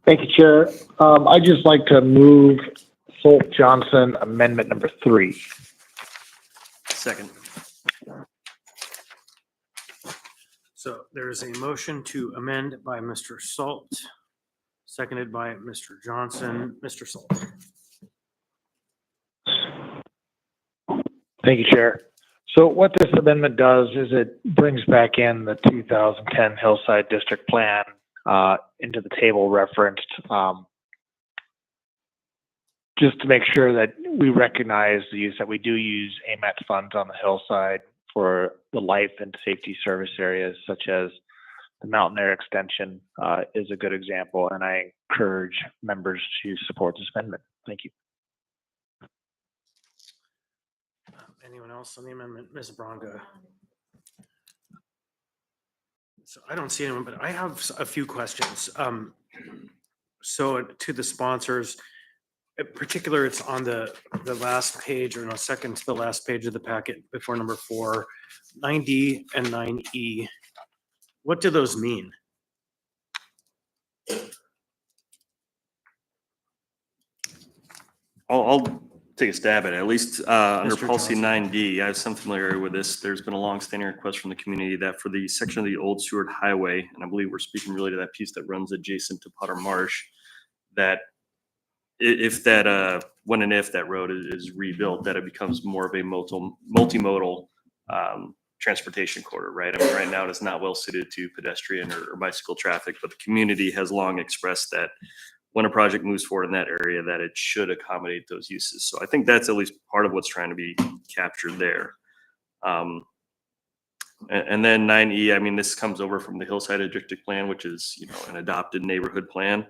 Thank you, Chair. I'd just like to move Holt Johnson Amendment number 3. Second. So there is a motion to amend by Mr. Salt, seconded by Mr. Johnson. Mr. Salt. Thank you, Chair. So what this amendment does is it brings back in the 2010 Hillside District Plan into the table referenced, just to make sure that we recognize the use that we do use AMAT funds on the hillside for the life and safety service areas, such as the Mountain Air Extension is a good example, and I encourage members to support this amendment. Thank you. Anyone else on the amendment? Ms. Bronca? So I don't see anyone, but I have a few questions. So to the sponsors, in particular, it's on the last page, or no, second to the last page of the packet before number 4, 9D and 9E. What do those mean? I'll take a stab at it. At least under Mr. policy Johnson. 9D, I have some familiarity with this. There's been a long-standing request from the community that for the section of the Old Seward Highway, and I believe we're speaking really to that piece that runs adjacent to Potter Marsh, that if that, when and if that road is rebuilt, that it becomes more of a multimodal transportation corridor, right? I mean, right now it is not well suited to pedestrian or bicycle traffic, but the community has long expressed that when a project moves forward in that area, that it should accommodate those uses. So I think that's at least part of what's trying to be captured there. And then 9E, I mean, this comes over from the Hillside District Plan, which is, you know, an adopted neighborhood plan.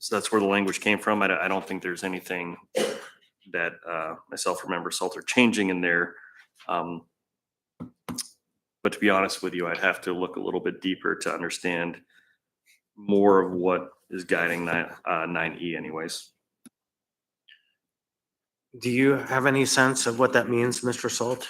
So that's where the language came from. I don't think there's anything that myself or Member Salt are changing in there. But to be honest with you, I'd have to look a little bit deeper to understand more of what is guiding 9E anyways. Do you have any sense of what that means, Mr. Salt?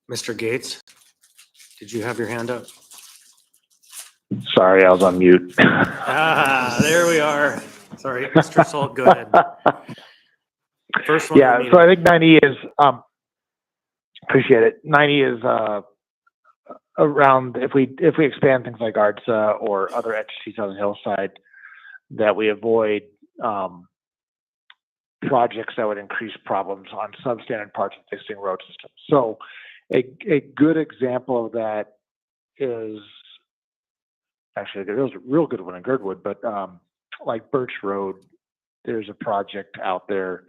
Mr. Gates, did you have your hand up? Sorry, I was on mute. Ah, there we are. Sorry, Mr. Salt, go ahead. First one. Yeah, so I think 9E is, appreciate it. 9E is around, if we expand things like ARTSA or other entities on the hillside, that we avoid projects that would increase problems on substandard parts of existing road systems. So a good example of that is, actually, there was a real good one in Girdwood, but like Birch Road, there's a project out there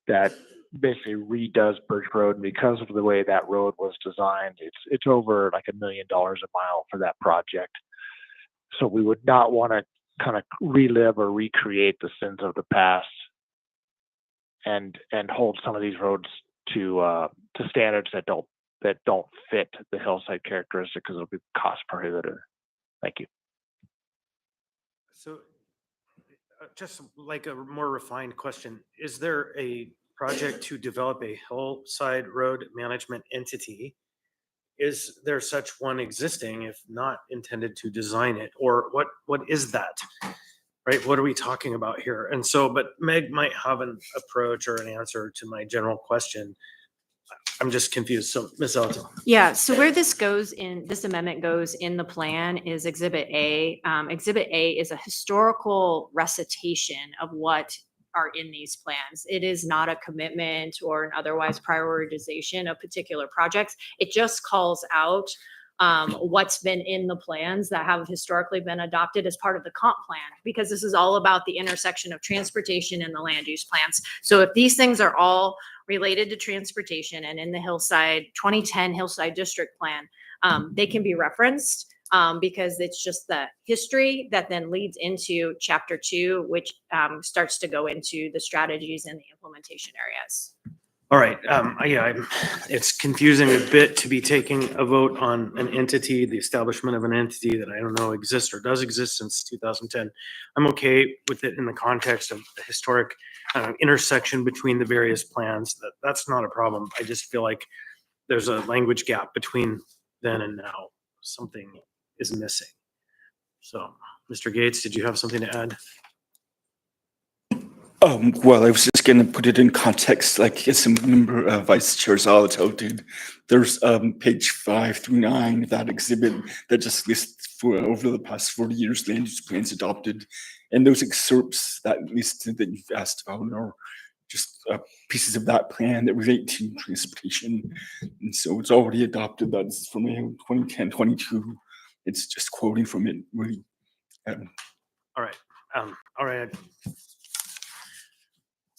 that basically redoes Birch Road. And because of the way that road was designed, it's over like $1 million a mile for that project. So we would not want to kind of relive or recreate the sins of the past and hold some of these roads to standards that don't fit the hillside characteristic, because it'll be cost prohibitive. Thank you. So just like a more refined question, is there a project to develop a hillside road management entity? Is there such one existing, if not intended to design it? Or what is that? Right? What are we talking about here? And so, but Meg might have an approach or an answer to my general question. I'm just confused. So Ms. Elton. Yeah, so where this goes in, this amendment goes in the plan is Exhibit A. Exhibit A is a historical recitation of what are in these plans. It is not a commitment or an otherwise prioritization of particular projects. It just calls out what's been in the plans that have historically been adopted as part of the comp plan, because this is all about the intersection of transportation and the land use plans. So if these things are all related to transportation and in the Hillside 2010 Hillside District Plan, they can be referenced because it's just the history that then leads into chapter 2, which starts to go into the strategies and the implementation areas. All right, it's confusing a bit to be taking a vote on an entity, the establishment of an entity that I don't know exists or does exist since 2010. I'm okay with it in the context of the historic intersection between the various plans. That's not a problem. I just feel like there's a language gap between then and now. Something is missing. So, Mr. Gates, did you have something to add? Well, I was just gonna put it in context, like as a member of Vice Chair Zalato did. There's page 5 through 9 of that exhibit that just lists for over the past 40 years land use plans adopted, and those excerpts that listed that you've asked about are just pieces of that plan that relate to transportation, and so it's already adopted. That's from 2010, 22. It's just quoting from it, really. All right. All right.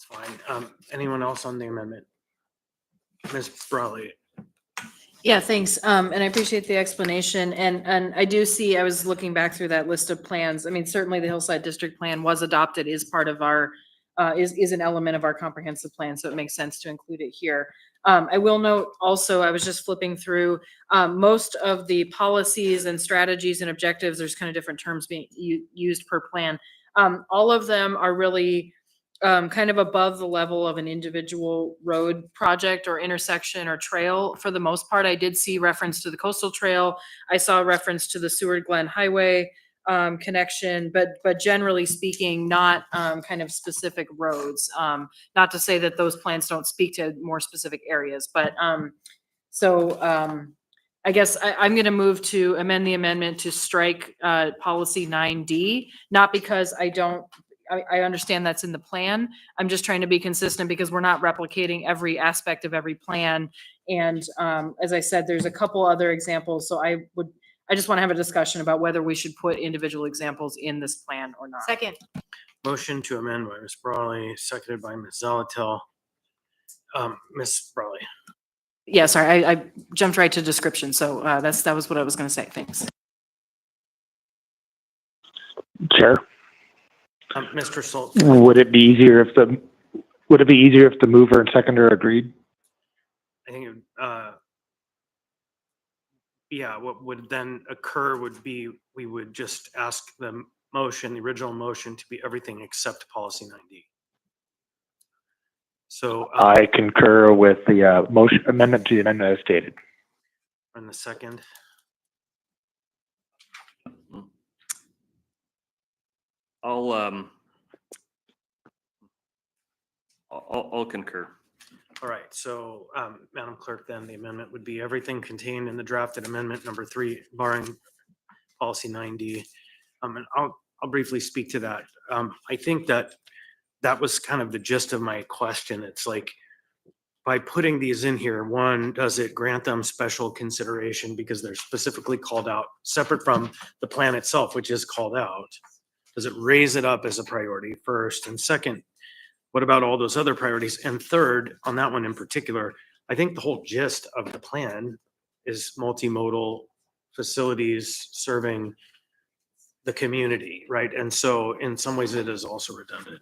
Fine. Anyone else on the amendment? Ms. Brawley. Yeah, thanks. And I appreciate the explanation. And I do see, I was looking back through that list of plans. I mean, certainly the Hillside District Plan was adopted, is part of our, is an element of our comprehensive plan. So it makes sense to include it here. I will note also, I was just flipping through most of the policies and strategies and objectives. There's kind of different terms being used per plan. All of them are really kind of above the level of an individual road project or intersection or trail. For the most part, I did see reference to the coastal trail. I saw reference to the Seward Glen Highway connection, but generally speaking, not kind of specific roads. Not to say that those plans don't speak to more specific areas, but I guess I'm going to move to amend the amendment to strike policy 9D, not because I understand that's in the plan. I'm just trying to be consistent because we're not replicating every aspect of every plan. And as I said, there's a couple other examples. So I just want to have a discussion about whether we should put individual examples in this plan or not. Second. Motion to amend by Ms. Brawley, seconded by Ms. Zalatel. Ms. Brawley. Yeah, sorry, I jumped right to description. So that was what I was going to say. Thanks. Chair, Mr. Salt. would it be easier if the mover and seconder agreed? I think, yeah, what would then occur would be, we would just ask the original motion to be everything except policy 9D. So. I concur with the motion amendment to the amendment as stated. And the second. I'll concur. All right, so Madam Clerk, then the amendment would be everything contained in the drafted amendment number 3, barring policy 9D. And I'll briefly speak to that. I think that was kind of the gist of my question. It's like, by putting these in here, one, does it grant them special consideration because they're specifically called out, separate from the plan itself, which is called out? Does it raise it up as a priority first? And second, what about all those other priorities? And third, on that one in particular, I think the whole gist of the plan is multimodal facilities serving the community, right? And so in some ways it is also redundant.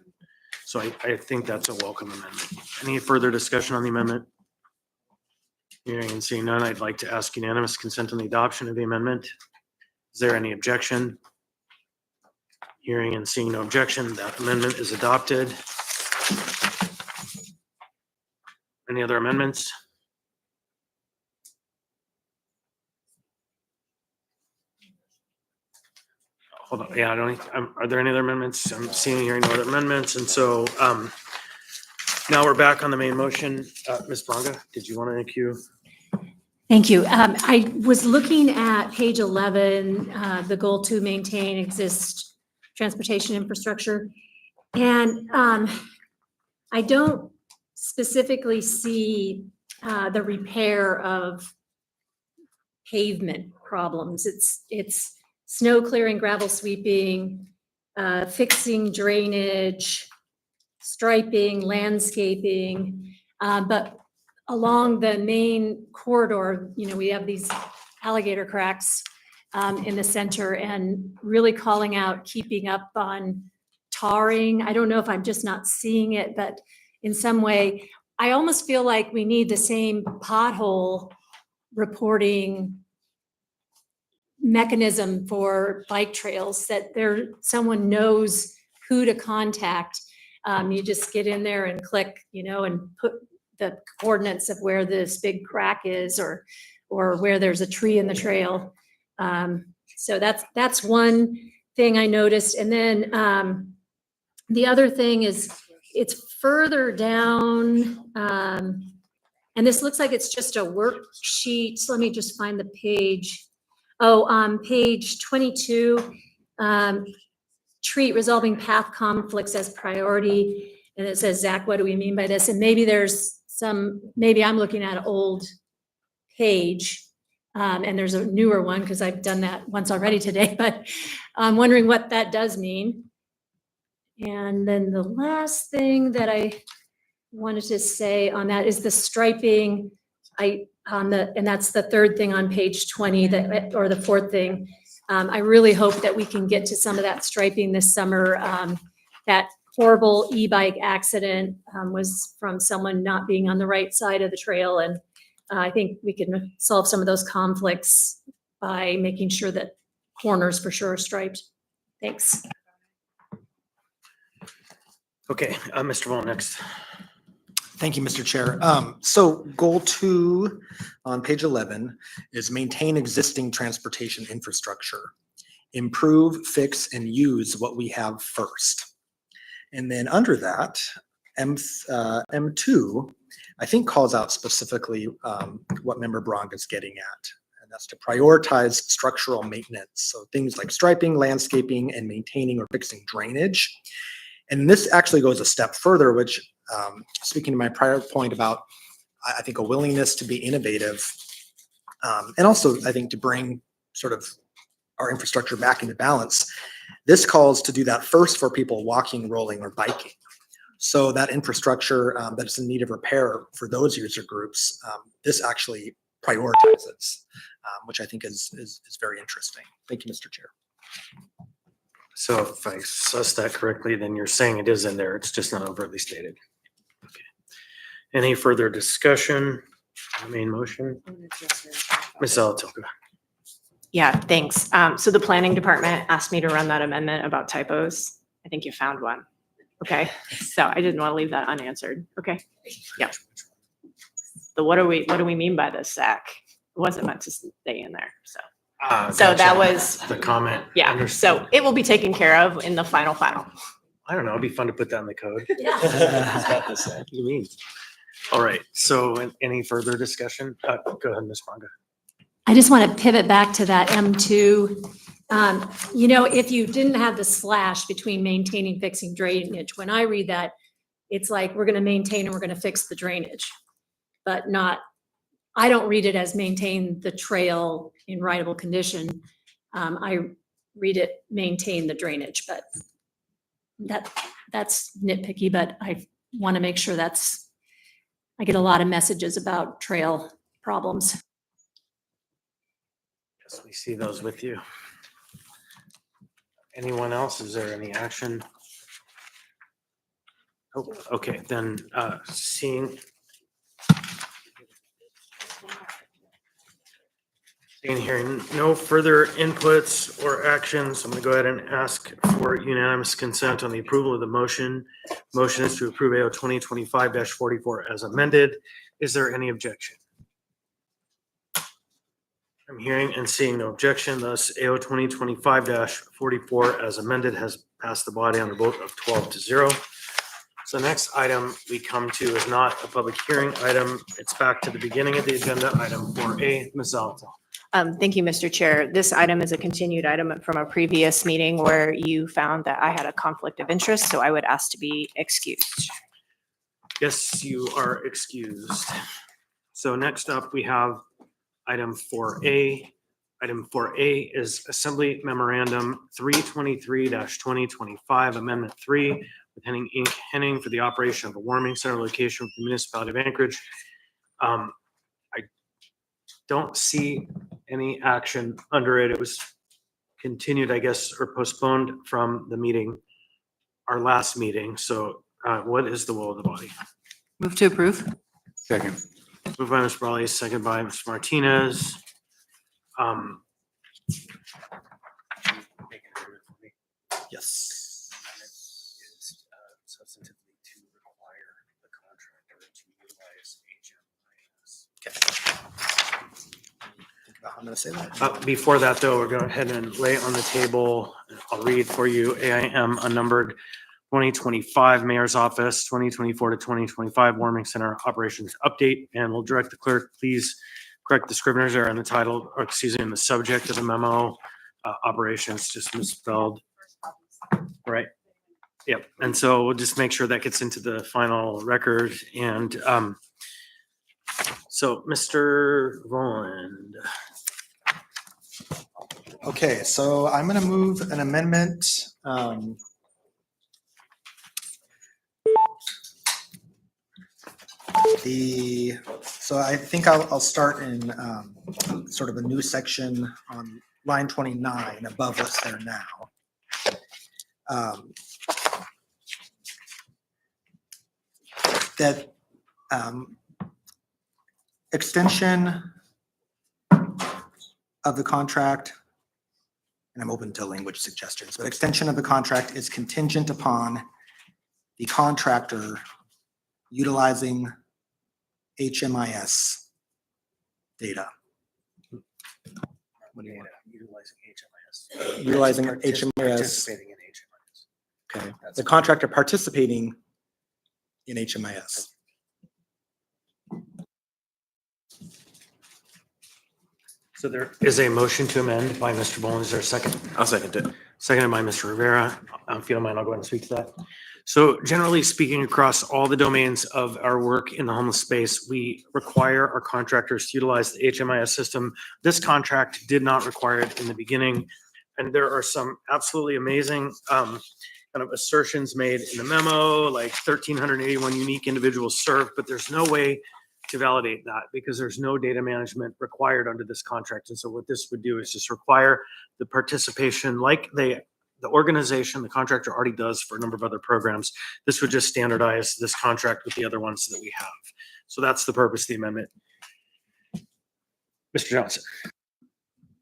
So I think that's a welcome amendment. Any further discussion on the amendment? Hearing and seeing none, I'd like to ask unanimous consent on the adoption of the amendment. Is there any objection? Hearing and seeing no objection, that amendment is adopted. Any other amendments? Hold on, yeah, are there any other amendments? I'm seeing here no other amendments, and so now we're back on the main motion. Ms. Bonga, did you want to queue? Thank you. I was looking at page 11, the goal to maintain exist transportation infrastructure. And I don't specifically see the repair of pavement problems. It's snow clearing, gravel sweeping, fixing drainage, striping, landscaping. But along the main corridor, we have these alligator cracks in the center and really calling out, keeping up on tarring. I don't know if I'm just not seeing it, but in some way, I almost feel like we need the same pothole reporting mechanism for bike trails, that someone knows who to contact. You just get in there and click, and put the coordinates of where this big crack is, or where there's a tree in the trail. So that's one thing I noticed. And then the other thing is, it's further down, and this looks like it's just a worksheet. So let me just find the page. Page 22, treat resolving path conflicts as priority. And it says, Zach, what do we mean by this? And maybe maybe I'm looking at an old page, and there's a newer one because I've done that once already today, but I'm wondering what that does mean. And then the last thing that I wanted to say on that is the striping. And that's the third thing on page 20, or the fourth thing. I really hope that we can get to some of that striping this summer. That horrible e-bike accident was from someone not being on the right side of the trail. And I think we can solve some of those conflicts by making sure that corners for sure are striped. Thanks. Okay, Mr. Vaughn next. Thank you, Mr. Chair. So goal 2 on page 11 is maintain existing transportation infrastructure, improve, fix, and use what we have first. And then under that, M2, I think calls out specifically what Member Braga is getting at. And that's to prioritize structural maintenance. So things like striping, landscaping, and maintaining or fixing drainage. And this actually goes a step further, which speaking to my prior point about, I think, a willingness to be innovative, and also I think to bring sort of our infrastructure back into balance. This calls to do that first for people walking, rolling, or biking. So that infrastructure that's in need of repair for those user groups, this actually prioritizes, which I think is very interesting. Thank you, Mr. Chair. So if I sussed that correctly, then you're saying it is in there, it's just not overtly stated. Okay. Any further discussion on the main motion? Ms. Zalatil. Yeah, thanks. So the planning department asked me to run that amendment about typos. I think you found one. Okay, so I didn't want to leave that unanswered. Okay, yeah. So what do we mean by this, Zach? It wasn't meant to stay in there, so. So that Gotcha. was The comment. Yeah, Understood. so it will be taken care of in the final. I don't know, it'd be fun to put that in the code. Yeah. What do you mean? All right, so any further discussion? Go ahead, Ms. Braga. I just want to pivot back to that M2. If you didn't have the slash between maintaining, fixing drainage, when I read that, it's like we're going to maintain and we're going to fix the drainage, but not, I don't read it as maintain the trail in rideable condition. I read it maintain the drainage, but that's nitpicky, but I want to make sure I get a lot of messages about trail problems. Yes, we see those with you. Anyone else? Is there any action? Oh, okay, then seeing hearing no further inputs or actions, I'm going to go ahead and ask for unanimous consent on the approval of the motion. Motion is to approve AO 2025-44 as amended. Is there any objection? I'm hearing and seeing no objection, thus AO 2025-44 as amended has passed the body on a vote of 12-0. So the next item we come to is not a public hearing item. It's back to the beginning of the agenda, item 4A. Ms. Zalatil. Thank you, Mr. Chair. This item is a continued item from a previous meeting where you found that I had a conflict of interest, so I would ask to be excused. Yes, you are excused. So next up, we have item 4A. Item 4A is Assembly Memorandum 323-2025, Amendment 3, with Henning Inc. Henning for the operation of a warming center location for the municipality of Anchorage. I don't see any action under it. It was continued, I guess, or postponed from the meeting, our last meeting. So what is the will of the body? Move to approve. Second. Moved by Ms. Brawley, second by Mr. Martinez. Yes. Substantively to require the contractor to utilize HMIS. I'm going to say that. Before that, though, we're going to go ahead and lay on the table. I'll read for you AIM unnumbered 2025 Mayor's Office, 2024 to 2025 Warming Center Operations Update. And we'll direct the clerk, please correct the scrivener's error in the title, or excuse me, in the subject of the memo. Operations just misspelled. Right. Yep. And so we'll just make sure that gets into the final record. And so Mr. Voland. Okay, so I'm going to move an amendment. So I think I'll start in sort of a new section on line 29 above what's there now. That extension of the contract, and I'm open to language suggestions, but extension of the contract is contingent upon the contractor utilizing HMIS data. What do you want? Utilizing HMIS. Utilizing Participating HMIS. in HMIS. Okay. The contractor participating in HMIS. So there is a motion to amend by Mr. Boland. Is there a second? I'll second it. Seconded by Mr. Rivera. If you don't mind, I'll go ahead and speak to that. So generally speaking, across all the domains of our work in the homeless space, we require our contractors to utilize the HMIS system. This contract did not require it in the beginning. And there are some absolutely amazing kind of assertions made in the memo, like 1,381 unique individuals served, but there's no way to validate that because there's no data management required under this contract. And so what this would do is just require the participation like the organization, the contractor already does for a number of other programs. This would just standardize this contract with the other ones that we have. So that's the purpose of the amendment. Mr. Johnson.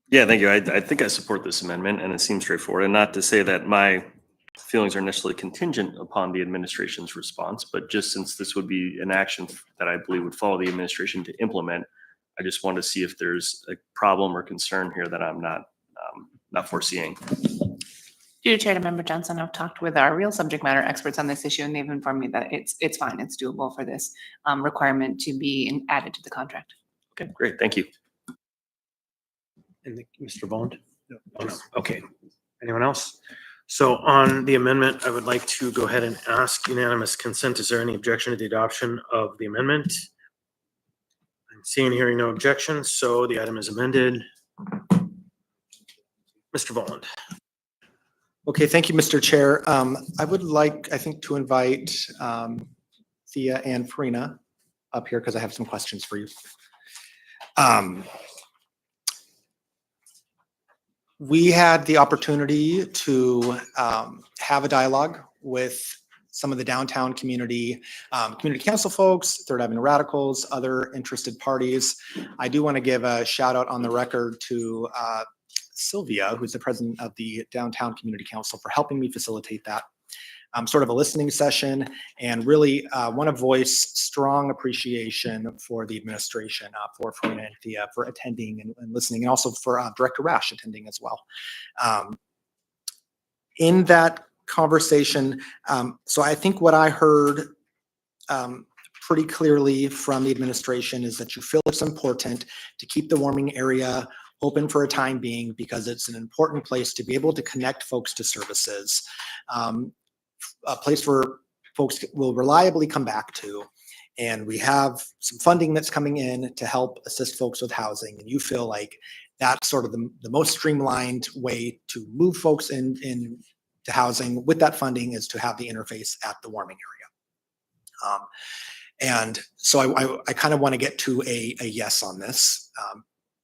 Yeah, thank you. I think I support this amendment and it seems straightforward, and not to say that my feelings are necessarily contingent upon the administration's response, but just since this would be an action that I believe would follow the administration to implement, I just want to see if there's a problem or concern here that I'm not foreseeing. Due to Chair to Member Johnson, I've talked with our real subject matter experts on this issue, and they've informed me that it's fine, it's doable for this requirement to be added to the contract. Okay, great, thank you. And Mr. Bond? No. Oh, no. Okay. Anyone else? So on the amendment, I would like to go ahead and ask unanimous consent. Is there any objection to the adoption of the amendment? I'm seeing and hearing no objections, so the item is amended. Mr. Boland. Okay, thank you, Mr. Chair. I would like, I think, to invite Thea and Farina up here because I have some questions for you. We had the opportunity to have a dialogue with some of the downtown community, community council folks, Third Avenue Radicals, other interested parties. I do want to give a shout out on the record to Sylvia, who's the president of the Downtown Community Council, for helping me facilitate that sort of a listening session, and really want to voice strong appreciation for the administration, for Farina and Thea for attending and listening, and also for Director Rash attending as well. In that conversation, so I think what I heard pretty clearly from the administration is that you feel it's important to keep the warming area open for a time being because it's an important place to be able to connect folks to services, a place where folks will reliably come back to. And we have some funding that's coming in to help assist folks with housing. And you feel like that's sort of the most streamlined way to move folks into housing with that funding is to have the interface at the warming area. And so I kind of want to get to a yes on this.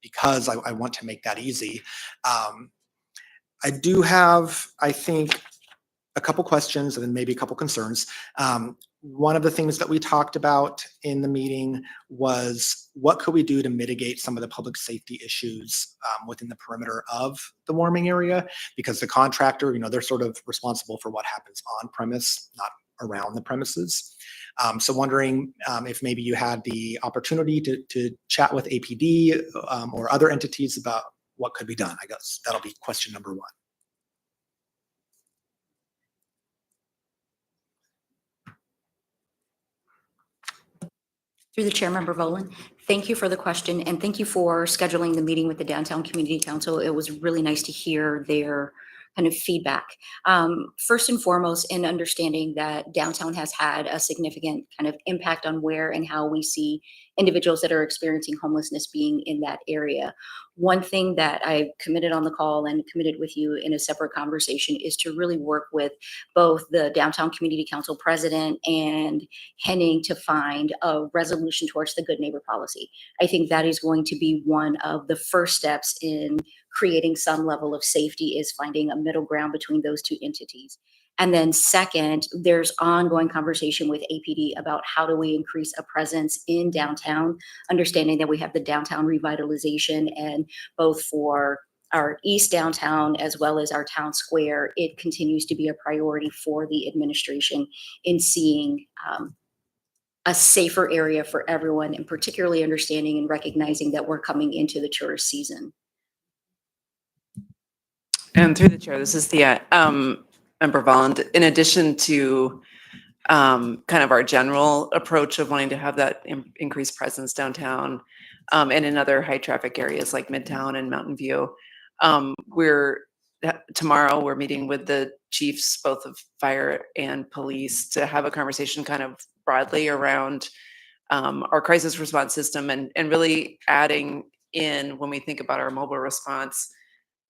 because I want to make that easy. I do have, I think, a couple questions and then maybe a couple concerns. One of the things that we talked about in the meeting was what could we do to mitigate some of the public safety issues within the perimeter of the warming area? Because the contractor, they're sort of responsible for what happens on premise, not around the premises. So wondering if maybe you had the opportunity to chat with APD or other entities about what could be done. I guess that'll be question number one. Through the chair, Member Volin, thank you for the question and thank you for scheduling the meeting with the Downtown Community Council. It was really nice to hear their kind of feedback. First and foremost, in understanding that downtown has had a significant kind of impact on where and how we see individuals that are experiencing homelessness being in that area. One thing that I committed on the call and committed with you in a separate conversation is to really work with both the Downtown Community Council president and Henning to find a resolution towards the good neighbor policy. I think that is going to be one of the first steps in creating some level of safety, is finding a middle ground between those two entities. And then second, there's ongoing conversation with APD about how do we increase a presence in downtown, understanding that we have the downtown revitalization, and both for our east downtown as well as our town square, it continues to be a priority for the administration in seeing a safer area for everyone, and particularly understanding and recognizing that we're coming into the tourist season. And through the chair, this is Thea. Member Volland, in addition to kind of our general approach of wanting to have that increased presence downtown and in other high traffic areas like Midtown and Mountain View, tomorrow we're meeting with the chiefs, both of fire and police, to have a conversation kind of broadly around our crisis response system and really adding in, when we think about our mobile response,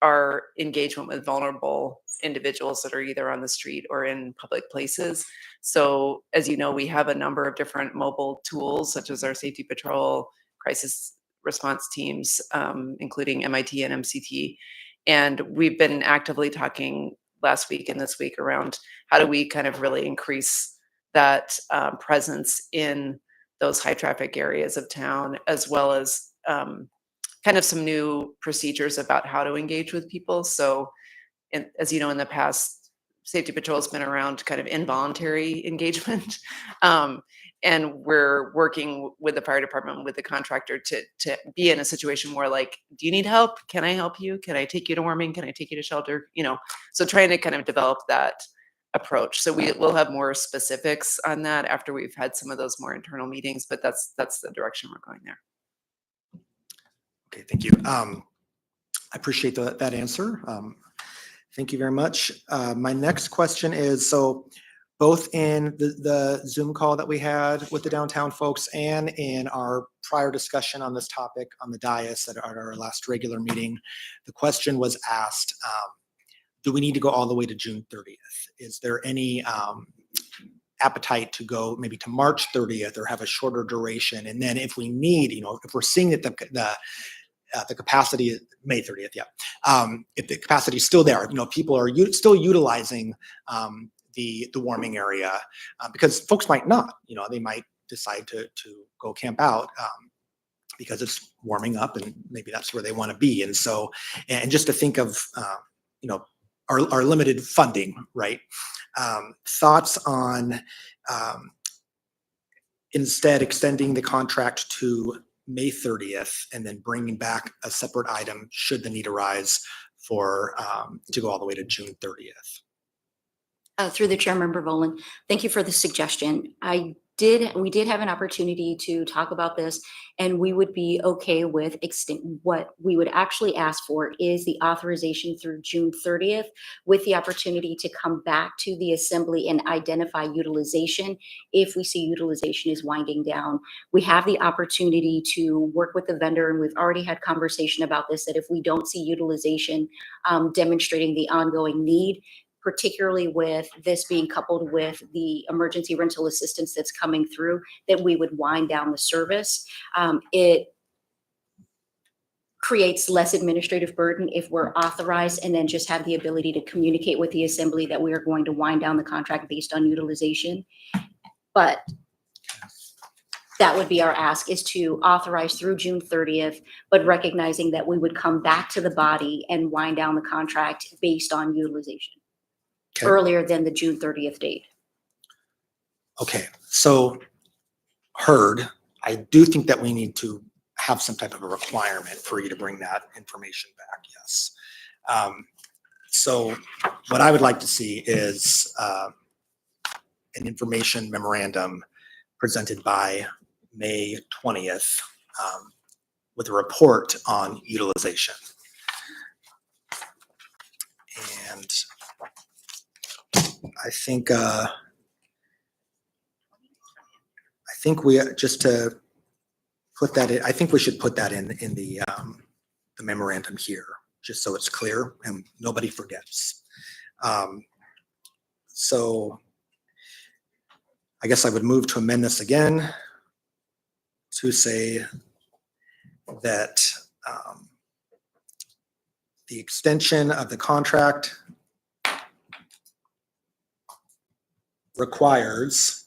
our engagement with vulnerable individuals that are either on the street or in public places. So as you know, we have a number of different mobile tools, such as our safety patrol, crisis response teams, including MIT and MCT. And we've been actively talking last week and this week around how do we kind of really increase that presence in those high traffic areas of town, as well as kind of some new procedures about how to engage with people. So, as you know, in the past, Safety Patrol has been around kind of involuntary engagement. And we're working with the fire department, with the contractor to be in a situation where, like, do you need help? Can I help you? Can I take you to warming? Can I take you to shelter? So trying to kind of develop that approach. So we'll have more specifics on that after we've had some of those more internal meetings, but that's the direction we're going there. Okay, thank you. I appreciate that answer. Thank you very much. My next question is, so both in the Zoom call that we had with the downtown folks and in our prior discussion on this topic on the dais at our last regular meeting, the question was asked, do we need to go all the way to June 30th? Is there any appetite to go maybe to March 30th or have a shorter duration? And then if we need, if we're seeing that the capacity is May 30th, if the capacity is still there, people are still utilizing the warming area, because folks might not, they might decide to go camp out because it's warming up and maybe that's where they want to be. And so, and just to think of, our limited funding, right? Thoughts on instead extending the contract to May 30th and then bringing back a separate item should the need arise for to go all the way to June 30th. Through the chair, Member Volin, thank you for the suggestion. We did have an opportunity to talk about this, and we would be okay with what we would actually ask for is the authorization through June 30th with the opportunity to come back to the assembly and identify utilization if we see utilization is winding down. We have the opportunity to work with the vendor, and we've already had conversation about this, that if we don't see utilization demonstrating the ongoing need, particularly with this being coupled with the emergency rental assistance that's coming through, that we would wind down the service. creates less administrative burden if we're authorized and then just have the ability to communicate with the assembly that we are going to wind down the contract based on utilization. But that would be our ask, is to authorize through June 30th, but recognizing that we would come back to the body and wind down the contract based on utilization earlier than the June 30th date. Okay, so heard. I do think that we need to have some type of a requirement for you to bring that information back, yes. So what I would like to see is an information memorandum presented by May 20th with a report on utilization. And I think we, just to put that in, I think we should put that in the memorandum here, just so it's clear and nobody forgets. So I guess I would move to amend this again to say that the extension of the contract requires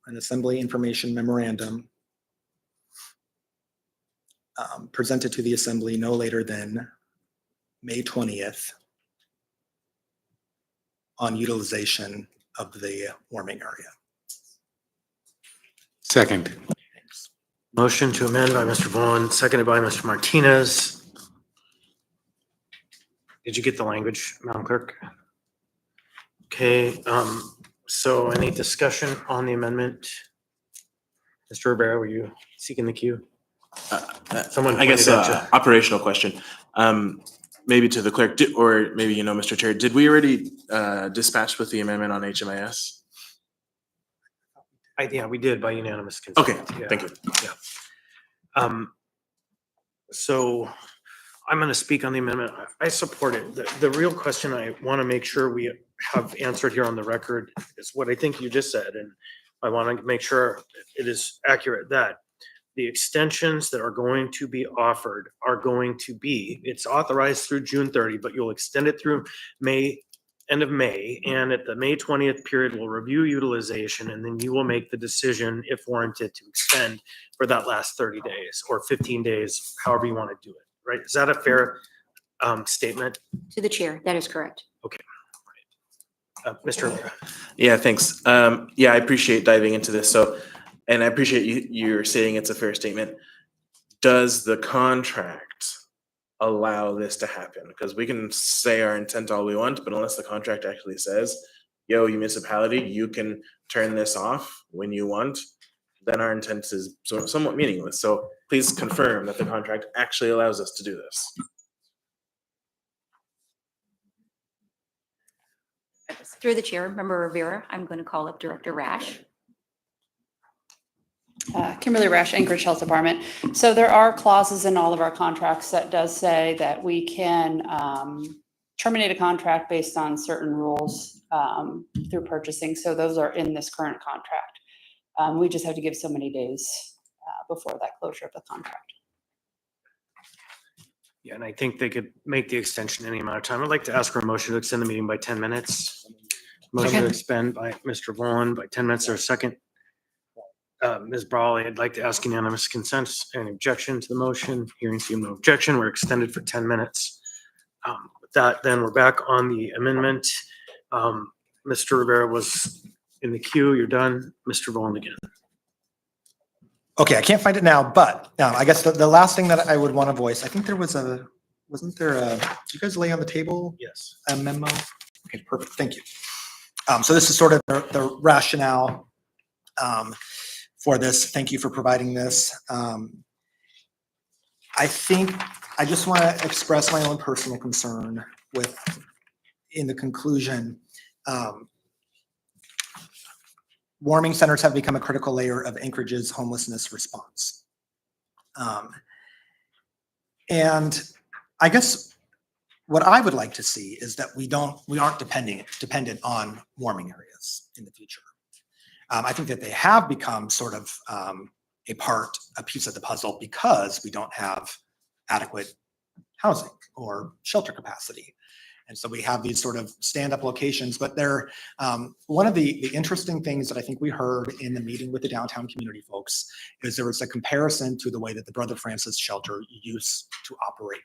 an assembly information memorandum presented to the assembly no later than May 20th on utilization of the warming area. Second. Motion to amend by Mr. Vaughn, seconded by Mr. Martinez. Did you get the language, Madam Clerk? Okay, so any discussion on the amendment? Mr. Rivera, were you seeking the cue? Someone I guess, pointed at you. operational question. Maybe to the clerk, or maybe, Mr. Chair, did we already dispatch with the amendment on HMIS? Yeah, we did by unanimous consent. Okay, Yeah. thank you. Yeah. So I'm going to speak on the amendment. I support it. The real question I want to make sure we have answered here on the record is what I think you just said. And I want to make sure it is accurate that the extensions that are going to be offered are going to be, it's authorized through June 30, but you'll extend it through end of May. And at the May 20th period, we'll review utilization, and then you will make the decision, if warranted, to extend for that last 30 days or 15 days, however you want to do it, right? Is that a fair statement? To the chair, that is correct. Okay. Mr. Rivera. Yeah, thanks. Yeah, I appreciate diving into this. So, and I appreciate you're saying it's a fair statement. Does the contract allow this to happen? Because we can say our intent all we want, but unless the contract actually says, yo, you municipality, you can turn this off when you want, then our intent is somewhat meaningless. So please confirm that the contract actually allows us to do this. Through the chair, Member Rivera, I'm going to call up Director Rash. Kimberly Rash, Anchorage Health Department. So there are clauses in all of our contracts that does say that we can terminate a contract based on certain rules through purchasing. So those are in this current contract. We just have to give so many days before that closure of the contract. Yeah, and I think they could make the extension any amount of time. I'd like to ask for a motion to extend the meeting by 10 minutes. Motion to expend by Mr. Vaughn by 10 minutes or a second. Ms. Brawley, I'd like to ask unanimous consent and objection to the motion. Hearing seen no objection, we're extended for 10 minutes. With that, then we're back on the amendment. Mr. Rivera was in the queue. You're done. Mr. Vaughn again. Okay, I can't find it now, but I guess the last thing that I would want to voice, I think there was wasn't there did you guys lay on the table? Yes. A memo? Okay, perfect, thank you. So this is sort of the rationale for this. Thank you for providing this. I think I just want to express my own personal concern with, in the conclusion, warming centers have become a critical layer of Anchorage's homelessness response. And I guess what I would like to see is that we aren't dependent on warming areas in the future. I think that they have become sort of a piece of the puzzle because we don't have adequate housing or shelter capacity. And so we have these sort of stand-up locations, but they're, one of the interesting things that I think we heard in the meeting with the downtown community folks is there was a comparison to the way that the Brother Francis shelter used to operate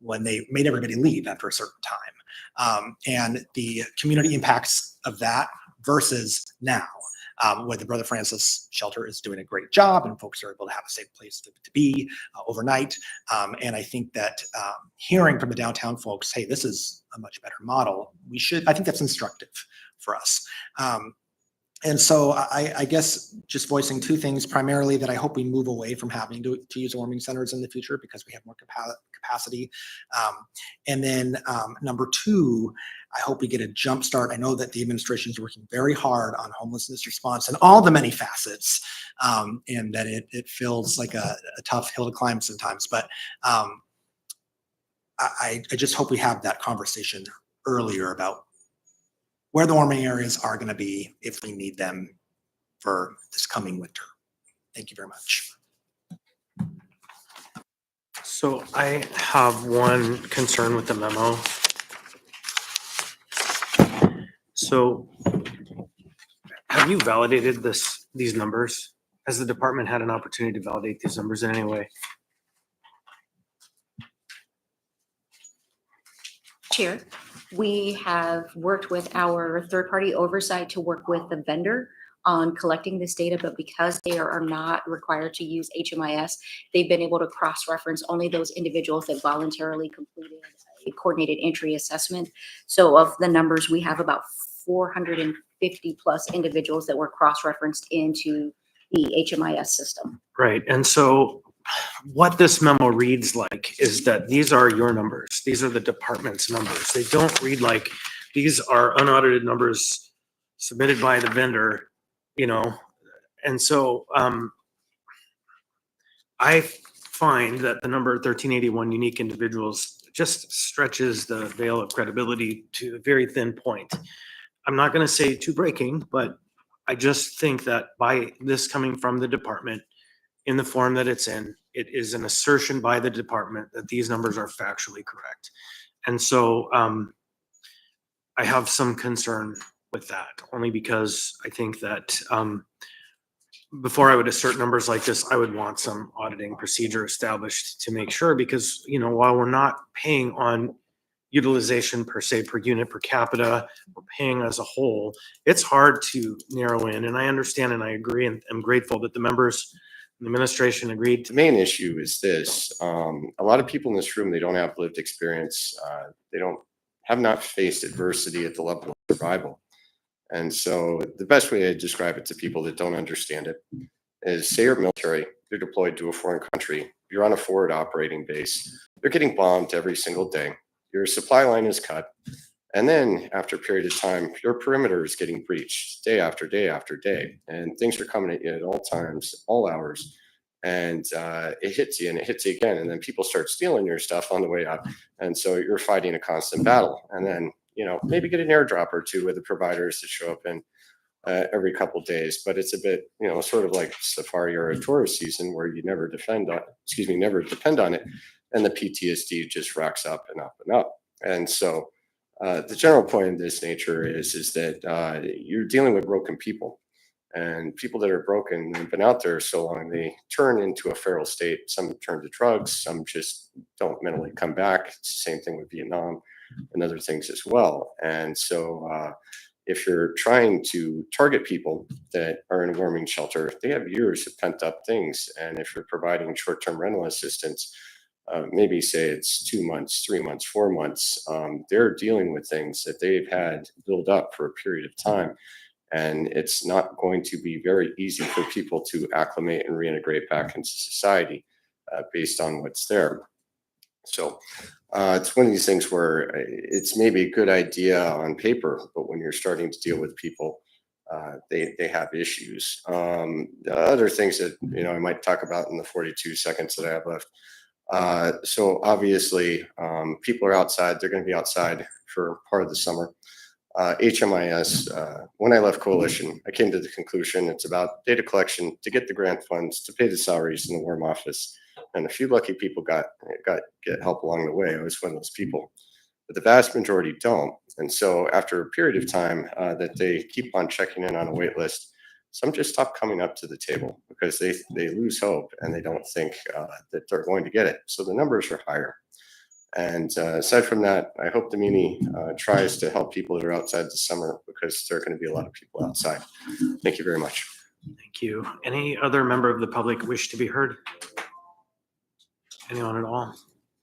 when they made everybody leave after a certain time. And the community impacts of that versus now, where the Brother Francis shelter is doing a great job and folks are able to have a safe place to be overnight. And I think that hearing from the downtown folks, hey, this is a much better model, I think that's instructive for us. And so I guess just voicing two things, primarily that I hope we move away from having to use warming centers in the future because we have more capacity. And then number two, I hope we get a jump start. I know that the administration is working very hard on homelessness response and all the many facets, and that it feels like a tough hill to climb sometimes. But I just hope we have that conversation earlier about where the warming areas are going to be if we need them for this coming winter. Thank you very much. So I have one concern with the memo. So have you validated these numbers? Has the department had an opportunity to validate these numbers in any way? Chair, we have worked with our third-party oversight to work with the vendor on collecting this data, but because they are not required to use HMIS, they've been able to cross-reference only those individuals that voluntarily completed a coordinated entry assessment. So of the numbers, we have about 450 plus individuals that were cross-referenced into the HMIS system. Right. And so what this memo reads like is that these are your numbers. These are the department's numbers. They don't read like these are unaudited numbers submitted by the vendor, you know. And so I find that the number 1381 unique individuals just stretches the veil of credibility to a very thin point. I'm not going to say too breaking, but I just think that by this coming from the department in the form that it's in, it is an assertion by the department that these numbers are factually correct. And so I have some concern with that, only because I think that before I would assert numbers like this, I would want some auditing procedure established to make sure, because, you know, while we're not paying on utilization per se per unit per capita, we're paying as a whole, it's hard to narrow in. And I understand and I agree, and I'm grateful that the members and the administration agreed. The main issue is this: a lot of people in this room, they don't have lived experience. They have not faced adversity at the level of survival. And so the best way to describe it to people that don't understand it is, say you're military, you're deployed to a foreign country, you're on a forward operating base, they're getting bombed every single day. Your supply line is cut. And then after a period of time, your perimeter is getting breached day after day after day. And things are coming at you at all times, all hours. And it hits you and it hits you again. And then people start stealing your stuff on the way out. And so you're fighting a constant battle. And then, you know, maybe get an airdrop or two with the providers to show up in every couple of days. But it's a bit, you know, sort of like safari or a tourist season where you never depend on it. And the PTSD just racks up and up and up. And so the general point of this nature is that you're dealing with broken people, and people that are broken and been out there so long, they turn into a feral state. Some turn to drugs, some just don't mentally come back. It's the same thing with Vietnam and other things as well. And so if you're trying to target people that are in a warming shelter, they have years of pent up things. And if you're providing short-term rental assistance, maybe say it's 2 months, 3 months, 4 months, they're dealing with things that they've had build up for a period of time. And it's not going to be very easy for people to acclimate and reintegrate back into society based on what's there. So it's one of these things where it's maybe a good idea on paper, but when you're starting to deal with people, they have issues. The other things that, you know, I might talk about in the 42 seconds that I have left. So obviously, people are outside. They're going to be outside for part of the summer. HMIS, when I left Coalition, I came to the conclusion it's about data collection to get the grant funds, to pay the salaries in the Warm Office, And a few lucky people get help along the way. I was one of those people, but the vast majority don't. And so after a period of time that they keep on checking in on a wait list, some just stop coming up to the table because they lose hope and they don't think that they're going to get it. So the numbers are higher. And aside from that, I hope the Muni tries to help people that are outside this summer because there are going to be a lot of people outside. Thank you very much. Thank you. Any other member of the public wish to be heard? Anyone at all? All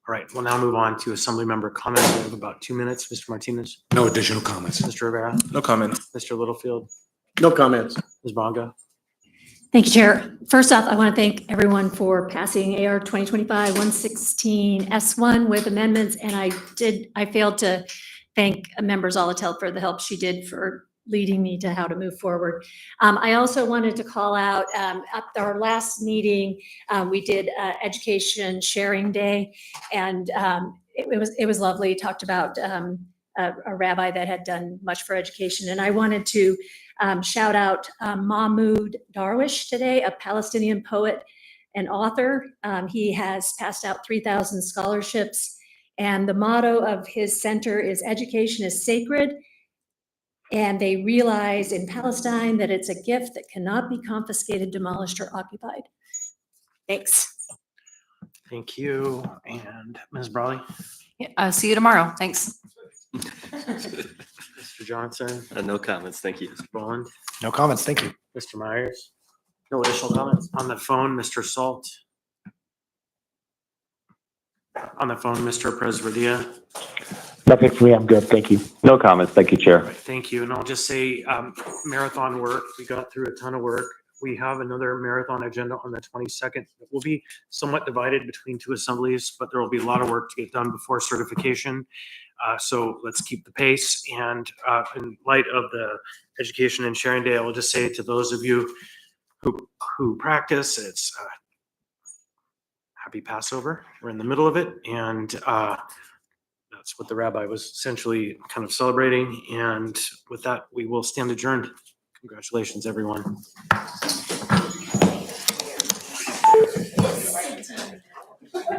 right, we'll now move on to assembly member comments. We have about 2 minutes. Mr. Martinez? No additional comments. Mr. Rivera? No comment. Mr. Littlefield? No comments. Ms. Bonga? Thank you, Chair. First off, I want to thank everyone for passing AR 2025-116 S1 with amendments. And I failed to thank members Zolotel for the help she did for leading me to how to move forward. I also wanted to call out at our last meeting, we did Education Sharing Day, and it was lovely. Talked about a rabbi that had done much for education, and I wanted to shout out Mahmoud Darwish today, a Palestinian poet and author. He has passed out 3,000 scholarships, and the motto of his center is "Education is sacred." And they realize in Palestine that it's a gift that cannot be confiscated, demolished, or occupied. Thanks. Thank you. And Ms. Brawley? See you tomorrow. Thanks. Mr. Johnson? No comments, thank you. Mr. Boland? No comments, thank you. Mr. Myers? No additional comments. On the phone, Mr. Salt? On the phone, Mr. Presverdia? Nothing for me. I'm good. Thank you. No comments. Thank you, Chair. Thank you. And I'll just say marathon work. We got through a ton of work. We have another marathon agenda on the 22nd. It will be somewhat divided between two assemblies, but there will be a lot of work to get done before certification. So let's keep the pace. And in light of the Education and Sharing Day, I will just say to those of you who practice, it's happy Passover. We're in the middle of it. And that's what the rabbi was essentially kind of celebrating. And with that, we will stand adjourned. Congratulations, everyone.